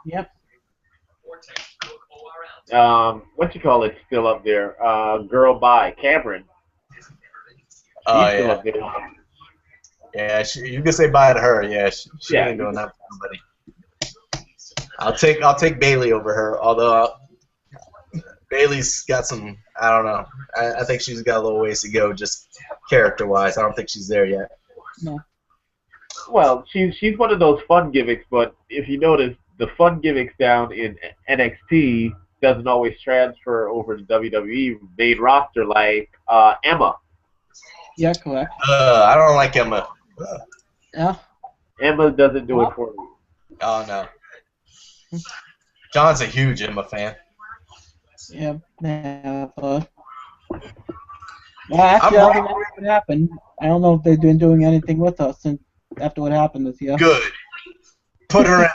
Yep. What you call it? Still up there. Girl by Cameron. Oh She's still yeah. up there. Yeah, you can say bye to her. Yeah, she ain't doing that for nobody. I'll take Bailey over her. Although Bailey's got some. I don't know. I think she's got a little ways to go, just character-wise. I don't think she's there yet. No. Well, she's one of those fun gimmicks, but if you notice, the fun gimmicks down in NXT doesn't always transfer over to WWE main roster like Emma. Yeah, correct. I don't like Emma. Yeah. Emma doesn't do it for me. Oh no. John's a huge Emma fan. Yeah. Well, actually, I don't think that would happen. I don't know if they've been doing anything with us since after what happened this year. Good. Put her in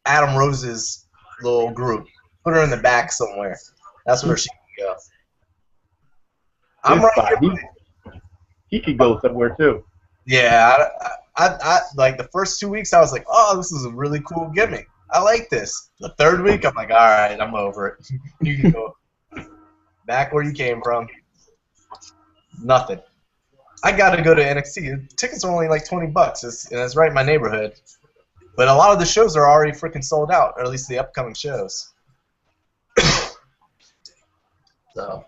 Adam Rose's little group. Put her in the back somewhere. That's where she can go. I'm It's right fine. here. He could go somewhere too. Yeah, I like the first 2 weeks I was like, oh, this is a really cool gimmick. I like this. The third week I'm like, all right, I'm over it. You can go back where you came from. Nothing. I gotta go to NXT. Tickets are only like $20. And it's right in my neighborhood. But a lot of the shows are already freaking sold out, or at least the upcoming shows. So.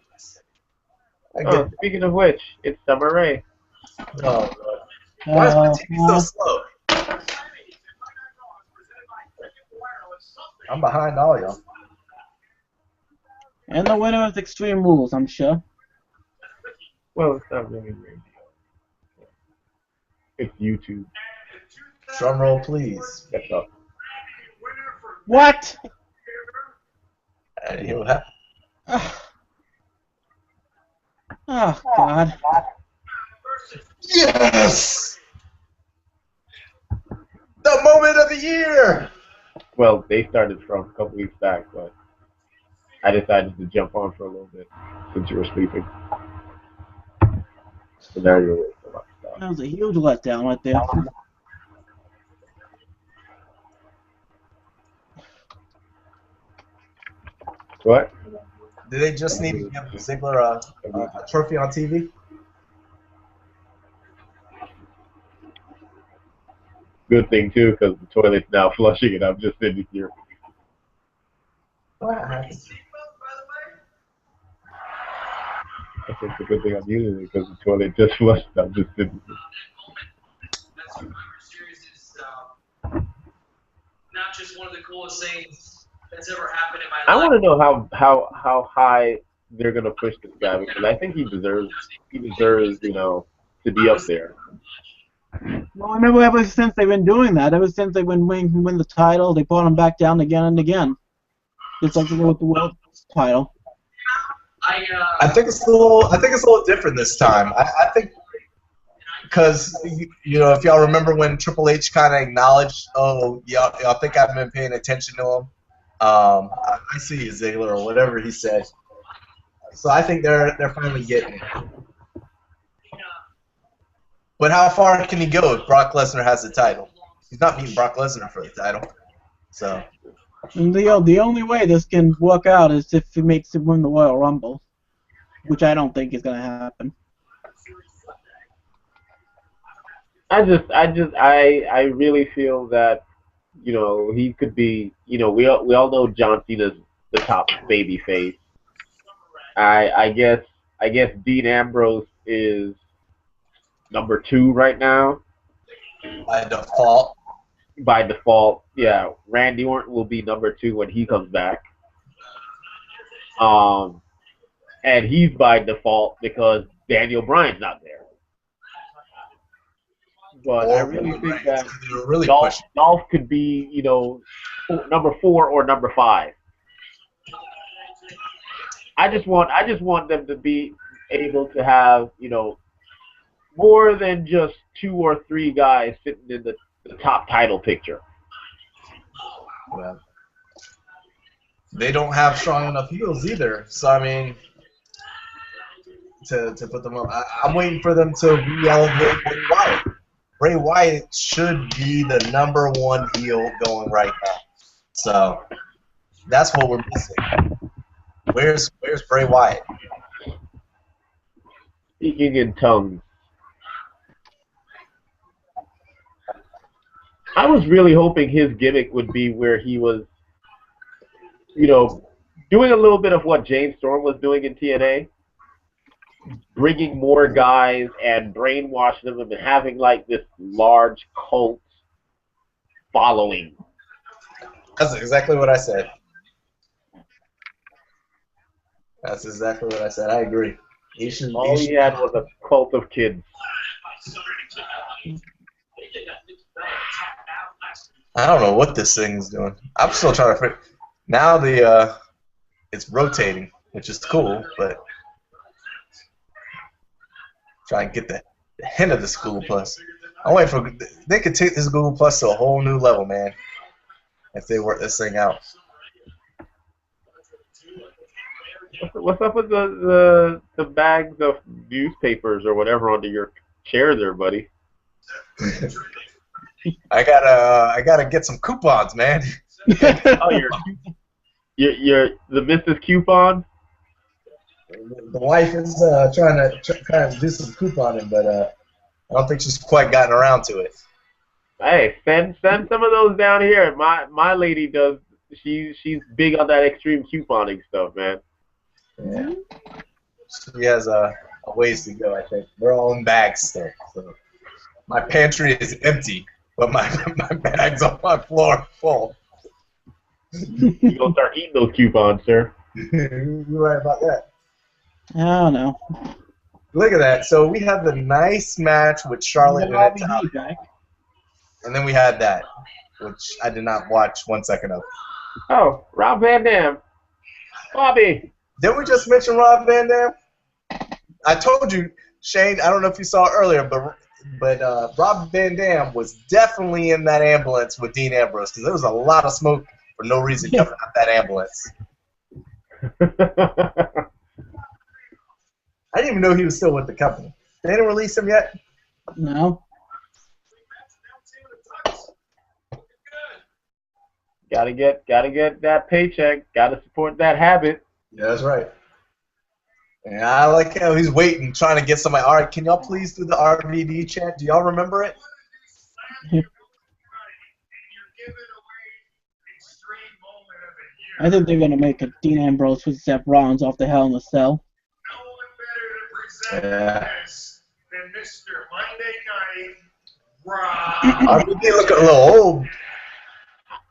Oh, speaking of which, it's Summer Rae. Oh, why is my TV so slow? I'm behind all y'all. And the winner is Extreme Rules, I'm sure. Well, it's not really radio. It's YouTube. Drum roll, please. That's all. What? I hear what happened. Oh, God. Yes! The moment of the year! Well, they started from a couple weeks back, but I decided to jump on for a little bit since you were sleeping. So now you're awake. That was a huge letdown right there. What? Do they just need to give Ziggler a trophy on TV? Good thing, too, because the toilet's now flushing and I'm just sitting here. What happened? I think it's a good thing I'm using it because the toilet just flushed and I'm just sitting here. Not just one of the coolest things that's ever happened in my I life. want to know how high they're gonna push this guy because I think he deserves you know to be up there. Well, I know ever since they've been doing that, ever since they win the title, they brought him back down again and again. Just like they did with the world title. I think it's a little different this time. I think because you know, if y'all remember when Triple H kind of acknowledged, oh, y'all think I've been paying attention to him. I see you, Ziggler, or whatever he said. So I think they're finally getting it. But how far can he go if Brock Lesnar has the title? He's not beating Brock Lesnar for the title. So. And the only way this can work out is if he makes him win the Royal Rumble, which I don't think is going to happen. I really feel that, you know, he could be, you know, we all know John Cena's the top baby face. I guess Dean Ambrose is number 2 right now. By default, yeah. Randy Orton will be number 2 when he comes back. And he's by default because Daniel Bryan's not there. But I really think that Dolph could be, you know, number 4 or number 5. I just want them to be able to have, you know, more than just 2 or 3 guys sitting in the top title picture. Well, they don't have strong enough heels either. So I mean, to put them up, I'm waiting for them to re-elevate Bray Wyatt. Bray Wyatt should be the number 1 heel going right now. So that's what we're missing. Where's Bray Wyatt? Speaking in tongues. I was really hoping his gimmick would be where he was, you know, doing a little bit of what James Storm was doing in TNA, bringing more guys and brainwashing them and having like this large cult following. That's exactly what I said. I agree. All he had was a cult of kids. I don't know what this thing is doing. I'm still trying to figure. Now it's rotating, which is cool, but try and get the hint of this Google Plus. I'm waiting for they could take this Google Plus to a whole new level, man. If they work this thing out. What's up with the bags of newspapers or whatever under your chair there, buddy? I gotta get some coupons, man. Oh, you're the Mrs. Coupon. The wife is trying to do some couponing, but I don't think she's quite gotten around to it. Hey, send some of those down here. My lady does. She's big on that extreme couponing stuff, man. Yeah. She has a ways to go, I think. We're all in bags still. So my pantry is empty, but my bag's on my floor full. You gonna start eating those coupons, sir? You're right about that. I don't know. Look at that. So we have the nice match with Charlotte and Natalya. And then we had that, which I did not watch 1 second of. Oh, Rob Van Dam. Bobby. Didn't we just mention Rob Van Dam? I told you, Shane, I don't know if you saw it earlier, but Rob Van Dam was definitely in that ambulance with Dean Ambrose because there was a lot of smoke for no reason coming out that ambulance. I didn't even know he was still with the company. They didn't release him yet? No. Gotta get that paycheck. Gotta support that habit. Yeah, that's right. And I like how he's waiting, trying to get somebody. All right, can y'all please do the RVD chant? Do y'all remember it? I think they're gonna make a Dean Ambrose with Seth Rollins off the Hell in a Cell. Yeah. Than Mr. Monday Night Raw. RVD look a little old.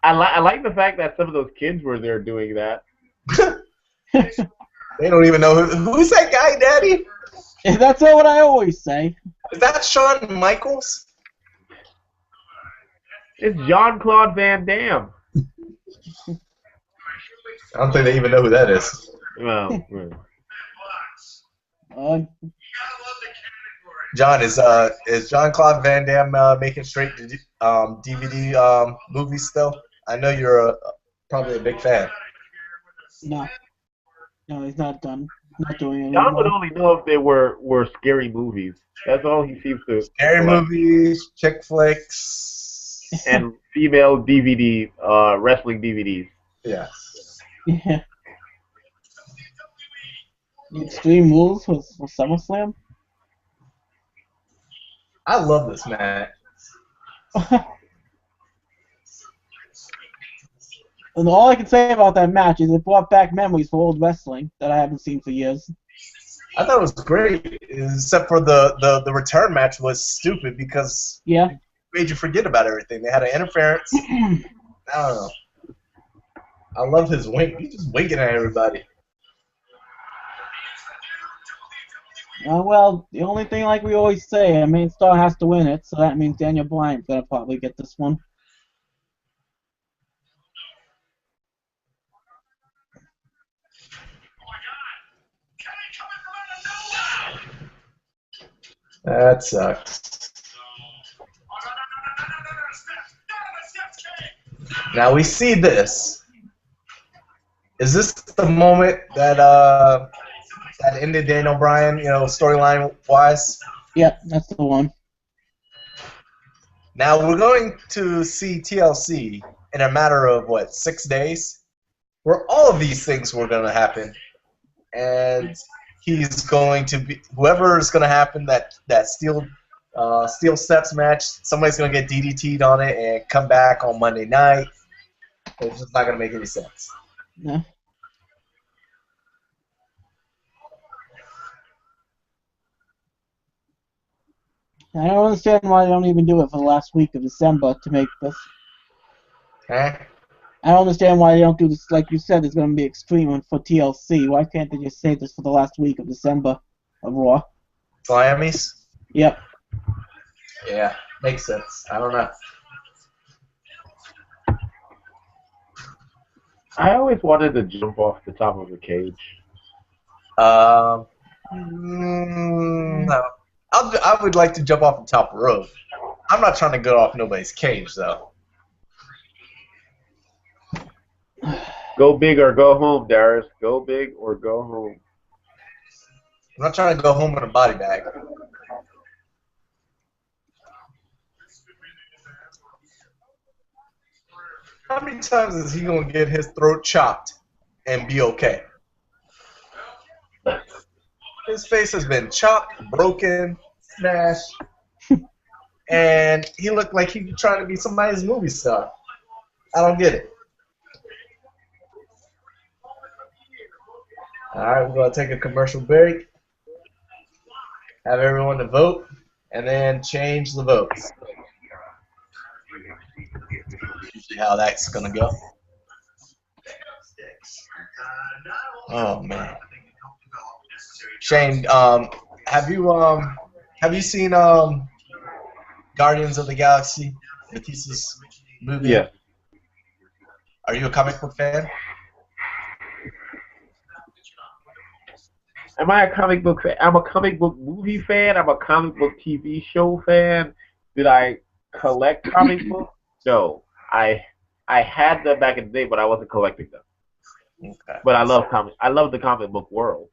I like the fact that some of those kids were there doing that. They don't even know who's that guy, Daddy? That's what I always say. Is that Shawn Michaels? It's Jean-Claude Van Damme. I don't think they even know who that is. Well, John, is Jean-Claude Van Damme making straight DVD movies still? I know you're probably a big fan. No, he's not done. Not doing it John would anymore. only know if they were scary movies. That's all he seems to. Scary movies, chick flicks, and female DVD, wrestling DVDs. Yeah. Yeah. The Extreme Rules was SummerSlam. I love this match. And all I can say about that match is it brought back memories for old wrestling that I haven't seen for years. I thought it was great, except for the return match was stupid because Yeah. it made you forget about everything. They had an interference. I don't know. I love his wink. He's just winking at everybody. Well, the only thing, like we always say, a main star has to win it, so that means Daniel Bryan's gonna probably get this one. That sucks. Now we see this. Is this the moment that that ended Daniel Bryan, storyline wise? Yep, that's the one. Now we're going to see TLC in a matter of 6 days, where all of these things were going to happen, and he's going to be whoever is going to happen that steel steps match. Somebody's going to get DDT'd on it and come back on Monday night. It's just not going to make any sense. No. I don't understand why they don't even do it for the last week of December to make this. Huh? I don't understand why they don't do this. Like you said, it's going to be extreme for TLC. Why can't they just save this for the last week of December? of Raw. Slammys? Yep. Yeah, makes sense. I don't know. I always wanted to jump off the top of a cage. No. I would like to jump off the top rope. I'm not trying to go off nobody's cage, though. Go big or go home, Darius. Go big or go home. I'm not trying to go home in a body bag. How many times is he going to get his throat chopped and be okay? His face has been chopped, broken, smashed, and he looked like he was trying to be somebody's movie star. I don't get it. Alright, we're going to take a commercial break, have everyone to vote, and then change the votes. Usually how that's going to go. Oh, man. Shane, have you seen Guardians of the Galaxy, Matisse's movie? Yeah. Are you a comic book fan? Am I a comic book fan? I'm a comic book movie fan. I'm a comic book TV show fan. Did I collect comic books? No. I had them back in the day, but I wasn't collecting them. Okay. But I love comics. I love the comic book world.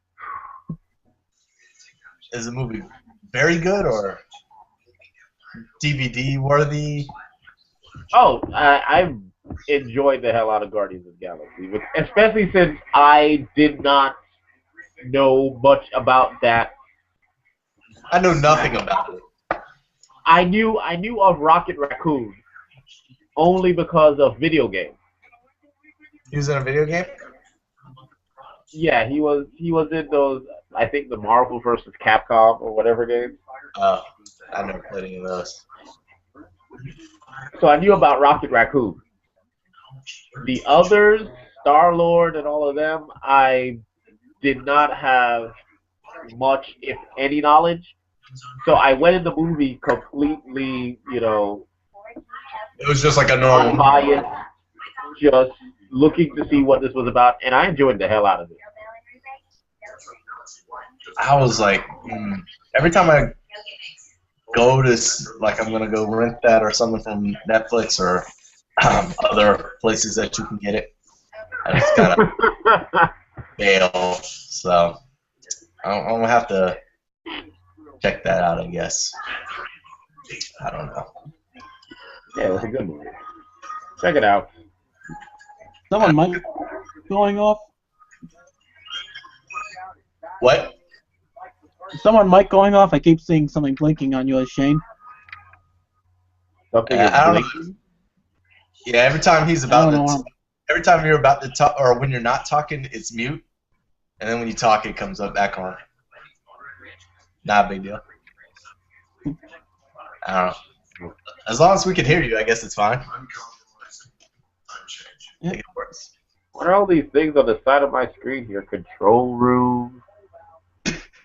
Is the movie very good or DVD worthy? Oh, I've enjoyed the hell out of Guardians of the Galaxy, especially since I did not know much about that. I know nothing about it. I knew of Rocket Raccoon only because of video games. He was in a video game? Yeah, he was in those, I think, the Marvel versus Capcom or whatever games. Oh, I never played any of those. So I knew about Rocket Raccoon. The others, Star-Lord and all of them, I did not have much, if any, knowledge. So I went in the movie completely, It was just like a normal unbiased, just looking to see what this was about, and I enjoyed the hell out of it. I was like, every time I go to, like, I'm going to go rent that or something from Netflix or other places that you can get it, I just kind of bail. So I'm going to have to check that out, I guess. I don't know. Yeah, it was a good movie. Check it out. Someone might be going off. What? Is someone mic going off? I keep seeing something blinking on yours, Shane. Something I don't know. blinking? Yeah, every time he's about I don't to, know. every time you're about to talk, or when you're not talking, it's mute, and then when you talk, it comes up back on. Not a big deal. I don't know. As long as we can hear you, I guess it's fine. I think it works. What are all these things on the side of my screen here? Control room.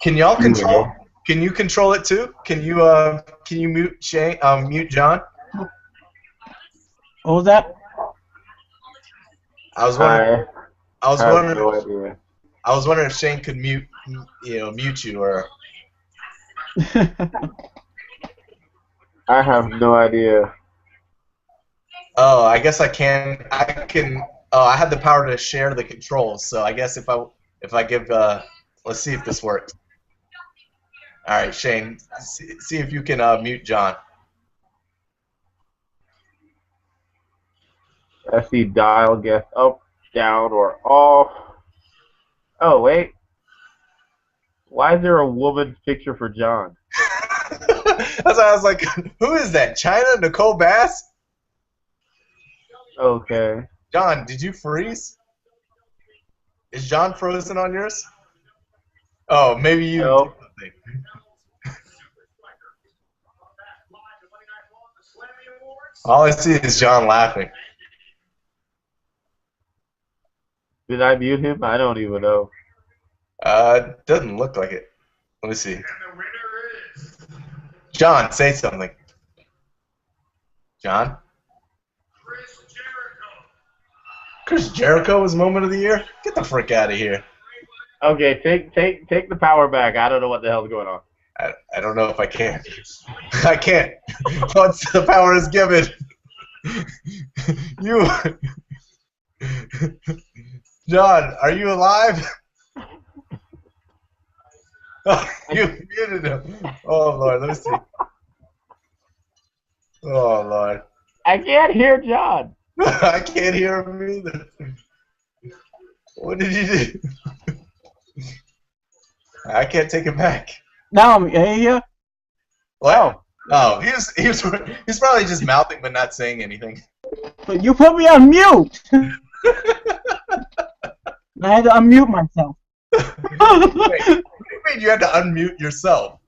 Can y'all control? Can you control it too? Can you mute Shane? Mute John? What was that? I was wondering. I was wondering. No idea. I was wondering if Shane could mute you or. I have no idea. Oh, I guess I can. I can. Oh, I have the power to share the controls. So I guess if I give. Let's see if this works. All right, Shane. See if you can mute John. I see dial guest up, down, or off. Oh, wait. Why is there a woman's picture for John? That's why I was like, who is that? China Nicole Bass? Okay. John, did you freeze? Is John frozen on yours? Oh, maybe you. No. Did something. All I see is John laughing. Did I mute him? I don't even know. Doesn't look like it. Let me see. And the winner is John, say something. John? Chris Jericho. Chris Jericho was moment of the year? Get the frick out of here. Okay, take the power back. I don't know what the hell's going on. I don't know if I can. I can't. Once the power is given, you. John, are you alive? Oh, you muted him. Oh Lord, let me see. Oh Lord. I can't hear John. I can't hear him either. What did you do? I can't take it back. Now I'm here. What? Oh, he's probably just mouthing but not saying anything. But you put me on mute. I had to unmute myself. Wait, what do you mean you had to unmute yourself?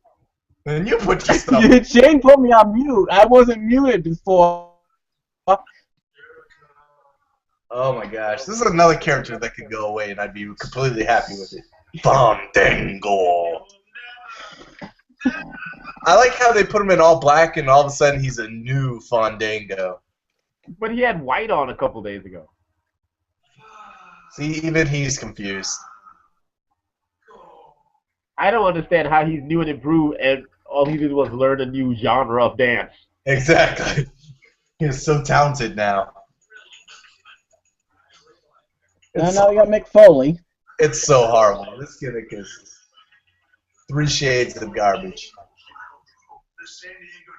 And you put yourself. Shane put me on mute. I wasn't muted before. Oh my gosh, this is another character that could go away and I'd be completely happy with it. Fandango. I like how they put him in all black and all of a sudden he's a new Fandango. But he had white on a couple days ago. See, even he's confused. I don't understand how he's new and improved, and all he did was learn a new genre of dance. Exactly. He's so talented now. And now you got Mick Foley. It's so horrible. This gimmick is 3 shades of garbage.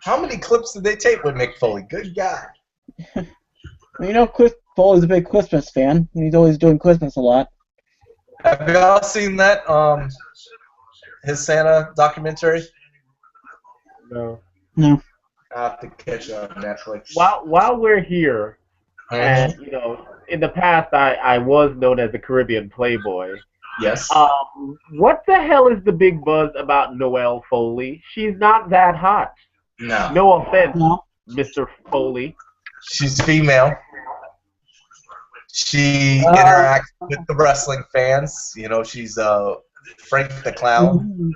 How many clips did they tape with Mick Foley? Good God. You know, Chris Foley's a big Christmas fan. He's always doing Christmas a lot. Have you all seen that? His Santa documentary? No. No. I have to catch it on Netflix. While we're here, and you know, in the past I was known as the Caribbean Playboy. Yes. What the hell is the big buzz about Noelle Foley? She's not that hot. No. No offense, No. Mr. Foley. She's female. She interacts with the wrestling fans. You know, she's Frank the Clown.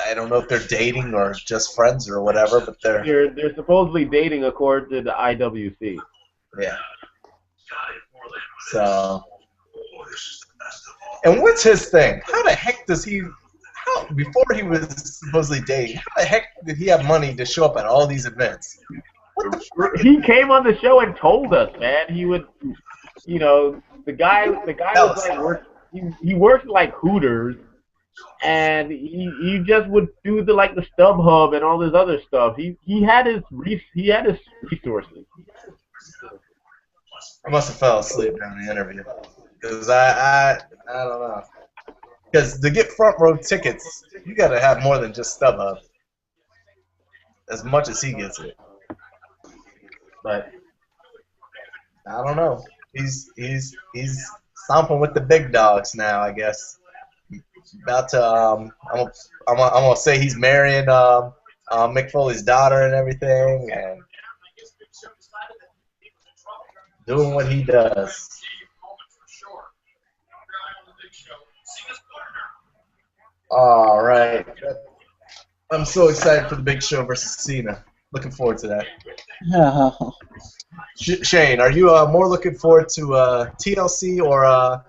I don't know if they're dating or just friends or whatever, but They're supposedly dating according to the IWC. Yeah. So. And what's his thing? How the heck does he? Before he was supposedly dating, how the heck did he have money to show up at all these events? What the frick? He came on the show and told us, man. He would, you know, the guy was like he worked like Hooters, and he just would do the StubHub and all this other stuff. He had his resources. I must have fell asleep during the interview because I don't know. Because to get front row tickets, you got to have more than just StubHub. As much as he gets it. But I don't know. He's stomping with the big dogs now, I guess. About to I'm gonna say he's marrying Mick Foley's daughter and everything, and doing what he does. All right. I'm so excited for the Big Show versus Cena. Looking forward to that. Shane, are you more looking forward to TLC or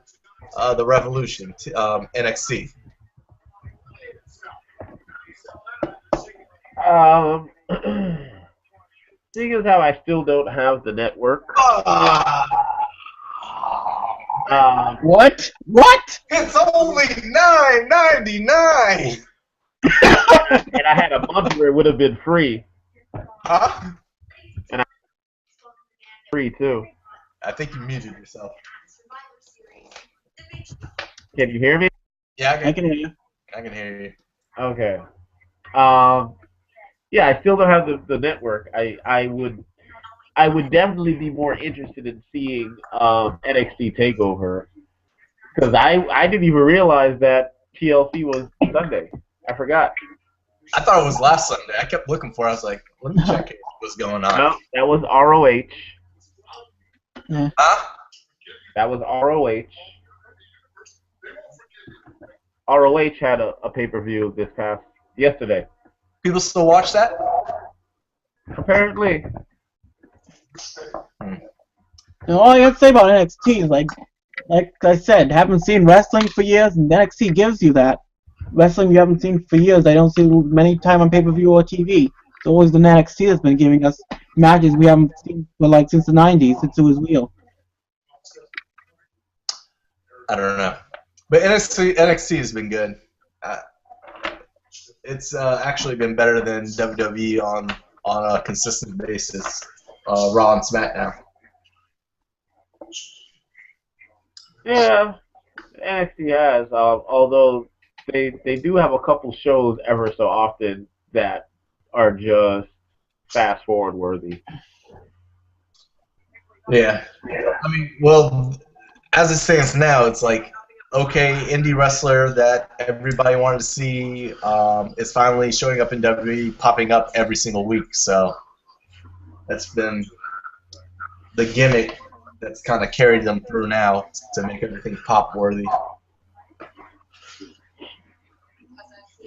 the Revolution, NXT? Seeing as how I still don't have the network. What? What? It's only $9.99. And I had a month where it would have been free. Huh? And I free too. I think you muted yourself. Can you hear me? Yeah, I can hear you. I can hear you. Okay. Yeah, I still don't have the network. I would definitely be more interested in seeing NXT Takeover, because I didn't even realize that TLC was Sunday. I forgot. I thought it was last Sunday. I kept looking for it. I was like, let me check it. What's going on? No, that was ROH. Huh? That was ROH. ROH had a pay-per-view yesterday. People still watch that? Apparently. Now, all I gotta say about NXT is like I said, haven't seen wrestling for years, and NXT gives you that. Wrestling you haven't seen for years, I don't see many time on pay-per-view or TV. It's always the NXT that's been giving us matches we haven't seen for like since the 90s, since it was real. I don't know. But NXT has been good. It's actually been better than WWE on a consistent basis. Raw and SmackDown. Yeah, NXT has. Although they do have a couple shows ever so often that are just fast forward worthy. Yeah. I mean, well, as it stands now, it's like, okay, indie wrestler that everybody wanted to see is finally showing up in WWE, popping up every single week. So that's been the gimmick that's kind of carried them through now to make everything pop worthy.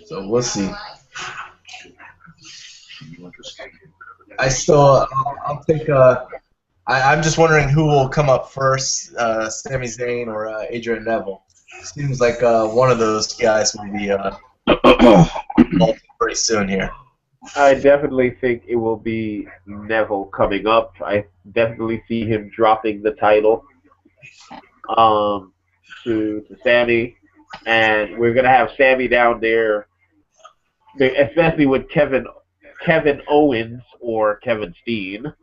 So we'll see. I'll take. I'm just wondering who will come up first, Sami Zayn or Adrian Neville. Seems like one of those guys will be involved pretty soon here. I definitely think it will be Neville coming up. I definitely see him dropping the title to Sami, and we're gonna have Sami down there, especially with Kevin Owens or Kevin Steen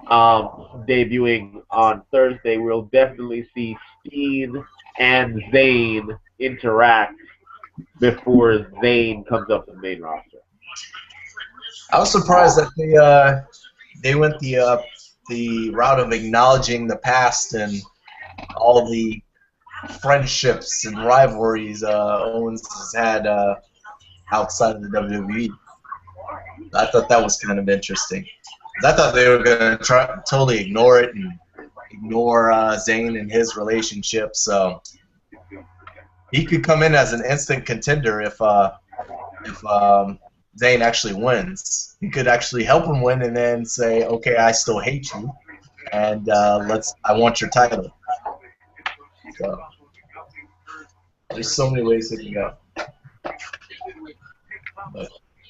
debuting on Thursday. We'll definitely see Steen and Zayn interact before Zayn comes up to the main roster. I was surprised that they went the route of acknowledging the past and all the friendships and rivalries Owens has had outside of the WWE. I thought that was kind of interesting. I thought they were going to totally ignore it and ignore Zayn and his relationship. So he could come in as an instant contender if Zayn actually wins. He could actually help him win and then say, "Okay, I still hate you, and I want your title." So there's so many ways it can go. But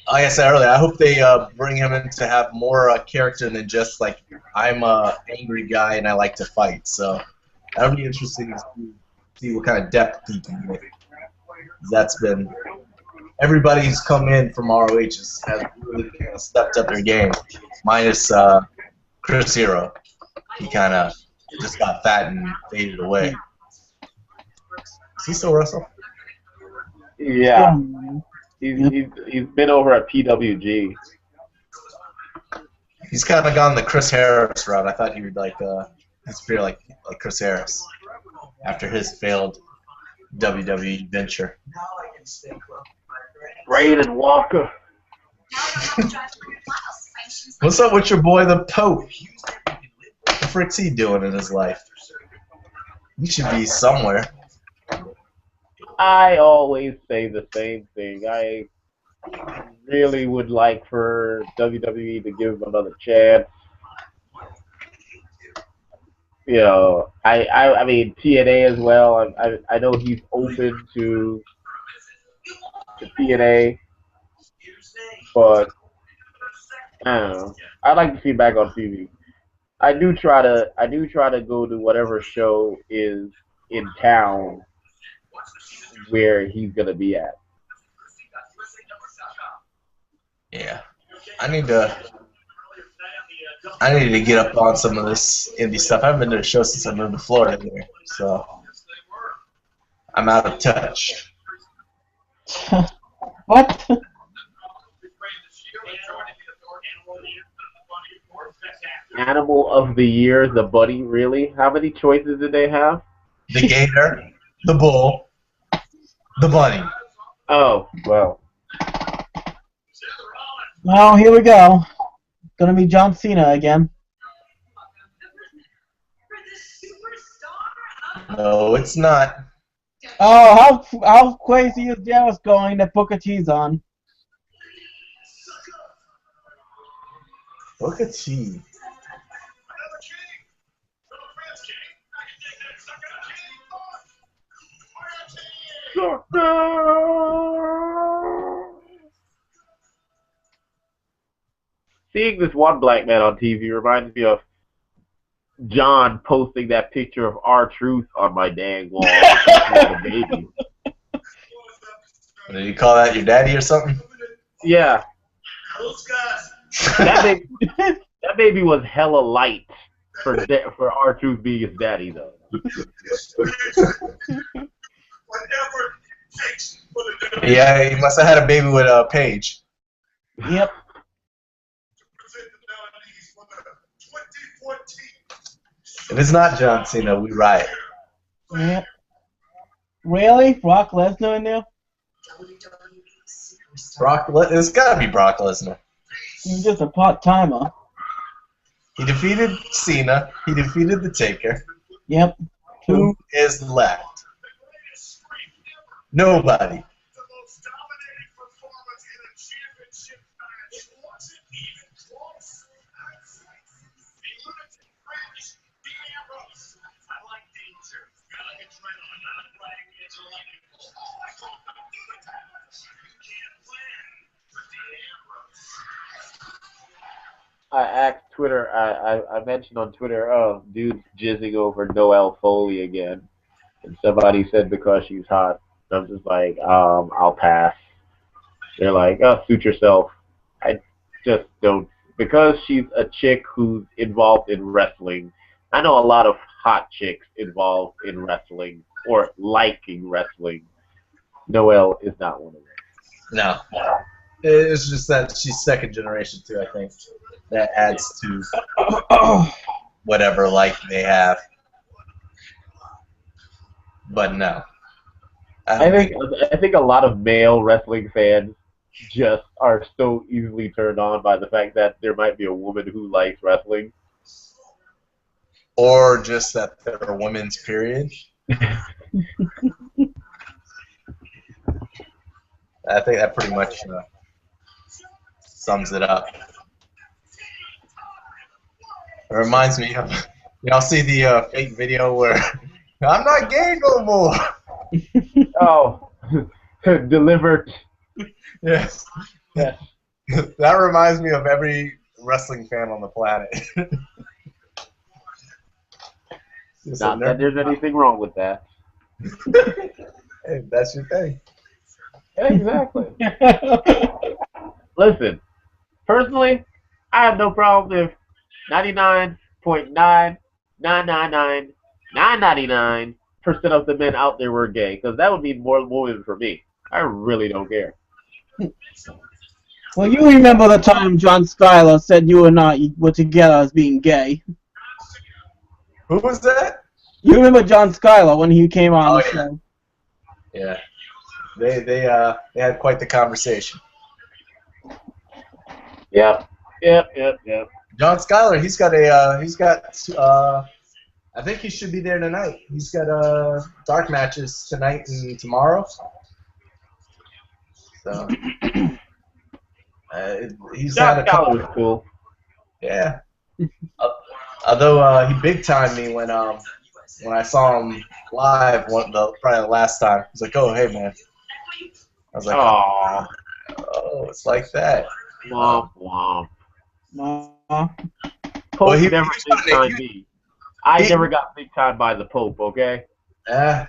like I said earlier, I hope they bring him in to have more character than just like, I'm a angry guy and I like to fight. So that'll be interesting to see what kind of depth he can get. That's been everybody who's come in from ROH has really kind of stepped up their game, minus Chris Hero. He kind of just got fat and faded away. Is he still wrestling? Yeah. He's been over at PWG. He's kind of gone the Chris Harris route. I thought he would disappear like Chris Harris after his failed WWE venture. Braden Walker. What's up with your boy the Pope? What the frick's he doing in his life? He should be somewhere. I always say the same thing. I really would like for WWE to give him another chance. You know, I mean TNA as well. I know he's open to TNA, but I don't know. I'd like to see him back on TV. I do try to go to whatever show is in town where he's gonna be at. Yeah, I need to get up on some of this indie stuff. I haven't been to a show since I moved to Florida here, so I'm out of touch. What? Animal of the Year, the bunny, really? How many choices did they have? The gator, the bull, the bunny. Oh, well. Well, here we go. Gonna be John Cena again. No, it's not. Oh, how crazy is Dallas going that Booker T's on? Booker T. Seeing this one black man on TV reminds me of John posting that picture of R-Truth on my dang wall. The baby. Did you call that your daddy or something? Yeah. Those guys. That baby was hella light for R-Truth being his daddy, though. Whatever it takes for the Yeah, he must have had a baby with Paige. Yep. present the nominees for the 2014 If it's not John Cena, we riot. Yep. Really? Brock Lesnar in there? It's gotta be Brock Lesnar. He's just a part-timer. He defeated Cena. He defeated The Taker. Yep. Who is left? Nobody. the most dominating performance in a championship match. It wasn't even close. The lunatic fringe, Dean Ambrose. I like danger. Got like adrenaline, not like interlighting. I call them lunatics. You can't plan for Dean Ambrose. I asked Twitter, I mentioned on Twitter, oh, dude's jizzing over Noelle Foley again. And somebody said because she's hot. I'm just like, I'll pass. They're like, oh, suit yourself. I just don't. Because she's a chick who's involved in wrestling. I know a lot of hot chicks involved in wrestling or liking wrestling. Noelle is not one of them. No. It's just that she's second generation too, I think. That adds to whatever like they have. But no. I think a lot of male wrestling fans just are so easily turned on by the fact that there might be a woman who likes wrestling. Or just that they're women's period. I think that pretty much sums it up. It reminds me of, y'all see the fake video where I'm not gay no more. Oh, delivered. Yes. Yes. That reminds me of every wrestling fan on the planet. Not that there's anything wrong with that. Hey, that's your thing. Exactly. Listen, personally, I have no problem if 99.9999999% of the men out there were gay, because that would mean more women for me. I really don't care. Well, you remember the time John Schuyler said you and I were together as being gay. Who was that? You remember John Schuyler when he came on Oh, the yeah. show? Yeah. They had quite the conversation. Yep. John Schuyler, he's got I think he should be there tonight. He's got dark matches tonight and tomorrow. So he's had a John Schuyler couple. was cool. Yeah. Although he big timed me when I saw him live probably the last time. He's like, "Oh, hey man." I was like, Aww. "Oh, it's like that." Womp womp. Pope Well, he never was big funny. time me. I never got big time by the Pope, okay? Yeah.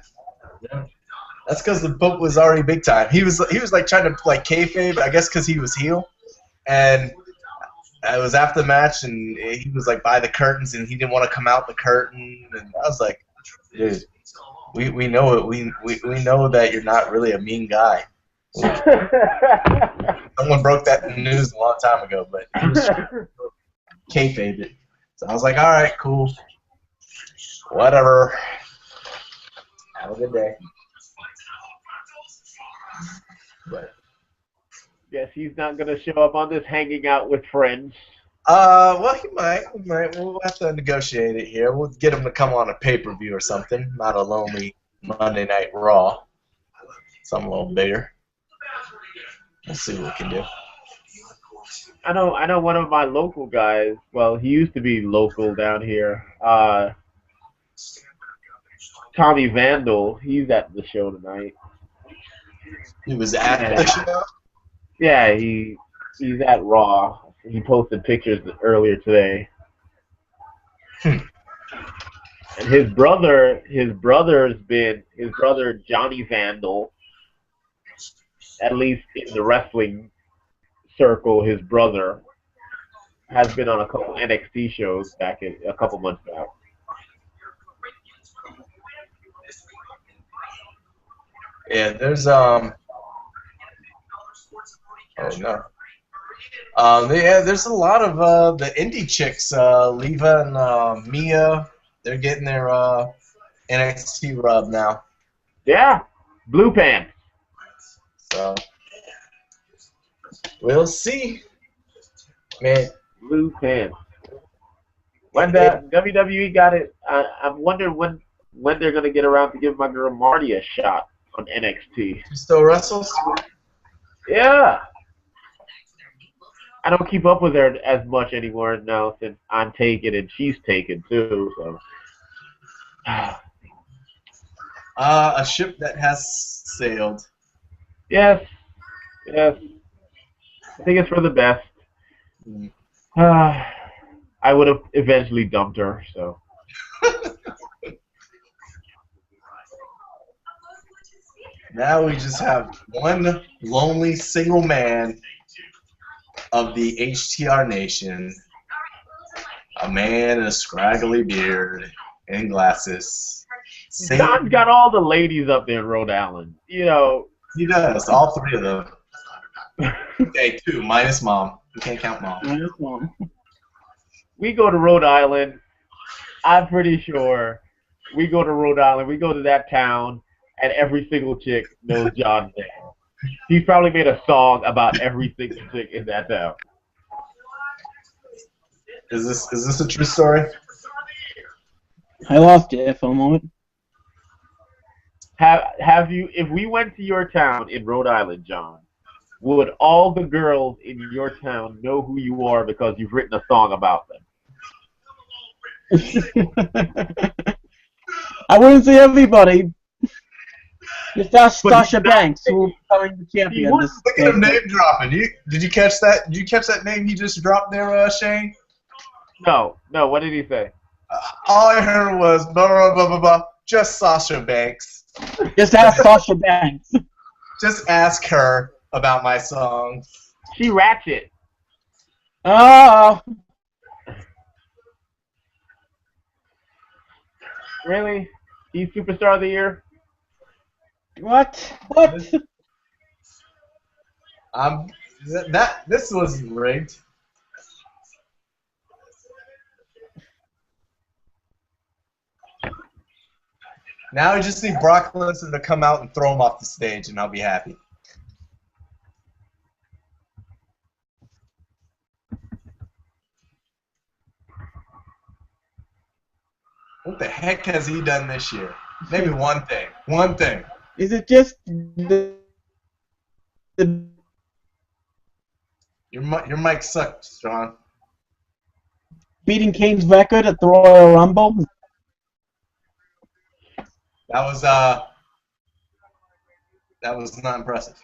That's because the Pope was already big time. He was like trying to like kayfabe, I guess, because he was heel, and it was after the match, and he was like by the curtains, and he didn't want to come out the curtain, and I was like, dude, we know it. We know that you're not really a mean guy. Someone broke that news a long time ago, but he was trying to kayfabe it. So I was like, all right, cool, whatever. Have a good day. But Guess he's not gonna show up on this hanging out with friends. well, he might. We'll have to negotiate it here. We'll get him to come on a pay-per-view or something, not a lonely Monday Night Raw. Something a little bigger. We'll see what we can do. I know one of my local guys. Well, he used to be local down here. Tommy Vandal. He's at the show tonight. He was at the show. Yeah, he's at Raw. He posted pictures earlier today. And his brother Johnny Vandal, at least in the wrestling circle, his brother has been on a couple NXT shows back in a couple months back. Yeah, there's oh no. Yeah, there's a lot of the indie chicks, Leva and Mia. They're getting their NXT rub now. Yeah, blue pants. So we'll see, man. Blue pants. When the WWE got it, I'm wondering when they're gonna get around to give my girl Marty a shot on NXT. She still wrestles? Yeah. I don't keep up with her as much anymore now since I'm taken and she's taken too. So. A ship that has sailed. Yes. I think it's for the best. I would have eventually dumped her. So. Now we just have one lonely single man of the HTR Nation, a man in a scraggly beard and glasses. John's got all the ladies up there in Rhode Island. You know. He does, all three of them. Okay, 2 minus mom. You can't count mom. Minus mom. We go to Rhode Island. I'm pretty sure we go to Rhode Island. We go to that town, and every single chick knows John's name. He's probably made a song about every single chick in that town. Is this a true story? I lost you for a moment. Have you? If we went to your town in Rhode Island, John, would all the girls in your town know who you are because you've written a song about them? I wouldn't say everybody. Just ask Sasha Banks, who will be becoming the champion. Look at him name dropping. Did you catch that? Did you catch that name he just dropped there, Shane? No. What did he say? All I heard was blah blah blah blah blah. Just Sasha Banks. Just ask Sasha Banks. Just ask her about my song. She ratchet. Oh. Really? He's Superstar of the Year? What? This was rigged. Now I just need Brock Lesnar to come out and throw him off the stage, and I'll be happy. What the heck has he done this year? Maybe one thing. One thing. Is it just the Your mic sucks, John. beating Kane's record at the Royal Rumble? That was not impressive.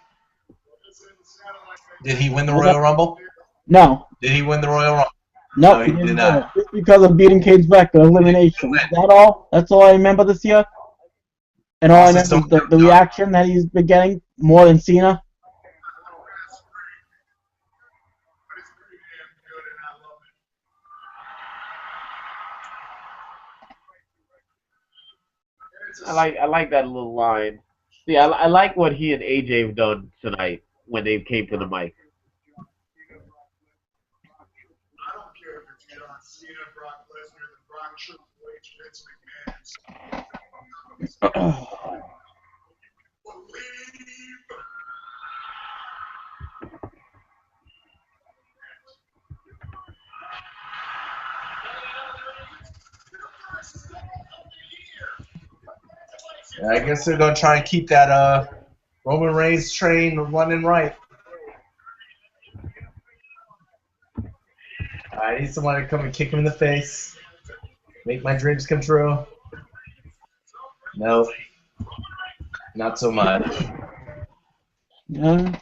Did he win the Royal Rumble? No. Did he win the Royal Rumble? No, No, he did not. Just because of beating Kane's record, elimination. Is that all? That's all I remember this year? And all I remember is the reaction that he's been getting more than Cena? I like that little line. See, I like what he and AJ have done tonight when they came to the mic. I don't care if it's John Cena, Brock Lesnar, the Brock Triple H, Vince McMahon. Believe. I guess they're gonna try and keep that Roman Reigns train running right. I need someone to come and kick him in the face, make my dreams come true. No, not so much. Yeah.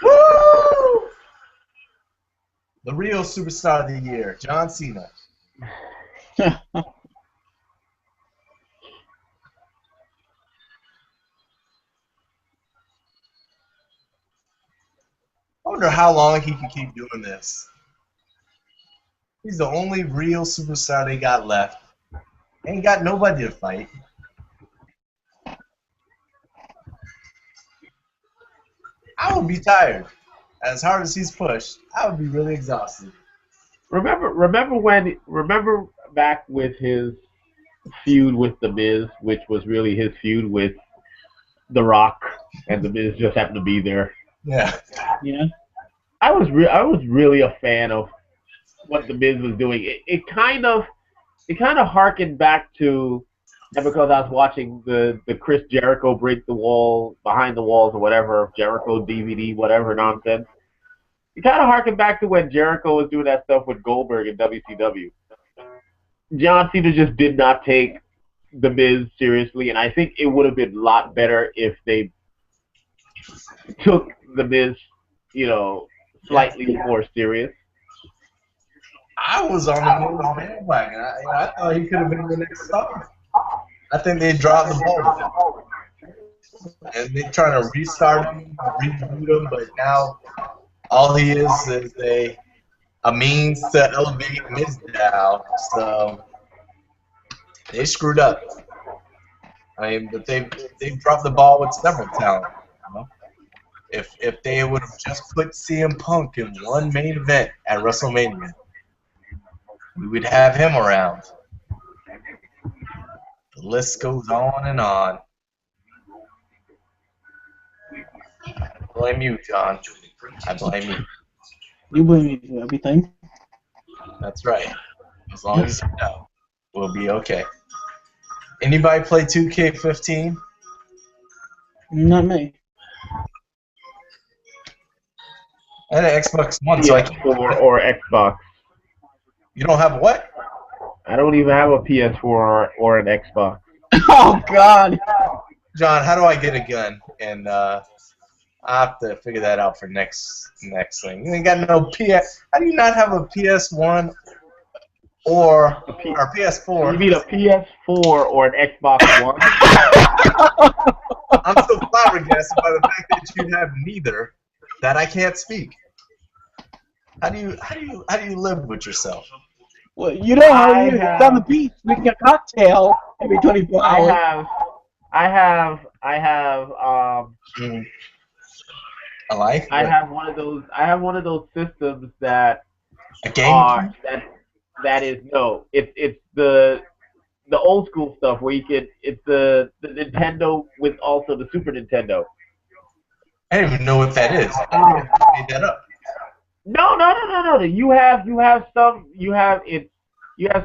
Woo! The real superstar of the year, John Cena. I wonder how long he can keep doing this. He's the only real superstar they got left. Ain't got nobody to fight. I would be tired. As hard as he's pushed, I would be really exhausted. Remember back with his feud with The Miz, which was really his feud with The Rock, and The Miz just happened to be there. Yeah. Yeah. I was really a fan of what The Miz was doing. It kind of harkened back to, and because I was watching the Chris Jericho Break the Wall, Behind the Walls or whatever, Jericho DVD, whatever nonsense. It kind of harkened back to when Jericho was doing that stuff with Goldberg in WCW. John Cena just did not take The Miz seriously, and I think it would have been a lot better if they took The Miz, slightly more serious. I was on the Miz bandwagon. I thought he could have been the next star. I think they dropped the ball with him. And they're trying to restart him, reboot him, but now all he is a means to elevate Miz now. So they screwed up. I mean, but they've dropped the ball with several talent. If they would have just put CM Punk in one main event at WrestleMania, we would have him around. The list goes on and on. I blame you, John. I blame you. You blame me for everything. That's right. As long as you know, we'll be okay. Anybody play 2K15? Not me. I had an Xbox One, so I can't. PS4 or Xbox. You don't have what? I don't even have a PS4 or an Xbox. Oh God. John, how do I get a gun? And I have to figure that out for next thing. You ain't got no PS. How do you not have a PS1 or PS4? You need a PS4 or an Xbox One? I'm so flabbergasted by the fact that you have neither that I can't speak. How do you live with yourself? Well, you know how you get on the beach drinking a cocktail every 24 hours. I have A life? I have one of those systems that A game? That is no. It's the old school stuff where you can. It's the Nintendo with also the Super Nintendo. I don't even know what that is. I made that up. No. You have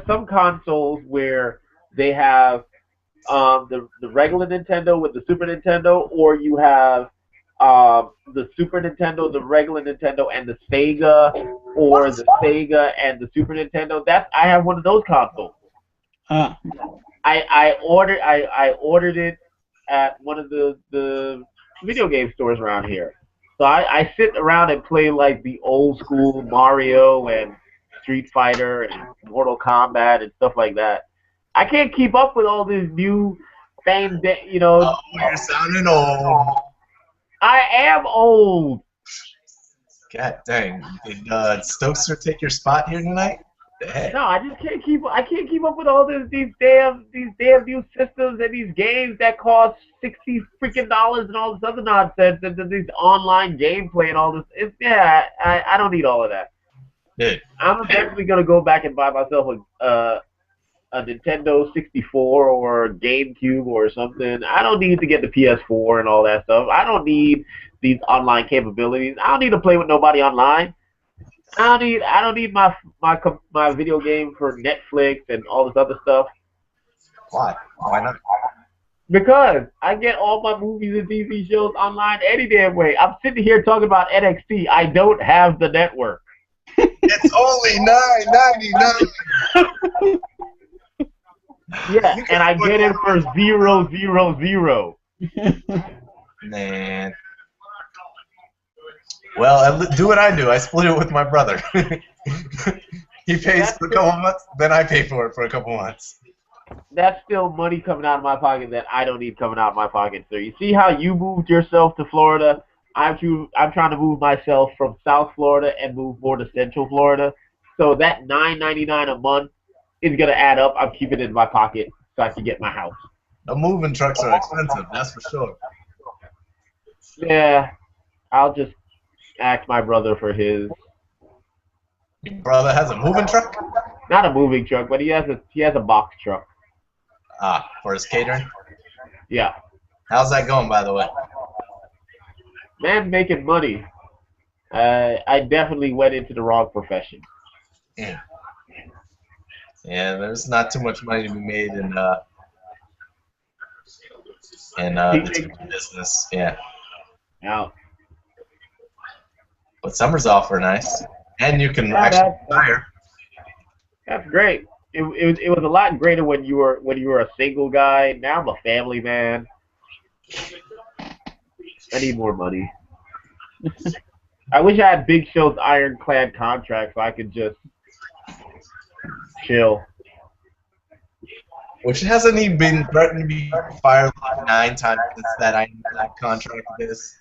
some consoles where they have the regular Nintendo with the Super Nintendo, or you have the Super Nintendo, the regular Nintendo, and the Sega, or the Sega and the Super Nintendo. I have one of those consoles. I ordered it at one of the video game stores around here. So I sit around and play like the old school Mario and Street Fighter and Mortal Kombat and stuff like that. I can't keep up with all these new things that, Oh, you're sounding old. I am old. God dang. Did Stokester take your spot here tonight? The heck? No, I just can't keep. I can't keep up with all these damn new systems and these games that cost $60 freaking and all this other nonsense and these online gameplay and all this. I don't need all of that. Dude. I'm definitely gonna go back and buy myself a Nintendo 64 or GameCube or something. I don't need to get the PS4 and all that stuff. I don't need these online capabilities. I don't need to play with nobody online. I don't need my video game for Netflix and all this other stuff. Why? Why not? Because I get all my movies and TV shows online any damn way. I'm sitting here talking about NXT. I don't have the network. It's only $9.99. Yeah, and I get it for $0.00. Man. Well, do what I do. I split it with my brother. He pays for a couple months, then I pay for it for a couple months. That's still money coming out of my pocket that I don't need coming out of my pocket. So you see how you moved yourself to Florida? I'm trying to move myself from South Florida and move more to Central Florida. So that $9.99 a month is gonna add up. I'm keeping it in my pocket so I can get my house. The moving trucks are expensive, that's for sure. Yeah, I'll just ask my brother for his. Your brother has a moving truck? Not a moving truck, but he has a box truck. Ah, for his catering? Yeah. How's that going, by the way? Man, making money. I definitely went into the wrong profession. Yeah, there's not too much money to be made in the TV business. Yeah. Yeah. But summers off are nice, and you can actually retire. That's great. It was a lot greater when you were a single guy. Now I'm a family man. I need more money. I wish I had Big Show's ironclad contract so I could just chill. Which hasn't he been threatened to be fired like 9 times since that contract is?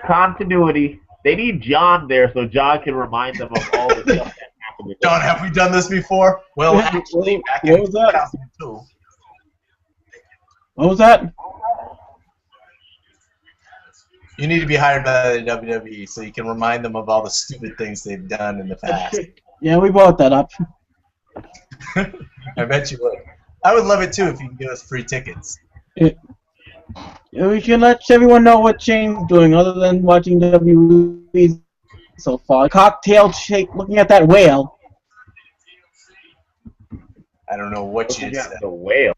Continuity. They need John there so John can remind them of all the stuff that happened. John, have we done this before? Well, actually, back in 2002. What was that? You need to be hired by the WWE so you can remind them of all the stupid things they've done in the past. Yeah, we brought that up. I bet you would. I would love it too if you can give us free tickets. Yeah, we should let everyone know what Shane's doing other than watching WWE so far. Cocktail shake, looking at that whale. I don't know what you said. The whale.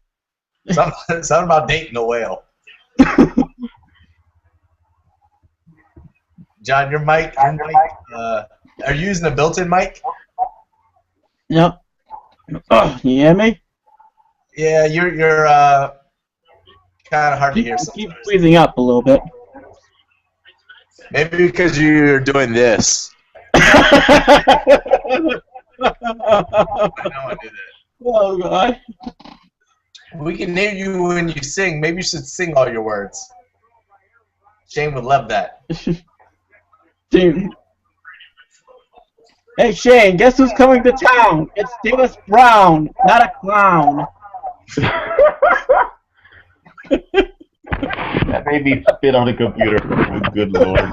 Something about dating a whale. John, your mic, are you using a built-in mic? Yep. Oh, you hear me? Yeah, you're kind of hard to hear Keep sometimes. breathing up a little bit. Maybe because you're doing this. Oh, God. We can hear you when you sing. Maybe you should sing all your words. Shane would love that. Dude. Hey, Shane, guess who's coming to town? It's Dennis Brown, not a clown. That made me spit on the computer. Good Lord.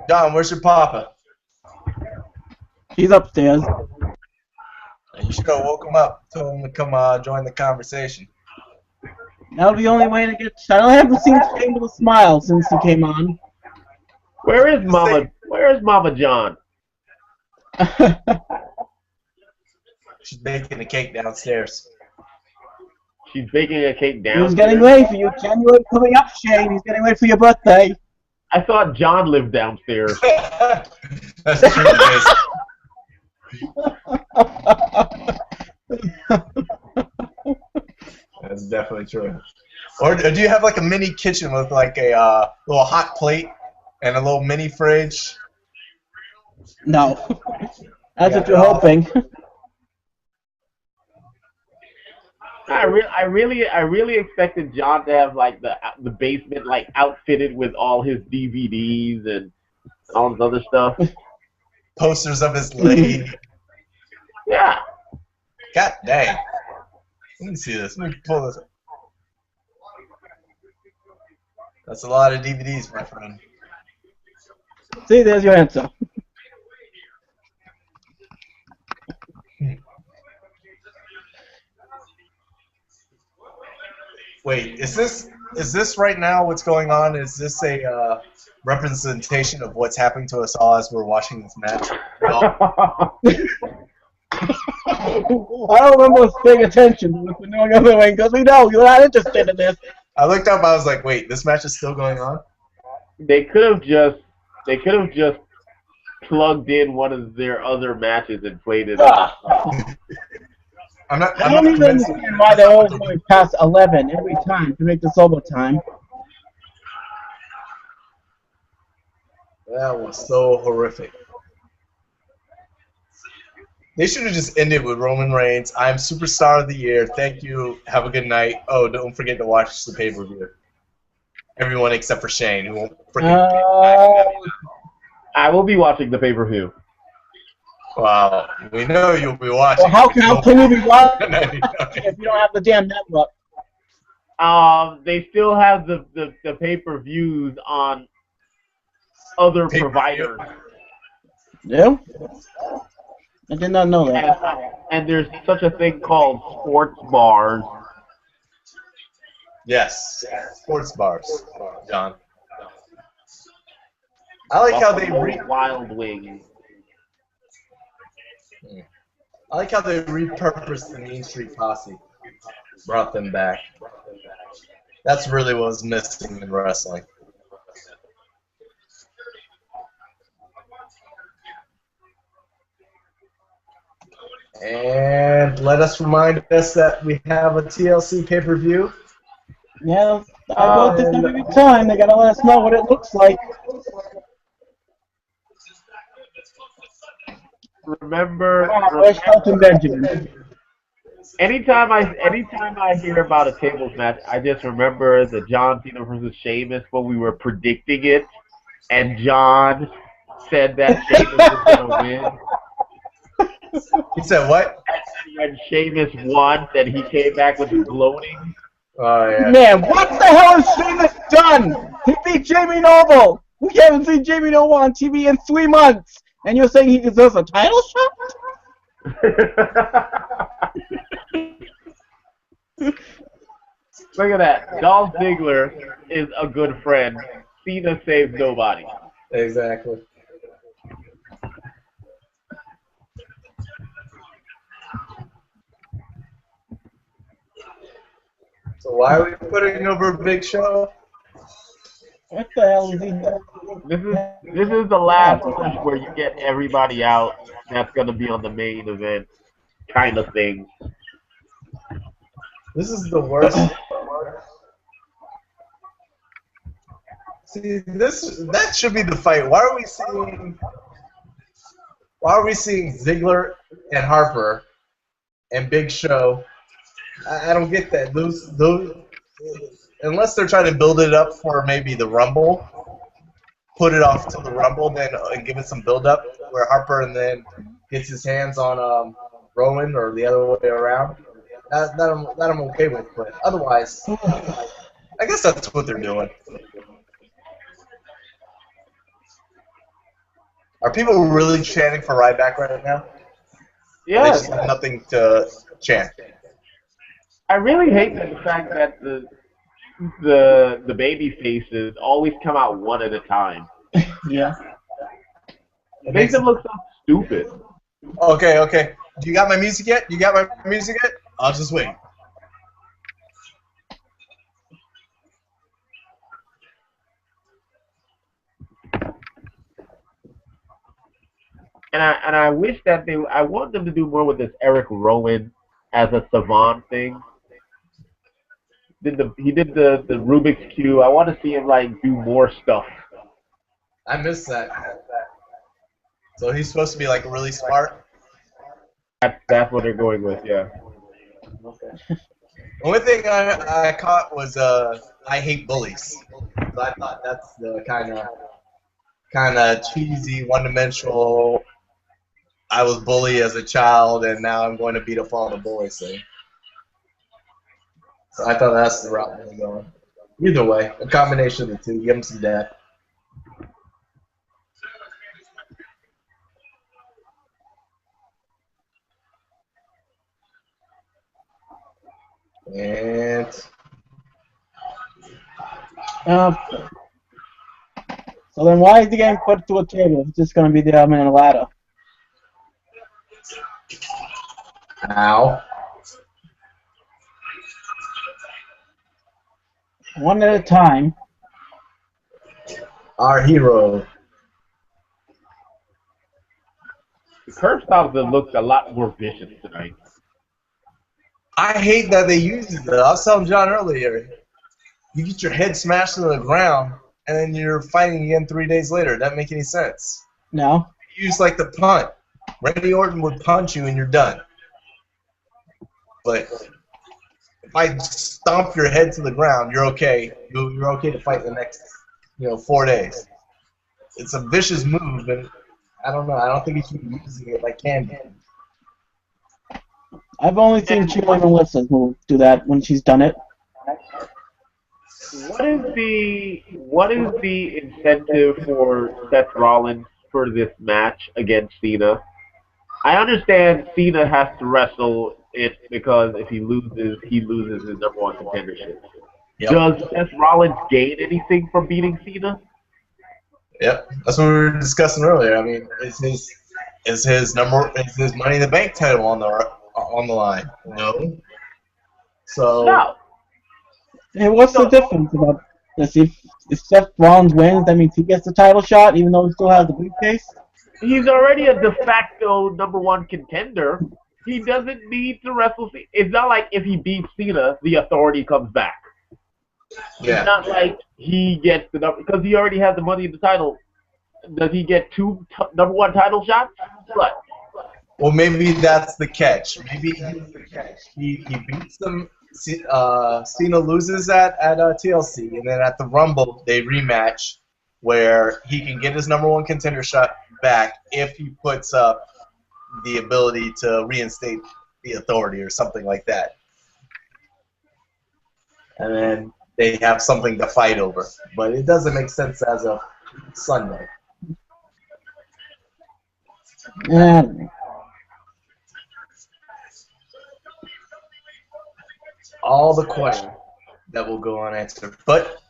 John, where's your papa? He's upstairs. You should have woke him up, told him to come join the conversation. That'll be the only way to get. I haven't seen Shane with a smile since he came on. Where is Mama? Where is Mama John? She's baking a cake downstairs. She's baking a cake down. He's getting ready for you. January coming up, Shane. He's getting ready for your birthday. I thought John lived downstairs. That's true, Jason. That's definitely true. Or do you have like a mini kitchen with like a little hot plate and a little mini fridge? No. That's what you're hoping. I really expected John to have like the basement like outfitted with all his DVDs and all this other stuff. Posters of his lady. Yeah. God dang. Let me see this. Let me pull this up. That's a lot of DVDs, my friend. See, there's your answer. Wait, is this is this right now what's going on? Is this a representation of what's happening to us all as we're watching this match? No. I don't remember us paying attention to what's going on because we know you're not interested in this. I looked up. I was like, wait, this match is still going on? They could have just plugged in one of their other matches and played it up. I'm not I don't even convinced. understand why they're always going past 11 every time to make this overtime. That was so horrific. They should have just ended with Roman Reigns. I'm Superstar of the Year. Thank you. Have a good night. Oh, don't forget to watch the pay-per-view. Everyone except for Shane, who won't freaking. I will be watching the pay-per-view. Wow, we know you'll be watching. Well, how can you be watching if you don't have the damn network? They still have the pay-per-views on other providers. Yeah? I did not know that. And there's such a thing called sports bars. Yes, sports bars, John. I like how they Wild Wings. I like how they repurposed the Mean Street Posse, brought them back. That's really what was missing in wrestling. And let us remind us that we have a TLC pay-per-view. Yeah, I wrote this every time. They gotta let us know what it looks like. Remember Where's Shelton Benjamin? anytime I hear about a tables match, I just remember the John Cena versus Sheamus when we were predicting it, and John said that Sheamus was gonna win. He said what? And when Sheamus won, then he came back with gloating. Oh, yeah. Man, what the hell has Sheamus done? He beat Jamie Noble. We haven't seen Jamie Noble on TV in 3 months, and you're saying he deserves a title shot? Look at that. Dolph Ziggler is a good friend. Cena saves nobody. Exactly. So why are we putting over Big Show? What the hell is he doing? This is the last push where you get everybody out. That's gonna be on the main event, kind of thing. This is the worst. See, that should be the fight. Why are we seeing Ziggler and Harper and Big Show? I don't get that. Those unless they're trying to build it up for maybe the Rumble, put it off to the Rumble, then and give it some build up where Harper and then gets his hands on Rowan or the other way around. That I'm okay with, but otherwise, I guess that's what they're doing. Are people really chanting for Ryback right now? Yeah. They just have nothing to chant. I really hate the fact that the baby faces always come out one at a time. Yeah. It makes them look so stupid. Okay. You got my music yet? I'll just wait. And I wish that I want them to do more with this Eric Rowan as a savant thing. He did the Rubik's Cube. I want to see him do more stuff. I missed that. So he's supposed to be really smart? That's what they're going with, yeah. Okay. The only thing I caught was I hate bullies. So I thought that's the kind of cheesy, one-dimensional. I was bullied as a child, and now I'm going to beat up all the bullies thing. So I thought that's the route they were going. Either way, a combination of the two. Give them some depth. And So then why is he getting put to a table? It's just going to be the in a ladder. Ow. One at a time. Our hero. The curb stops have looked a lot more vicious tonight. I hate that they use it, though. I was telling John earlier. You get your head smashed into the ground, and then you're fighting again 3 days later. Doesn't make any sense. No. You use like the punt. Randy Orton would punch you, and you're done. But if I stomp your head to the ground, you're okay. You're okay to fight the next, 4 days. It's a vicious move, and I don't know. I don't think he should be using it like candy. I've only seen Sheila and Melissa do that when she's done it. What is the incentive for Seth Rollins for this match against Cena? I understand Cena has to wrestle it because if he loses his #1 contendership. Yep. Does Seth Rollins gain anything from beating Cena? Yep, that's what we were discussing earlier. I mean, is his Money in the Bank title on the line? No. So. No. Hey, what's the difference about this? If Seth Rollins wins, that means he gets the title shot, even though he still has the briefcase? He's already a de facto #1 contender. He doesn't need to wrestle Cena. It's not like if he beats Cena, the authority comes back. Yeah. It's not like he gets the number, because he already has the money in the title. Does he get 2 #1 title shots? What? Well, maybe that's the catch. Maybe he's the catch. He beats them. Cena loses at TLC, and then at the Rumble they rematch, where he can get his #1 contender shot back if he puts up the ability to reinstate the authority or something like that. And then they have something to fight over. But it doesn't make sense as of Sunday. Yeah. All the questions that will go unanswered. But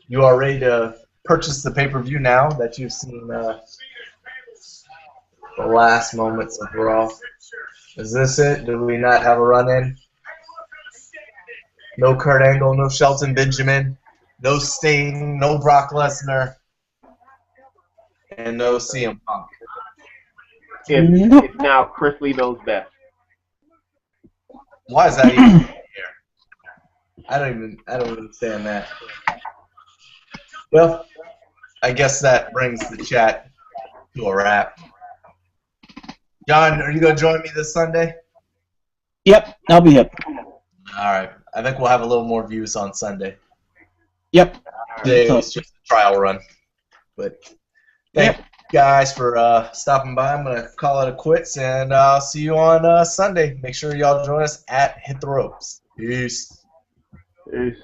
you are ready to purchase the pay-per-view now that you've seen the last moments of Raw. Is this it? Do we not have a run-in? No Kurt Angle, no Shelton Benjamin, no Sting, no Brock Lesnar, and no CM Punk. It's now Chris Lee knows best. Why is that even here? I don't understand that. Well, I guess that brings the chat to a wrap. John, are you going to join me this Sunday? Yep, I'll be here. All right. I think we'll have a little more views on Sunday. Yep. Today was just a trial run. But thank you guys for stopping by. I'm going to call it a quits, and I'll see you on Sunday. Make sure y'all join us at Hit the Ropes. Peace. Peace.